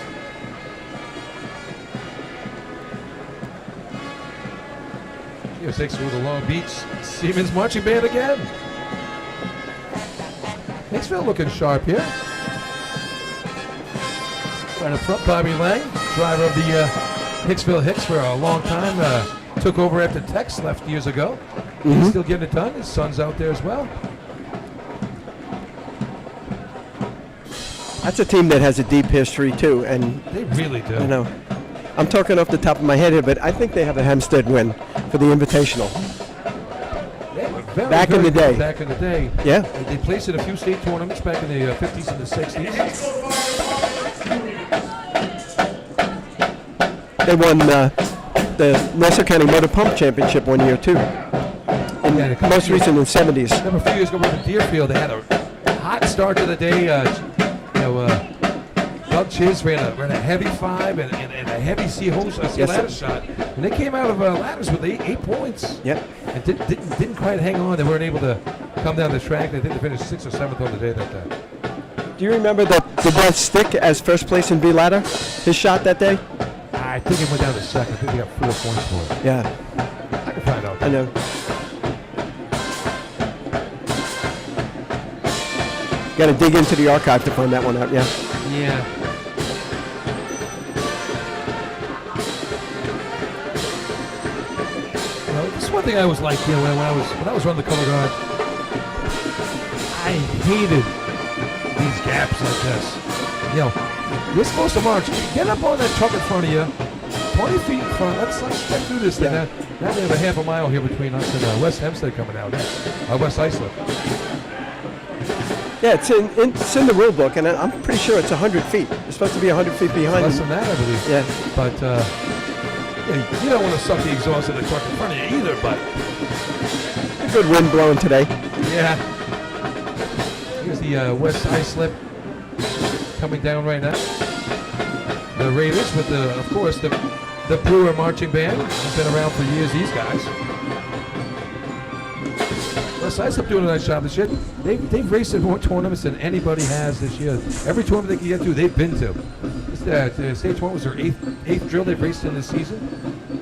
Here's Hicks with the Long Beach Siemens Marching Band again. Hicksville looking sharp here. Right up front, Bobby Lang, driver of the Hicksville Hicks for a long time. Took over after Tex left years ago. He's still getting it done. His son's out there as well. That's a team that has a deep history too, and They really do. I'm talking off the top of my head here, but I think they have a Hempstead win for the Invitational. They were very Back in good the day. Back in the day. Yeah. They placed in a few state tournaments back in the 50s and the 60s. They won the Mercer County Motor Pump Championship one year too. Most recent in the 70s. Remember a few years ago we were in Deerfield. They had a hot start to the day. Doug Chiz ran a heavy 5 and a heavy C-hose ladder shot. And they came out of ladders with 8 points. Yep. And didn't quite hang on. They weren't able to come down the track. I think they finished 6th or 7th on the day that day. Do you remember the Beth Stick as first place in B ladder? His shot that day? I think it went down to 2nd. I think they got 4 points for it. Yeah. I can find out. I know. Got to dig into the archive to find that one out. Yeah. Yeah. This is one thing I always liked, when I was running the color guard. I hated these gaps like this. You're supposed to march. Get up on that truck in front of you, 20 feet in front. Let's get through this thing. Now we have a half a mile here between us and West Hempstead coming out. West Islip. Yeah, it's in the rule book, and I'm pretty sure it's 100 feet. It's supposed to be 100 feet behind. Less than that, I believe. Yeah. But you don't want to suck the exhaust of the truck in front of you either, but. A good wind blowing today. Yeah. Here's the West Islip coming down right now. The Raiders with of course, the Brewer Marching Band. They've been around for years, these guys. West Islip doing a nice job this year. They've raced in more tournaments than anybody has this year. Every tournament they can get to, they've been to. The state tournament was their eighth drill they've raced in this season.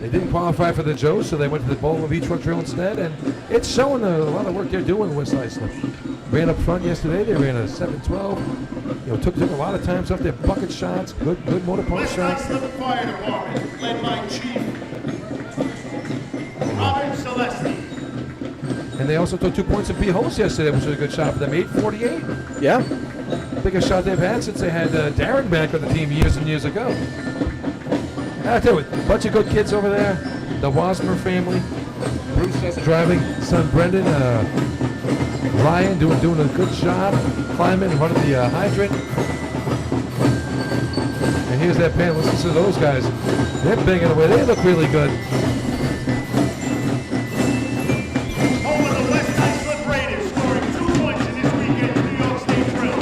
They didn't qualify for the Joe, so they went to the Bowling Beach Run Drill instead, and it's showing a lot of work they're doing, West Islip. Ran up front yesterday. They ran a 7:12. Took a lot of times off their bucket shots, good motor pump West shots. Islip Fire Department led by Chief Robert Celesti. And they also took 2 points in B-Holes yesterday, which was a good shot for them. 8:48. Yeah. Biggest shot they've had since they had Darren back on the team years and years ago. I tell you, a bunch of good kids over there. The Wasmer family. Bruce driving, son Brendan, Ryan doing a good job climbing, running the hydrant. And here's that band. Listen to those guys. They're banging away. They look really good. Home of the West Islip Raiders, scoring 2 points in this weekend's New York State drill.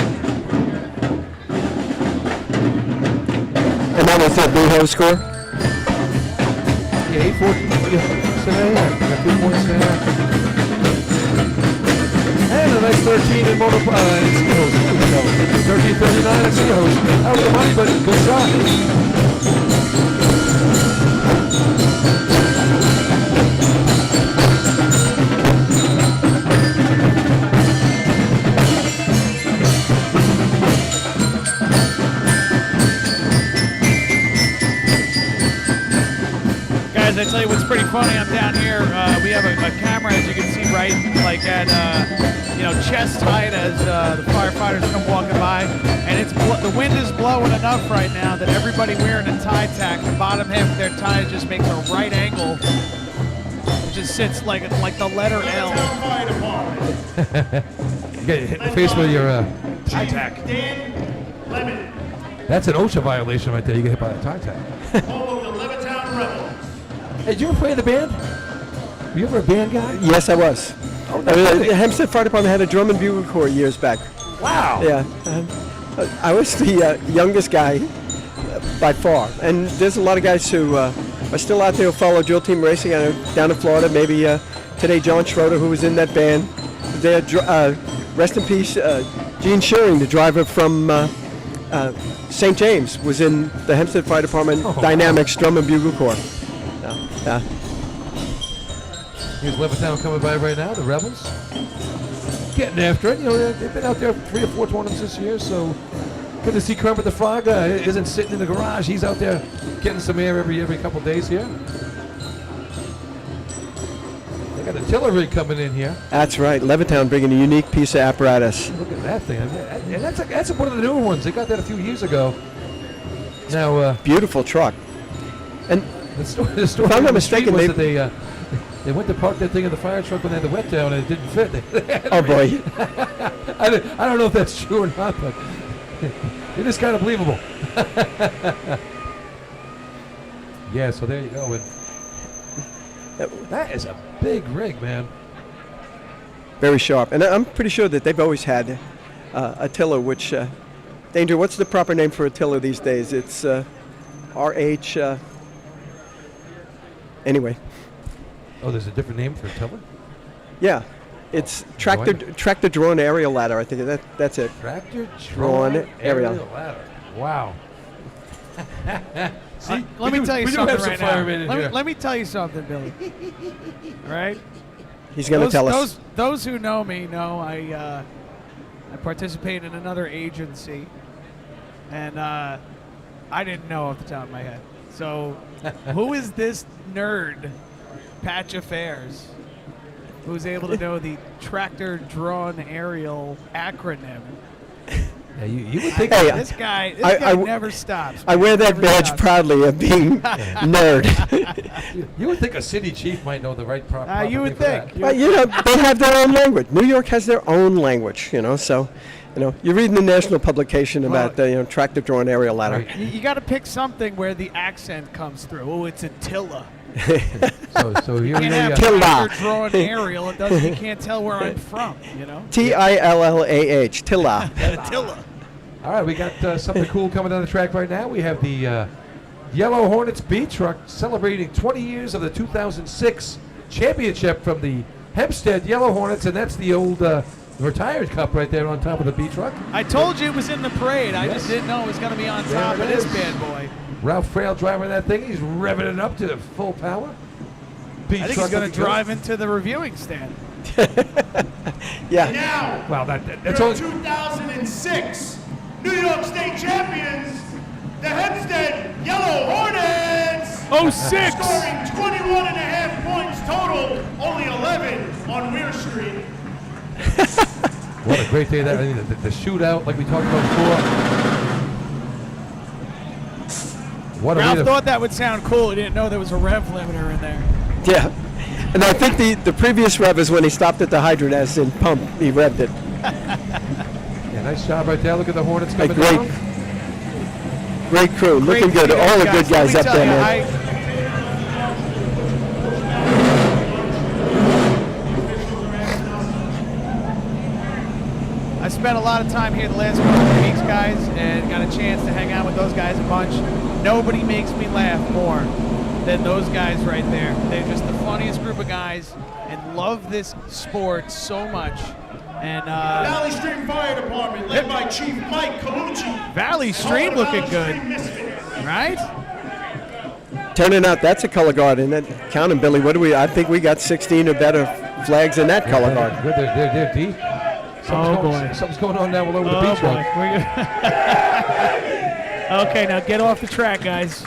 And that was their B-Ho score? Yeah, 8-14 today. Got 2 points there. And a nice 13 in motor C-Hose. 13:39 in C-Hose. That was the money, but good shot. Guys, I tell you what's pretty funny. I'm down here. We have a camera, as you can see, right, like at chest height as the firefighters come walking by, and the wind is blowing enough right now that everybody wearing a tie tack, the bottom half of their tie just makes a right angle. It just sits like the letter L. Fire Department. You get hit in the face with your tie tack. Dan Lemon, That's an OSHA violation right there. You get hit by a tie tack. home of the Levittown Rebels. Hey, did you ever play in the band? Were you ever a band guy? Yes, I was. Oh, The Hempstead Fire Department had a drum and bugle corps years back. Wow. Yeah. I was the youngest guy by far. And there's a lot of guys who are still out there who follow drill team racing down in Florida. Maybe today John Schroeder, who was in that band. Rest in peace, Gene Shearing, the driver from St. James, was in the Hempstead Fire Department Dynamics Drum and Bugle Corps. Here's Levittown coming by right now, the Rebels. Getting after it. You know, they've been out there 3 or 4 tournaments this year, so good to see Kermit the Frog isn't sitting in the garage. He's out there getting some air every couple days here. They got artillery coming in here. That's right. Levittown bringing a unique piece of apparatus. Look at that thing. And that's one of the newer ones. They got that a few years ago. Now, Beautiful truck. And the story If I'm not on the street mistaken, was that they went to park that thing in the fire truck when they had the wet down and it didn't fit. oh boy. I don't know if that's true or not, but it is kind of believable. Yeah, so there you go. And that is a big rig, man. Very sharp. And I'm pretty sure that they've always had a tiller, which, Danger, what's the proper name for a tiller these days? It's RH, anyway. Oh, there's a different name for a tiller? Yeah. It's tractor drawn aerial ladder. I think that's it. Tractor drawn aerial ladder. Wow. See, Let me tell you we do something have some right firemen in now. here. Let me tell you something, Billy. Right? He's going to tell us. Those who know me know I participate in another agency, and I didn't know off the top of my head. So, who is this nerd, Patch Affairs, who's able to know the tractor drawn aerial acronym? Yeah, you would think Hey, This guy I never stops. I wear that Never badge stops. proudly of being nerd. you would think a city chief might know the right proper You would name for that. think. But, they have their own language. New York has their own language, so, you're reading the national publication about, tractor drawn aerial ladder. Right. You got to pick something where the accent comes through. Oh, it's a Tilla. So here You we can't have Tilla. tractor drawn aerial. It doesn't. You can't tell where I'm from. Tillah, Tilla. Tilla. All right, we got something cool coming down the track right now. We have the Yellow Hornets B truck celebrating 20 years of the 2006 championship from the Hempstead Yellow Hornets, and that's the old retired cup right there on top of the B truck. I told you it was in the parade. I just Yes. didn't know it was going to be on There top it of this is. bad boy. Ralph Frail driving that thing. He's revving it up to full power. B I think truck he's going looking to drive into the reviewing stand. Yeah. Now, good. Wow, that's your only 2006 New York State champions, the Hempstead Yellow Hornets. Oh, 6! Scoring 21.5 points total, only 11 on Weir Street. what a great day that. I mean, the shootout, like we talked about before. What a way Ralph to thought that would sound cool. He didn't know there was a rev limiter in there. Yeah. And I think the previous rev is when he stopped at the hydrant as in pump. He revved it. Yeah, nice job right there. Look at the Hornets Hey, coming down. Great crew. Great Looking to good. see All those the good guys Let me up tell there, you, man. I spent a lot of time here the last couple of weeks, guys, and got a chance to hang out with those guys a bunch. Nobody makes me laugh more than those guys right there. They're just the funniest group of guys and love this sport so much. And Valley Stream Fire Department, led by Chief Mike Colucci. Valley Stream All the looking Valley good, Stream misfits. right? Turning out, that's a color guard. And count 'em, Billy. What do we? I think we got 16 or better flags in that color guard. Good, they're deep. Something's going on down below with the B truck. Okay, now get off the track, guys.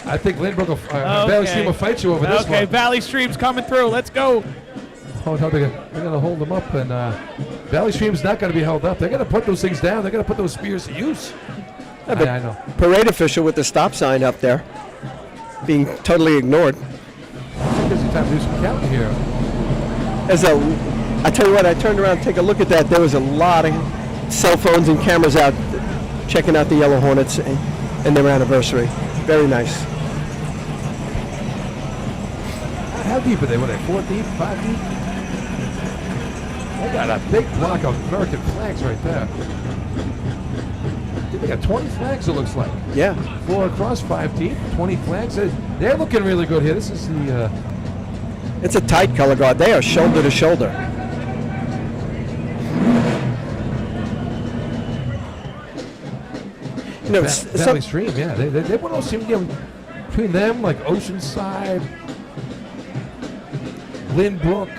I think Lindbergh will, Valley Stream will fight you over this Okay, one. Valley Stream's coming through. Let's go. Oh, no, they're going to hold them up and Valley Stream's not going to be held up. They're going to put those things down. They're going to put those spears to use. Yeah, but I know. parade official with the stop sign up there, being totally ignored. Gives you time to do some counting here. I tell you what, I turned around to take a look at that. There was a lot of cell phones and cameras out checking out the Yellow Hornets and their anniversary. Very nice. How deep are they? What are they, 4 deep, 5 deep? They got a big block of American flags right there. They got 20 flags, it looks like. Yeah. 4 across, 5 deep, 20 flags. They're looking really good here. This is the... It's a tight color guard. They are shoulder to shoulder. You know, Valley Stream, yeah. They want to seem, between them, like Oceanside, Lynbrook,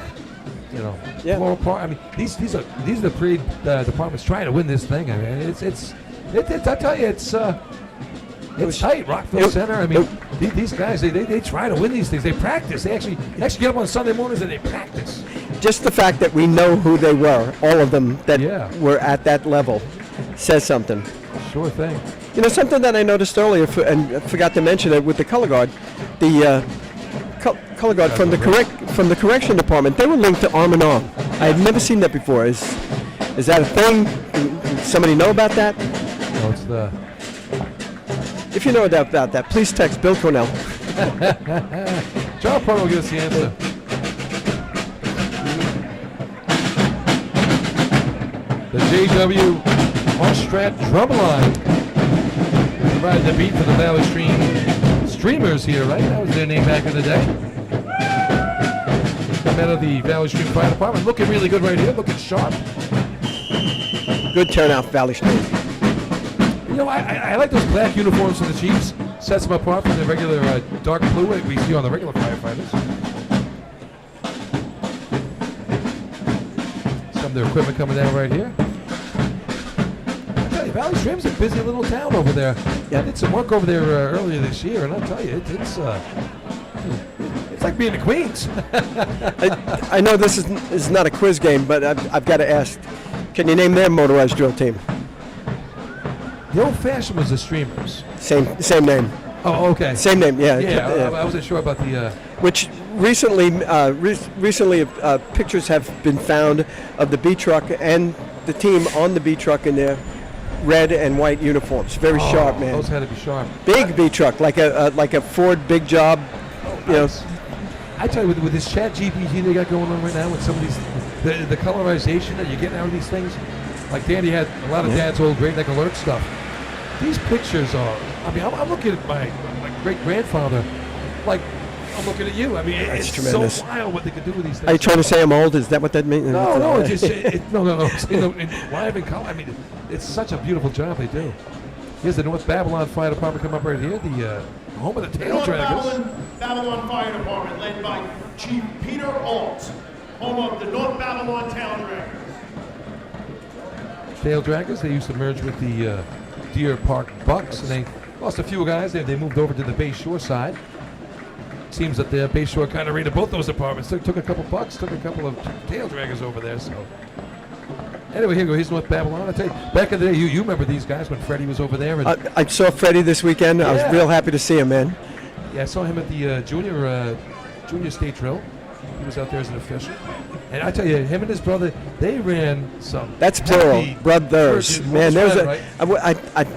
Yeah. Floral Park. I mean, these are the parade departments trying to win this thing. I mean, it's I tell you, it's tight. Rockville Center. I mean, these guys they try to win these things. They practice. They actually get up on Sunday mornings and they practice. just the fact that we know who they were, all of them that were at that level, says something. Sure thing. You know, something that I noticed earlier, and I forgot to mention it with the color guard, the color guard from the correction department, they were linked to Arm & Arm. I had never seen that before. Is that a thing? Does somebody know about that? No, it's the... If you know about that, please text Bill Cornell. John Porter will give us the answer. The JW Ostrat Drumline provided the beat for the Valley Stream Streamers here, right? That was their name back in the day. The men of the Valley Stream Fire Department looking really good right here, looking sharp. Good turnout for Valley Stream. You know, I like those black uniforms for the Chiefs. Sets them apart from the regular dark blue we see on the regular firefighters. Some of their equipment coming down right here. I tell you, Valley Stream's a busy little town over there. Yeah, I did some work over there earlier this year, and I'll tell you, it's like being in Queens. I know this is not a quiz game, but I've got to ask, can you name their motorized drill team? The old-fashioned was the Streamers. Same name. Oh, okay. Same name, yeah. Yeah, I wasn't sure about the... Which recently pictures have been found of the B truck and the team on the B truck in their red and white uniforms. Very sharp, man. Those had to be sharp. Big B truck, like a Ford big job. You know. I tell you, with this Chat GPT they got going on right now, with some of these, the colorization that you're getting out of these things, like Danny had a lot of Dad's old Great Neck Alert stuff. These pictures are, I mean, I'm looking at my great-grandfather, like, I'm looking at you. I mean, it's tremendous. So wild what they can do with these things. Are you trying to say I'm old? Is that what that means? No, it's just, no. Live in color, I mean, it's such a beautiful job they do. Here's the North Babylon Fire Department come up right here, the home of the Tail Draggers. Babylon Fire Department, led by Chief Peter Alt, home of the North Babylon Tail Draggers. Tail Draggers, they used to merge with the Deer Park Bucks, and they lost a few guys. They moved over to the Bay Shore side. Seems that the Bay Shore kind of raided both those departments. Took a couple Bucks, took a couple of Tail Draggers over there. So anyway, here you go. Here's North Babylon. I tell you, back in the day, you remember these guys when Freddie was over there. And I saw Freddie this weekend. I was real happy to see him, man. Yeah, I saw him at the junior state drill. He was out there as an official. And I tell you, him and his brother, they ran some. That's plural, brothers. Man, there was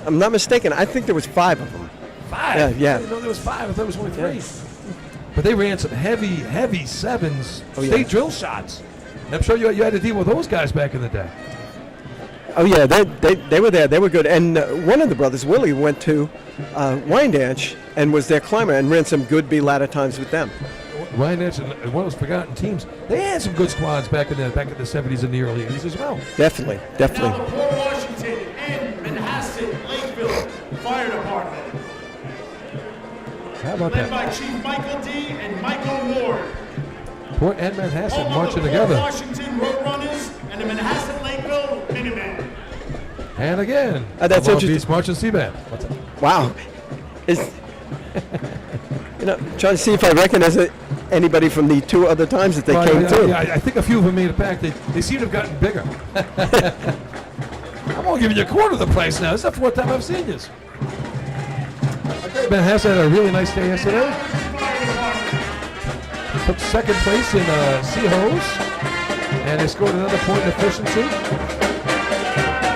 I'm not mistaken. I think there was 5 of them. 5? Yeah. I didn't know there was 5. I thought there was only 3. Yeah. But they ran some heavy sevens, state drill shots. And I'm sure you had to deal with those guys back in the day. Oh yeah, they were there. They were good. And one of the brothers, Willie, went to Wyandanch and was their climber and ran some good B ladder times with them. Wyandanch and one of those forgotten teams. They had some good squads back in the 70s and the early 80s as well. Definitely. Now the Port Washington and Manhasset Lakeville Fire Department. How about led that? by Chief Michael D. and Michael Ward. Port and Manhasset Home marching of the together. Port Washington Roadrunners and the Manhasset Lakeville Minutemen. And again, that's Long interesting. Beach marching C-Band. What's up? Wow. Trying to see if I recognize it. anybody from the 2 other times that they Well, came through. I think a few of them made it back. They seem to have gotten bigger. I'm only giving you a quarter of the price now. This is the 4th time I've seen this. Ben Hempstead had a really nice day yesterday. Took 2nd place in sea hose, and they scored another point in efficiency.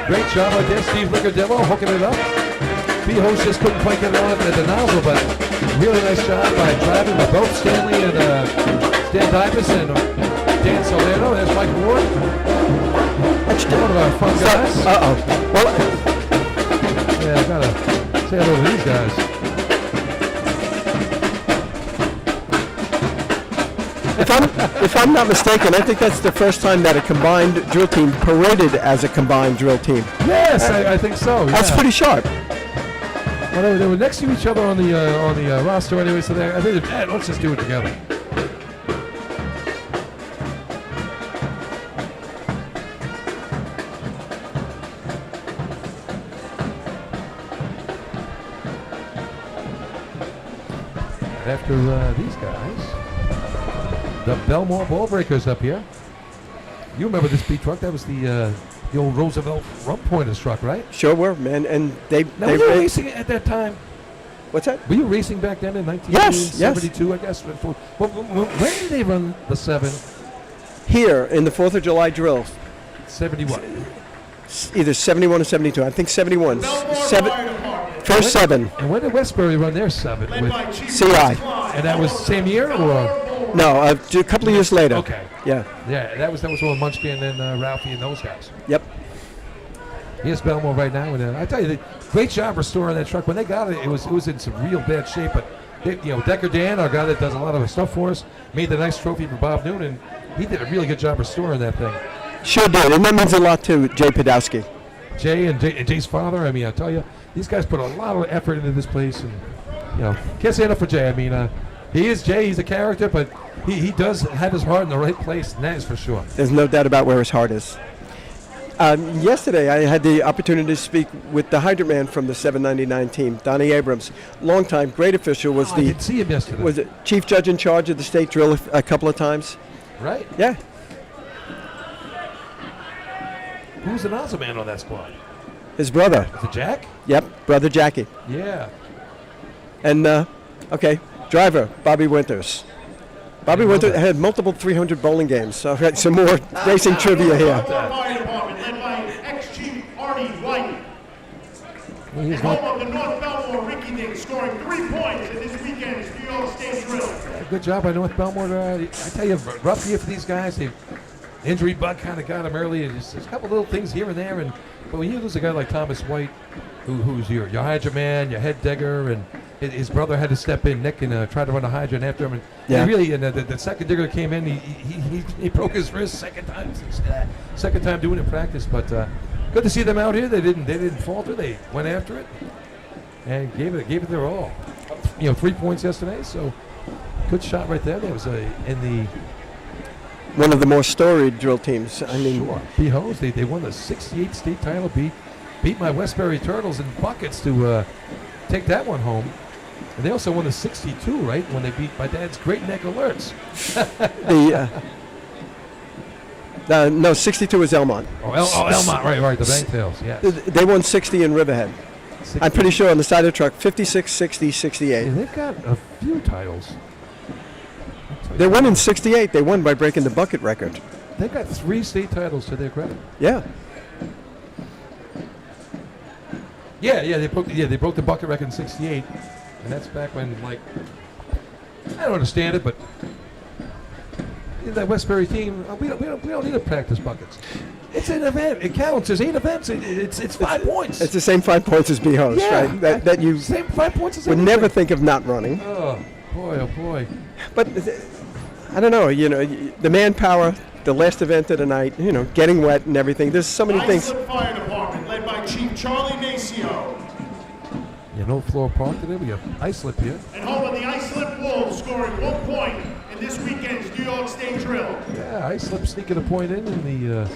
Great job out there, Steve Lickerdemo hooking it up. B-Hose just couldn't quite get it on at the nozzle, but really nice job by driving by both Stanley and Dan Divas and Dan Solano. There's Mike Ward. That's one of our fun guys. Well, Yeah, I gotta say hello to these guys. if I'm not mistaken, I think that's the first time that a combined drill team paraded as a combined drill team. Yes, I think so. That's yeah. pretty sharp. Well, they were next to each other on the roster anyway, so I think let's just do it together. After these guys, the Belmore Ball Breakers up here. You remember this beat truck? That was the old Roosevelt Rum Pointers truck, right? Sure were, man. And Now, were you racing at that time? What's that? Were you racing back then in Yes, 1972, I guess? When did they run the 7? Here in the 4th of July drill, 71. either 71 or 72. I think 71. First 7. And when did Westbury run their 7 with CI. And that was same year or? No, a couple of years later. Okay. Yeah. Yeah, that was all Munchkin and Ralphie and those guys. Yep. Here's Belmore right now, and I tell you, great job restoring that truck. When they got it, it was in some real bad shape. But Decker Dan, our guy that does a lot of the stuff for us, made the nice trophy for Bob Noonan. He did a really good job restoring that thing. Sure did, and that means a lot to Jay Podowski. Jay and Jay's father. I mean, I tell you, these guys put a lot of effort into this place, and can't say enough for Jay. I mean, he is Jay. He's a character, but he does have his heart in the right place, and that is for sure. There's no doubt about where his heart is. Yesterday, I had the opportunity to speak with the hydrant man from the 799 team, Donnie Abrams. Long-time, great official. I didn't see him yesterday. Was it chief judge in charge of the state drill a couple of times? Right. Yeah. Who's the nozzle man on that squad? His brother. Is it Jack? Yep, brother Jackie. Yeah. And, driver, Bobby Winters. Bobby Winters had multiple 300 bowling games, so I've got some more racing trivia here. Fire Department, led by ex-chief Artie White. And home of the North Belmore Ricky Dick, scoring 3 points in this weekend's New York State drill. Good job by North Belmore. I tell you, rough year for these guys. Injury bug kind of got them early. And there's a couple little things here and there. But when you lose a guy like Thomas White, who's your hydrant man, your head digger, and his brother had to step in, Nick, and try to run a hydrant after him. And the second digger that came in, he broke his wrist second time doing it in practice. But good to see them out here. They didn't falter. They went after it and gave it their all. 3 points yesterday, so good shot right there. That was one of the more storied drill teams. I mean, sure. B-Hose, they won the 68 state title, beat my Westbury Turtles in buckets to take that one home. And they also won the 62, right, when they beat my dad's Great Neck Alerts. No, 62 is Elmont. Elmont, right, the Bangtails, yes. They won 60 in Riverhead. 60. I'm pretty sure on the side of the truck, 56, 60, 68. Yeah, they've got a few titles. They won in 68. They won by breaking the bucket record. They've got 3 state titles to their credit. Yeah. Yeah, they broke the bucket record in 68, and that's back when, I don't understand it, but that Westbury team, we don't need to practice buckets. It's an event. It counts. There's 8 events. It's 5 points. It's the same 5 points as B-Hose, yeah, right? That you same 5 points as would everything. never think of not running. Oh boy. But I don't know. The manpower, the last event of the night, getting wet and everything. There's so many things. Islip Fire Department, led by Chief Charlie Nacio. Floor Park today. We have Islip here. And home of the Islip Wolves, scoring 1 point in this weekend's New York State drill. Yeah, Islip sneaking a point in the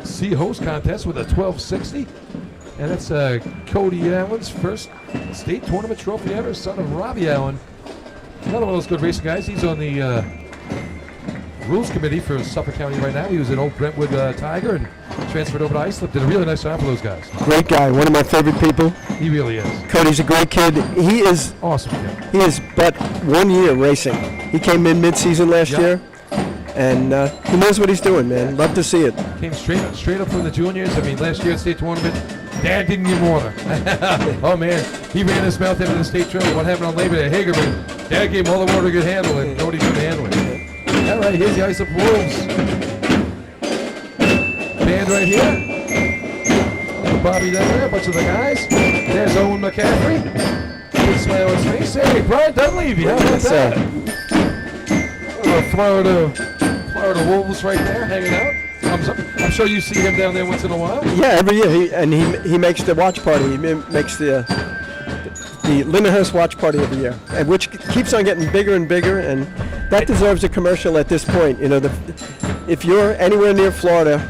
C host contest with a 1260. And that's Cody Allen's first state tournament trophy ever, son of Robbie Allen. Another one of those good racing guys. He's on the rules committee for Suffolk County right now. He was an old Brentwood Tiger and transferred over to Islip. Did a really nice job for those guys. Great guy, one of my favorite people. He really is. Cody's a great kid. He is Awesome kid. he is but 1 year racing. He came in mid-season last Yep. year, and he knows what he's doing, man. Love to see it. Came straight up from the juniors. I mean, last year at state tournament, Dad didn't give him water. Oh man, he ran his mouth into the state tournament. What happened on Labor Day? Hagerman. Dad gave him all the water he could handle, and nobody could handle it. All right, here's the Islip Wolves. Band right here. Bobby down there, a bunch of the guys. There's Owen McCaffrey. Big smile on his face. Hey, Brian Dunleavy, how about that? Florida Wolves right there, hanging out. I'm sure you see him down there once in a while. Yeah, every year, he makes the watch party. He makes the Lindenhurst watch party every year, and which keeps on getting bigger and bigger, and that deserves a commercial at this point. You know, if you're anywhere near Florida.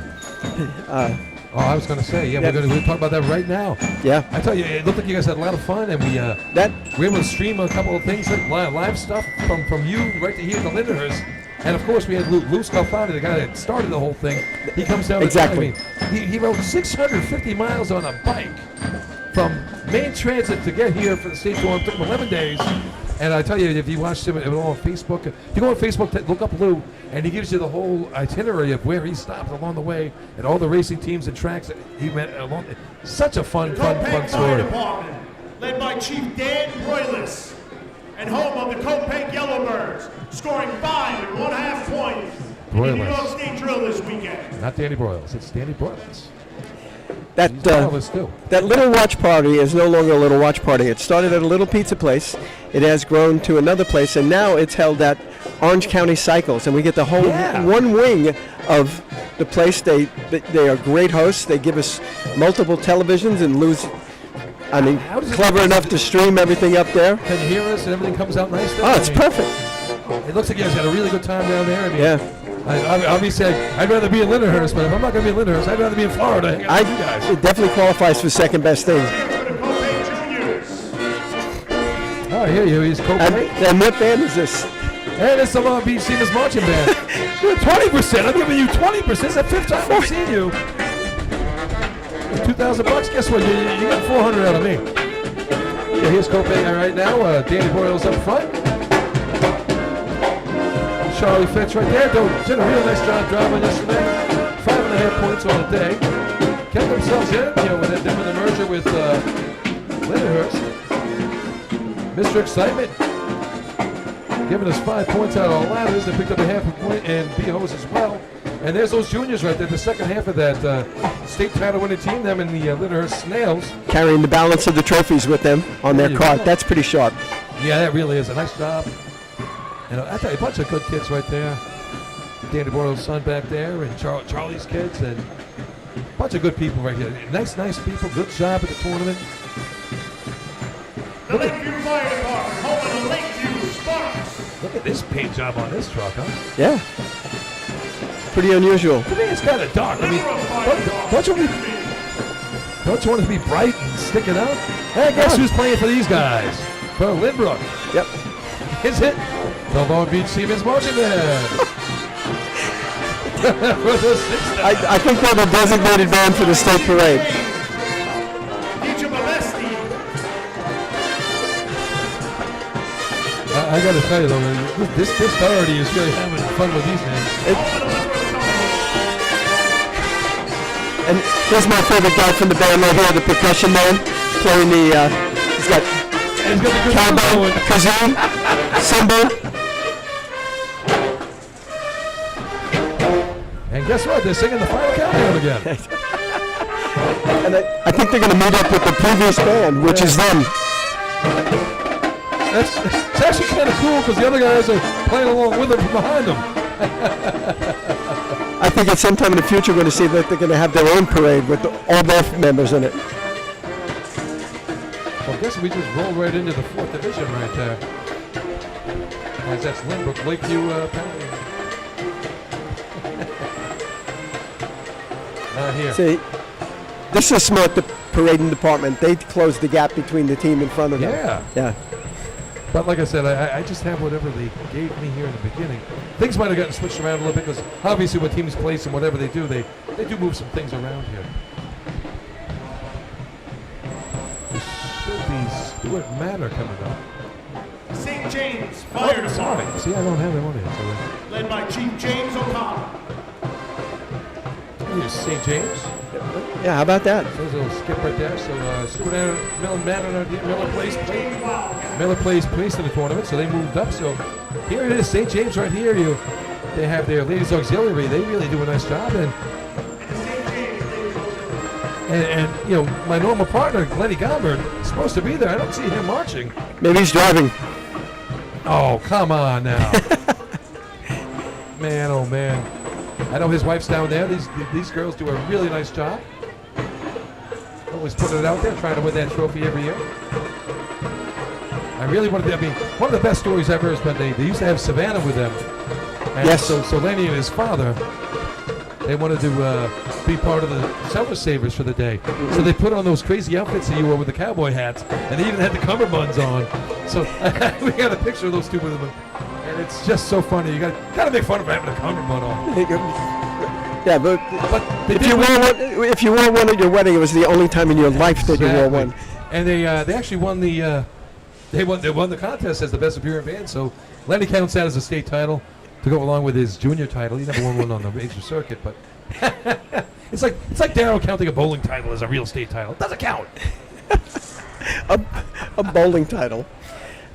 I was going to say, we're going to talk about that right now. Yeah. I tell you, it looked like you guys had a lot of fun, and we were able to stream a couple of things, live stuff from you right to here at the Lindenhurst. And of course, we had Lou Scalfani, the guy that started the whole thing. He comes down. Exactly. He rode 650 miles on a bike from main transit to get here for the state tour. It took him 11 days. And I tell you, if you watched him on Facebook, if you go on Facebook, look up Lou, and he gives you the whole itinerary of where he stopped along the way and all the racing teams and tracks that he met along. Such a fun Fire story. Department, led by Chief Dan Broilis, and home of the Copac Yellowbirds, scoring 5 1/2 points in the New York State Drill this weekend. Not Danny Broyles, it's Danny Broyles. That little watch party is no longer a little watch party. It started at a little pizza place. It has grown to another place, and now it's held at Orange County Cycles, and we get the whole one wing of the place. They are great hosts. They give us multiple televisions, and clever enough to stream everything up there. Can you hear us and everything comes out nice there? Oh, it's perfect. It looks like you guys had a really good time down there. I mean, Yeah. I'll be saying I'd rather be in Lindenhurst, but if I'm not going to be in Lindenhurst, I'd rather be in Florida. Hanging out with you guys. It definitely qualifies for second best thing. For the Copac Juniors. Oh, I hear you. He's Copac. And what band is this? Hey, this is the Long Beach Seamers Marching Band. 20%. I'm giving you 20%. It's the 5th time I've seen you. $2,000. Guess what? You got 400 out of me. Yeah, here's Copac right now. Danny Broyles up front. Charlie Fitch right there. Did a real nice job driving yesterday. 5.5 points on the day. Kept themselves in, with the merger with Lindenhurst. Mr. Excitement giving us 5 points out on ladders. They picked up a 1/2 point and B-Hose as well. And there's those juniors right there, the second half of that state title winning team, them and the Lindenhurst Snails. Carrying the balance of the trophies with them on their cart. That's pretty sharp. Yeah, that really is a nice job. And I tell you, a bunch of good kids right there. Danny Broyles' son back there, and Charlie's kids, and a bunch of good people right here. Nice people. Good job at the tournament. The Lakeview Fire Department, home of the Lakeview Sparks. Look at this paint job on this truck, huh? Yeah. Pretty unusual. To me, it's kind of dark. I mean, don't you want it to be bright and sticking out? Hey, guess who's playing for these guys? For Lindbrook. Yep. Is it the Long Beach Seamers Marching Band? I think they're the designated band for the state parade. I got to tell you though, man, this party is really having fun with these names. And here's my favorite guy from the band right here, the percussion man, playing the. He's got the cowbell, kazoo, cymbal. And guess what? They're singing the final countdown again. And I think they're going to meet up with the previous band, which is them. It's actually kind of cool because the other guys are playing along with them from behind them. I think at some time in the future we're going to see that they're going to have their own parade with all their members in it. Well, I guess we just rolled right into the 4th division right there. As that's Lindbrook, Lakeview, penalty. Here. See, this is smart, the parading department. They closed the gap between the team in front of them. Yeah. Yeah. But like I said, I just have whatever they gave me here in the beginning. Things might have gotten switched around a little bit because obviously when teams place and whatever they do do move some things around here. There should be Stuart Manor coming up. St. James Fire Department, Sorry. See, I don't have them on here. So led by Chief James O'Connor. here's St. James. Yeah, how about that? There's a little skip right there. So Stuart Manor, Miller plays place in the tournament, so they moved up. So here it is, St. James right here. They have their ladies auxiliary. They really do a nice job. And you know, my normal partner, Glenny Gombert, is supposed to be there. I don't see him marching. Maybe he's driving. Oh, come on now. Man, oh man. I know his wife's down there. These girls do a really nice job. Always putting it out there, trying to win that trophy every year. I really wanted to, I mean, one of the best stories ever is when they used to have Savannah with them. And Yes. So Lenny and his father, they wanted to be part of the Silver Savers for the day. So they put on those crazy outfits that you wore with the cowboy hats, and they even had the cummerbunds on. So we got a picture of those two with them, and it's just so funny. You got to make fun of having a cummerbund on. Yeah, but if you wore one at your wedding, it was the only time in your life that you wore one. And they actually won the they won the contest as the best appearing band. So Lenny counts that as a state title to go along with his junior title. He never won one on the major circuit, but it's like Darryl counting a bowling title as a real state title. It doesn't count. A bowling title.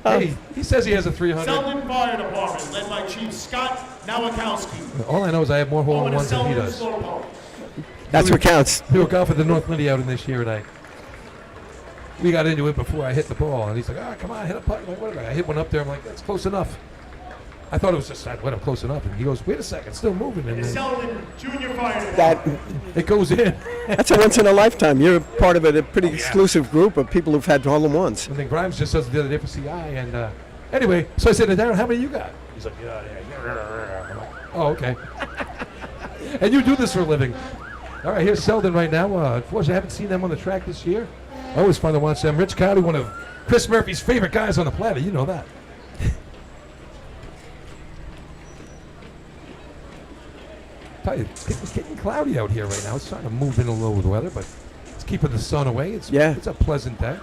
Hey, he says he has a 300. Selden Fire Department, led by Chief Scott Nowakowski. All I know is I have more hole in ones than he Selden does. Slow Pole. That's what counts. We were golfing the North Lindy outing this year, and we got into it before I hit the ball, and he's like, come on, hit a putt. I'm like, whatever. I hit one up there. I'm like, that's close enough. I thought it was just I went up close enough, and he goes, wait a second, it's still moving. And The then Selden Junior Fire Department. That it goes in. that's a once in a lifetime. You're part of a pretty exclusive group of people who've had hole-in-ones. And then Grimes just does it the other day for CI, and anyway, so I said to Darren, how many you got? He's like, yeah. I'm like, oh, okay. And you do this for a living. All right, here's Selden right now. Unfortunately, I haven't seen them on the track this year. Always fun to watch them. Rich Cowdy, one of Chris Murphy's favorite guys on the planet. You know that. Tell you, it's getting cloudy out here right now. It's starting to move in a little with the weather, but it's keeping the sun away. It's a pleasant day.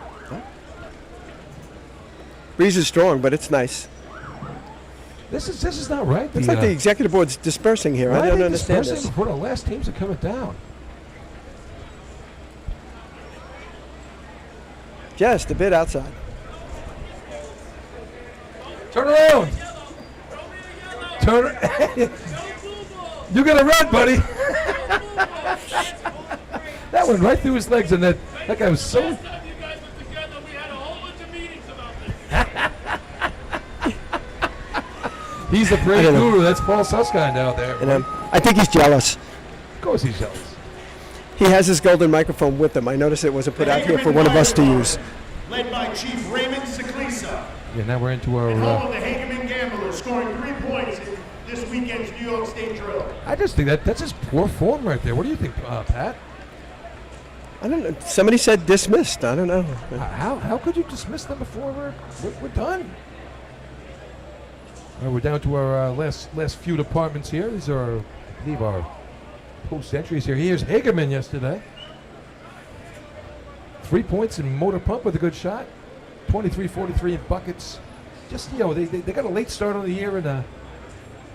Breeze is strong, but it's nice. This is not right. It's like the executive board's dispersing here. I don't understand this. Before the last teams are coming down. Just a bit outside. Turn around. You got to run, buddy. That went right through his legs, and that guy was so. He's the parade guru. That's Paul Susskind out there. And I think he's jealous. Of course he's jealous. He has his golden microphone with him. I noticed it wasn't put out here for one of us to use. Led by Chief Raymond Seclisa. Yeah, now we're into our. Home of the Hageman Gamblers, scoring 3 points in this weekend's New York State drill. I just think that's just poor form right there. What do you think, Pat? I don't know. Somebody said dismissed. I don't know. How could you dismiss them before we're done? All right, we're down to our last few departments here. These are, I believe, our post entries here. Here's Hagerman yesterday. 3 points in motor pump with a good shot. 23-43 in buckets. Just, they got a late start on the year, and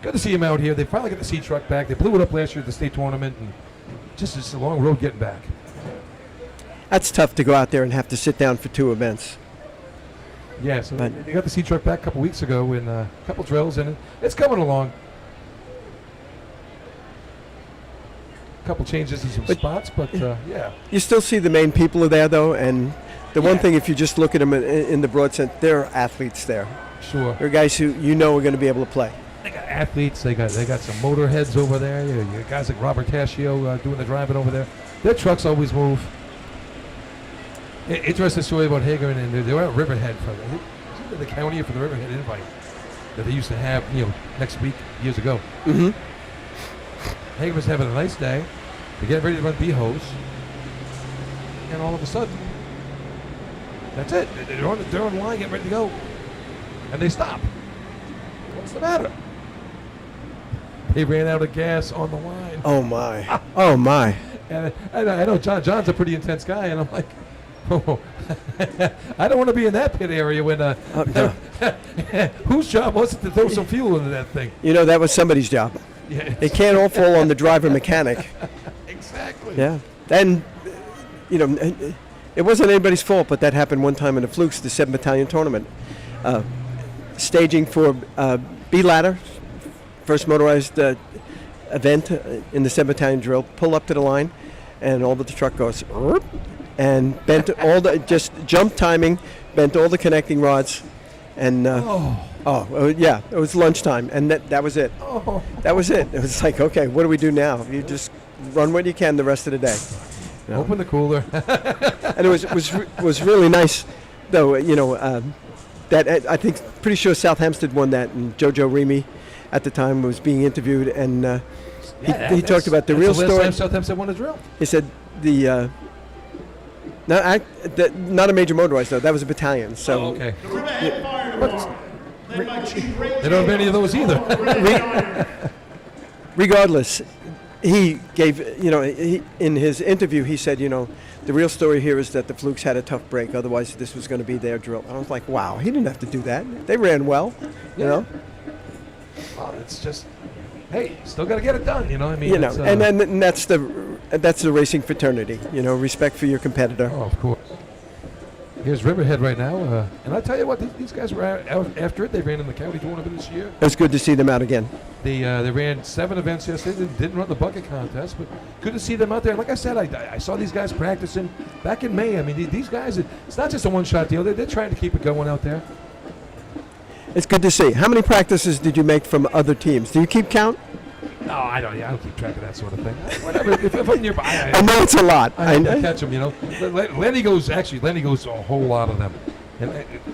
good to see him out here. They finally got the C truck back. They blew it up last year at the state tournament, and just a long road getting back. That's tough to go out there and have to sit down for 2 events. Yeah, so they got the C truck back a couple weeks ago in a couple drills, and it's coming along. A couple changes in some spots, but yeah. You still see the main people are there, though, and the one thing, if you just look at them in the broad sense, there are athletes there. Sure. There are guys who are going to be able to play. They got athletes. They got some motor heads over there. You got guys like Robert Tascio doing the driving over there. Their trucks always move. Interesting story about Hager, and they were at Riverhead for the county or for the Riverhead invite that they used to have, next week years ago. Mm-hmm. Hager was having a nice day. They're getting ready to run B-hose, and all of a sudden, that's it. They're on line, getting ready to go. and they stop. What's the matter? They ran out of gas on the line. Oh my! Oh my! And I know John's a pretty intense guy, and I'm like, oh, I don't want to be in that pit area when. No. Whose job was it to throw some fuel into that thing? You know, that was somebody's job. Yeah, It can't all fall on the driver mechanic. exactly. Yeah. And, you know, it wasn't anybody's fault, but that happened one time in the Flukes, the 7 Battalion tournament. Staging for B ladder, first motorized event in the 7 Battalion drill, pull up to the line, and all but the truck goes, "Erp," and bent all the, just jump timing, bent all the connecting rods, and yeah, it was lunchtime, and that was it. Oh. That was it. It was like, okay, what do we do now? You just run what you can the rest of the day. You know? Open the cooler. And it was really nice, though. You know, that I think pretty sure South Hempstead won that, and Jojo Remy at the time was being interviewed, and he talked about the real the last story. time South Hempstead won a drill. He said not a major motorized though. That was a battalion. So okay. The Riverhead Fire Department, led by Chief Ray They don't have any of those either. regardless, he gave, you know, in his interview, he said, you know, the real story here is that the Flukes had a tough break. Otherwise, this was going to be their drill. I was like, wow, he didn't have to do that. They ran well, you know. Well, it's just, hey, still got to get it done, you know. I mean, You know, it's, and that's the racing fraternity. You know, respect for your competitor. Oh, of course. Here's Riverhead right now, and I tell you what, these guys were out after it. They ran in the county tournament this year. It was good to see them out again. They ran 7 events yesterday. They didn't run the bucket contest, but good to see them out there. Like I said, I saw these guys practicing back in May. I mean, these guys, it's not just a one-shot deal. They're trying to keep it going out there. It's good to see. How many practices did you make from other teams? Do you keep count? No, I don't keep track of that sort of thing. Whatever. if I'm nearby, I know it's a lot. I catch them, you know. Lenny goes to a whole lot of them. And,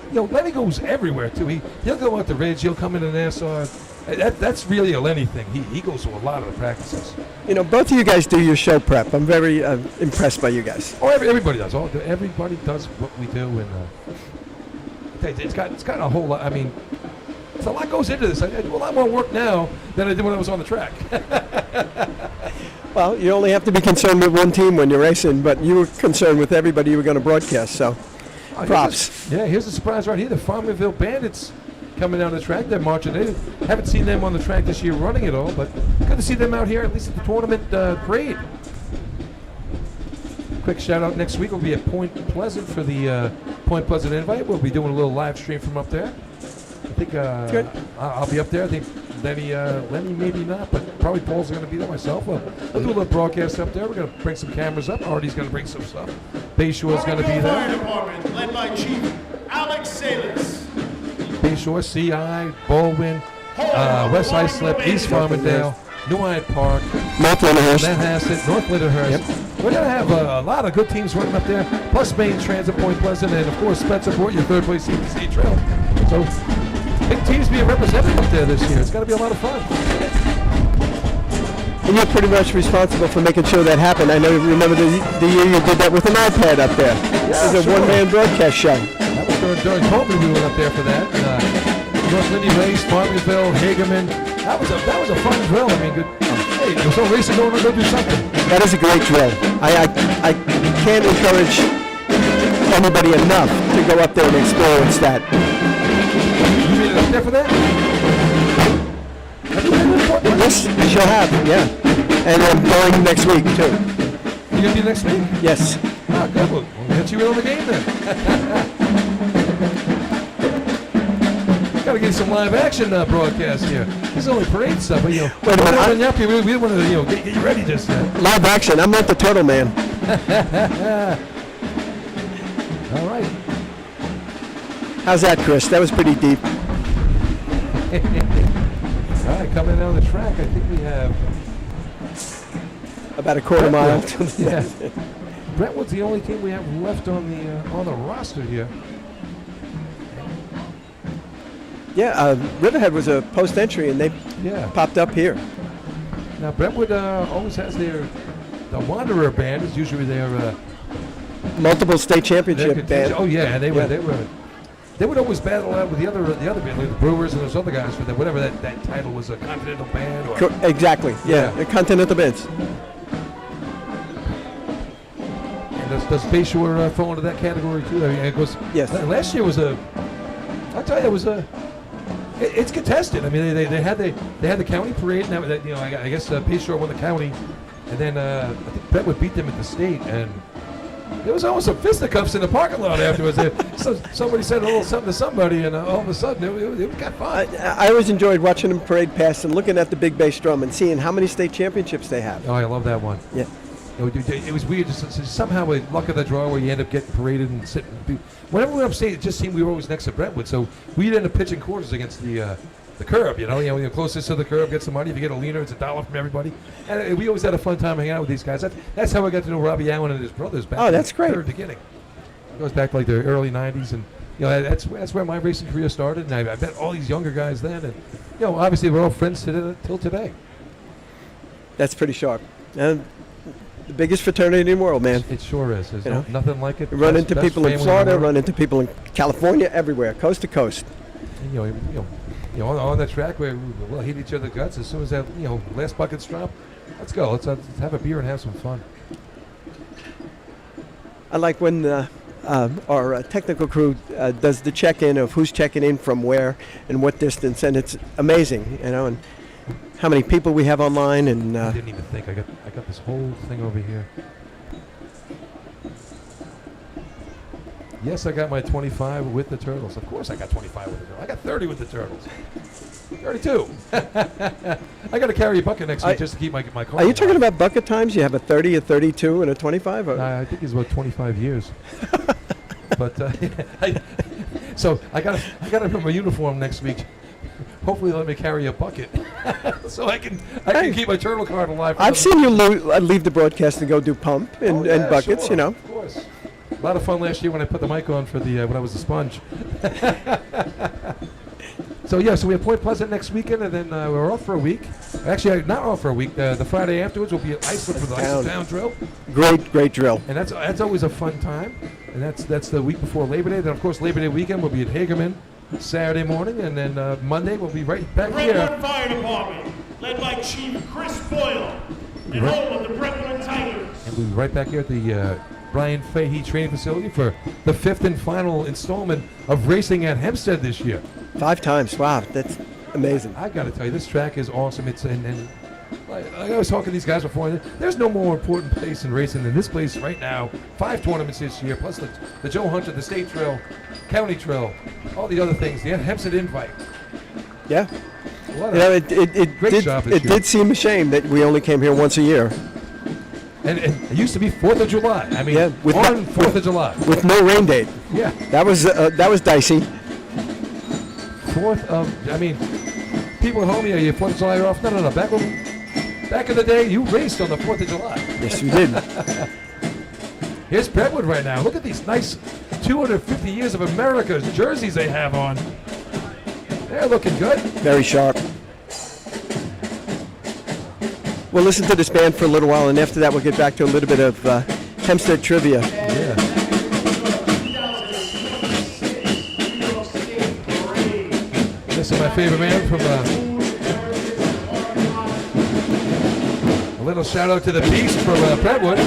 you know, Lenny goes everywhere, too. He'll go out the ridge. He'll come into Nassau. That's really a Lenny thing. He goes to a lot of the practices. You know, both of you guys do your show prep. I'm very impressed by you guys. Oh, everybody does. Everybody does what we do. And it's got a whole lot. I mean, a lot goes into this. I do a lot more work now than I did when I was on the track. Well, you only have to be concerned with one team when you're racing, but you were concerned with everybody you were going to broadcast, so props. Here's a surprise right here. The Farmerville Bandits coming down the track. They're marching. They haven't seen them on the track this year running at all, but good to see them out here, at least at the tournament parade. Quick shout out, next week we'll be at Point Pleasant for the Point Pleasant Invite. We'll be doing a little live stream from up there. I think I'll be up there. I think Lenny maybe not, but probably Paul's going to be there, myself. We'll do a little broadcast up there. We're going to bring some cameras up. Artie's going to bring some stuff. Bayshore's going to be Fire there. Department, led by Chief Alex Salas. Bayshore, CI, Baldwin, West Islip, East Farmingdale, New Hyde Park, North Lyndhurst. Manhasset, North Lyndhurst. Yep. We're going to have a lot of good teams running up there, plus Main Transit, Point Pleasant, and of course Spencerport, your third place CPC trail. So big teams being represented up there this year. It's got to be a lot of fun. And you're pretty much responsible for making sure that happened. I know you remember the year you did that with an iPad up there. Yeah, it was a sure. one-man broadcast show. That was during COVID. We went up there for that. North Lindy Race, Farmingville, Hagerman. That was a fun drill. I mean, good. Hey, there's no racing going on. Go do something. That is a great drill. I can't encourage anybody enough to go up there and experience that. You made it up there for that? Yes, we shall have, yeah. And I'm going next week, too. You going to be next week? Yes. Oh, good. We'll get you in on the game then. Got to get some live action broadcast here. This is only parade stuff, but, you know. Wait a minute, we didn't want to, you know, get you ready just yet. Live action. I'm not the turtle man. All right. How's that, Chris? That was pretty deep. All right, coming down the track, I think we have About a quarter mile. yeah. Brentwood's the only team we have left on the roster here. Yeah, Riverhead was a post entry, and they popped up here. Now Brentwood always has the Wanderer band is usually their Multiple state championship band. Oh yeah, they were they would always battle out with the other band, like the Brewers and those other guys for whatever that title was, a Continental Band or Exactly. Yeah. The Continental Bands. And does Bayshore fall into that category too? I mean, it goes. Yes. Last year was I'll tell you, it was it's contested. I mean, they had the county parade, and I guess Bayshore won the county, and then I think Brentwood beat them at the state, and there was almost some fisticuffs in the parking lot afterwards. So somebody said a little something to somebody, and all of a sudden it got fun. I always enjoyed watching them parade past and looking at the big bass drum and seeing how many state championships they have. Oh, I love that one. Yeah. It was weird. Just somehow a luck of the draw where you end up getting paraded and sitting. Whenever we were upstate, it just seemed we were always next to Brentwood, so we'd end up pitching quarters against the curb. You know, when you're closest to the curb, get some money. If you get a leaner, it's $1 from everybody. And we always had a fun time hanging out with these guys. That's how I got to know Robbie Allen and his brothers back. That's in great. The very beginning. It goes back to like the early '90s, and that's where my racing career started. And I met all these younger guys then, and obviously we're all friends till today. That's pretty sharp. The biggest fraternity in the world, man. It sure is. There's nothing like it. You run into people in Florida, run into people in California, everywhere, coast to coast. And, on the track where we'll hit each other's guts as soon as that last bucket's dropped. Let's go. Let's have a beer and have some fun. I like when our technical crew does the check-in of who's checking in from where and what distance, and it's amazing, and how many people we have online. And I didn't even think. I got this whole thing over here. Yes, I got my 25 with the Turtles. Of course I got 25 with the Turtles. I got 30 with the Turtles. 32. I got to carry a bucket next week just to keep my car. Are you talking about bucket times? You have a 30, a 32, and a 25? I think it's about 25 years. But so I got to put my uniform next week. Hopefully they'll let me carry a bucket so I can keep my turtle card alive. I've seen you leave the broadcast and go do pump and buckets, sure, Of course. A lot of fun last year when I put the mic on for when I was a sponge. So we have Point Pleasant next weekend, and then we're off for a week. Actually, not off for a week. The Friday afterwards we'll be at Islip for the Islip Town drill. Great drill. And that's always a fun time. And that's the week before Labor Day. Then of course Labor Day weekend we'll be at Hagerman Saturday morning, and then Monday we'll be right back here. Brentwood Fire Department, led by Chief Chris Boyle, and home of the Brentwood Tigers. And we'll be right back here at the Brian Fahey Training Facility for the 5th and final installment of racing at Hempstead this year. 5 times, wow, that's amazing. I got to tell you, this track is awesome. It's and I was talking to these guys before. There's no more important place in racing than this place right now. 5 tournaments this year, plus the Joe Hunter, the State Trail, County Trail, all the other things. The Hempstead Invite. Yeah. It did seem a shame that we only came here once a year. And it used to be 4th of July. I mean, on 4th of July. With no rain date. Yeah. That was dicey. 4th of, people at home, your 4th of July are off. No. Back in the day, you raced on the 4th of July. Yes, you did. Here's Brentwood right now. Look at these nice 250 years of America's jerseys they have on. They're looking good. Very sharp. We'll listen to this band for a little while, and after that we'll get back to a little bit of Hempstead trivia. Yeah. This is my favorite man from a little shout out to the Beast from Brentwood.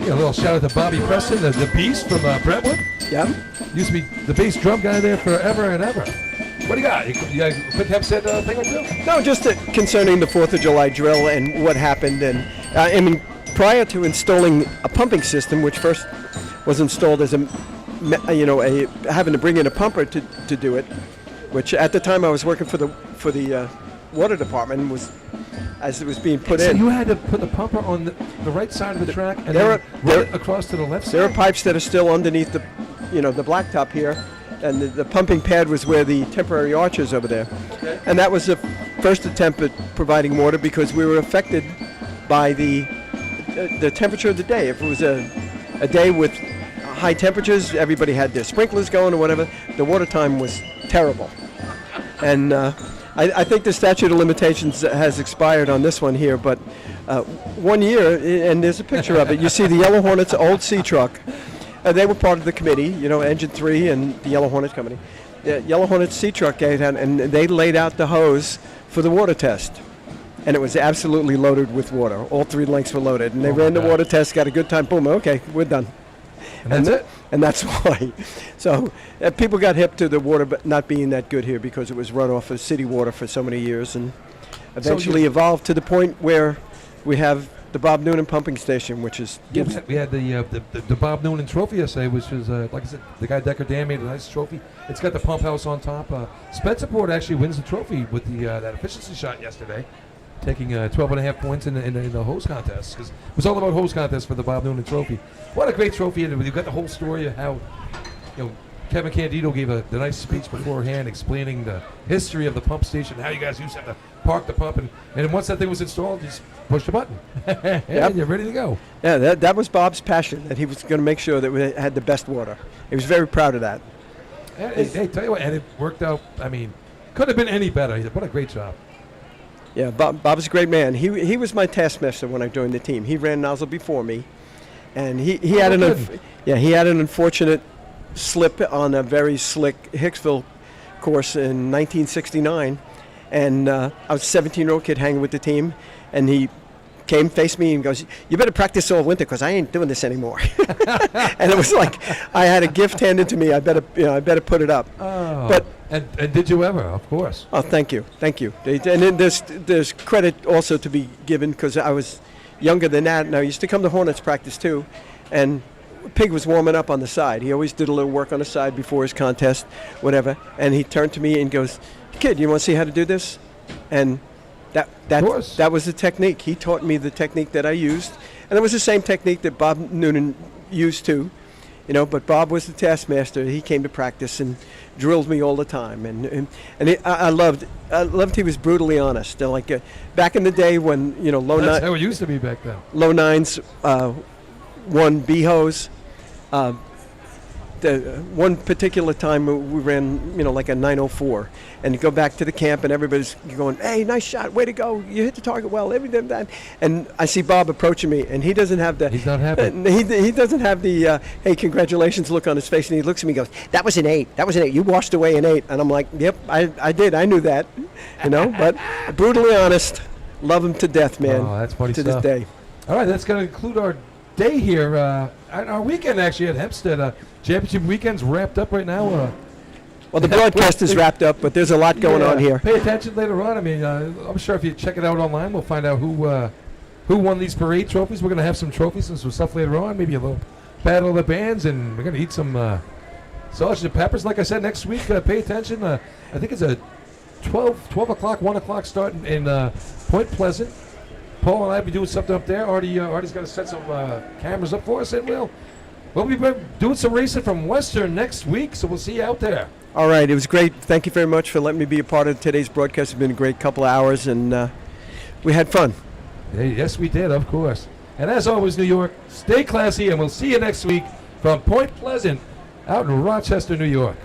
A little shout out to Bobby Preston, the Beast from Brentwood. Yeah. Used to be the bass drum guy there forever and ever. What do you got? You got a quick Hempstead thing or two? No, just concerning the 4th of July drill and what happened. And prior to installing a pumping system, which first was installed as having to bring in a pumper to do it, which at the time I was working for the water department as it was being put in. So you had to put the pumper on the right side of the track and run it across to the left side? There are pipes that are still underneath the blacktop here, and the pumping pad was where the temporary arch is over there. Okay. And that was the first attempt at providing water because we were affected by the temperature of the day. If it was a a day with high temperatures. Everybody had their sprinklers going or whatever. The water time was terrible. And I think the statute of limitations has expired on this one here, but 1 year, and there's a picture of it. You see the Yellow Hornets old sea truck. They were part of the committee, Engine 3 and the Yellow Hornet Company. The Yellow Hornet sea truck came down, and they laid out the hose for the water test. And it was absolutely loaded with water. All 3 lengths were loaded. And they ran the water test, got a good time, boom, okay, we're done. And that's it? And that's why. So people got hip to the water but not being that good here because it was run off of city water for so many years, and eventually evolved to the point where we have the Bob Noonan pumping station, which is... we had the Bob Noonan trophy yesterday, which is, like I said, the guy Decker Dan made a nice trophy. It's got the pump house on top. Spencerport actually wins the trophy with that efficiency shot yesterday, taking 12.5 points in the hose contest, because it was all about hose contest for the Bob Noonan trophy. What a great trophy. You've got the whole story of how Kevin Candido gave the nice speech beforehand explaining the history of the pump station, how you guys used to have to park the pump, and once that thing was installed, just push the button and you're ready to go. Yeah, that was Bob's passion, that he was going to make sure that we had the best water. He was very proud of that. Hey, tell you what, and it worked out. I mean, could have been any better. What a great job. Yeah, Bob's a great man. He was my taskmaster when I joined the team. He ran nozzle before me, and he had an unfortunate slip on a very slick Hicksville course in 1969, and I was a 17-year-old kid hanging with the team, and he came, faced me, and goes, "You better practice all winter because I ain't doing this anymore." And it was like I had a gift handed to me. I better put it up. Oh. But and did you ever? Of course. Oh, thank you. And then there's credit also to be given because I was younger than that, and I used to come to Hornets practice too, and Pig was warming up on the side. He always did a little work on the side before his contest, whatever. And he turned to me and goes, "Kid, you want to see how to do this?" And that was the technique. He taught me the technique that I used, and it was the same technique that Bob Noonan used too. But Bob was the taskmaster. He came to practice and drilled me all the time, and I loved he was brutally honest. And like back in the day when That's how it used to be back then. Low nines, one B hose. The one particular time we ran, like a 904, and you go back to the camp and everybody's going, "Hey, nice shot, way to go! You hit the target well." Everything that, and I see Bob approaching me, and he doesn't have the. He's not happy. He doesn't have the "Hey, congratulations" look on his face, and he looks at me and goes, "That was an 8. That was an 8. You washed away an 8." And I'm like, "Yep, I did. I knew that." But brutally honest, love him to death, man. Oh, that's funny to stuff. this day. All right, that's going to conclude our day here. Our weekend actually at Hempstead. Championship weekend's wrapped up right now. Well, the broadcast is wrapped up, but there's a lot going on here. Pay attention later on. I mean, I'm sure if you check it out online, we'll find out who won these parade trophies. We're going to have some trophies and some stuff later on, maybe a little battle of the bands, and we're going to eat some sausage and peppers. Like I said, next week, pay attention. I think it's a 12 o'clock, 1 o'clock start in Point Pleasant. Paul and I will be doing something up there. Artie's going to set some cameras up for us, and we'll be doing some racing from Western next week, so we'll see you out there. All right, it was great. Thank you very much for letting me be a part of today's broadcast. It's been a great couple of hours, and we had fun. Yes, we did, of course. And as always, New York, stay classy, and we'll see you next week from Point Pleasant out in Rochester, New York.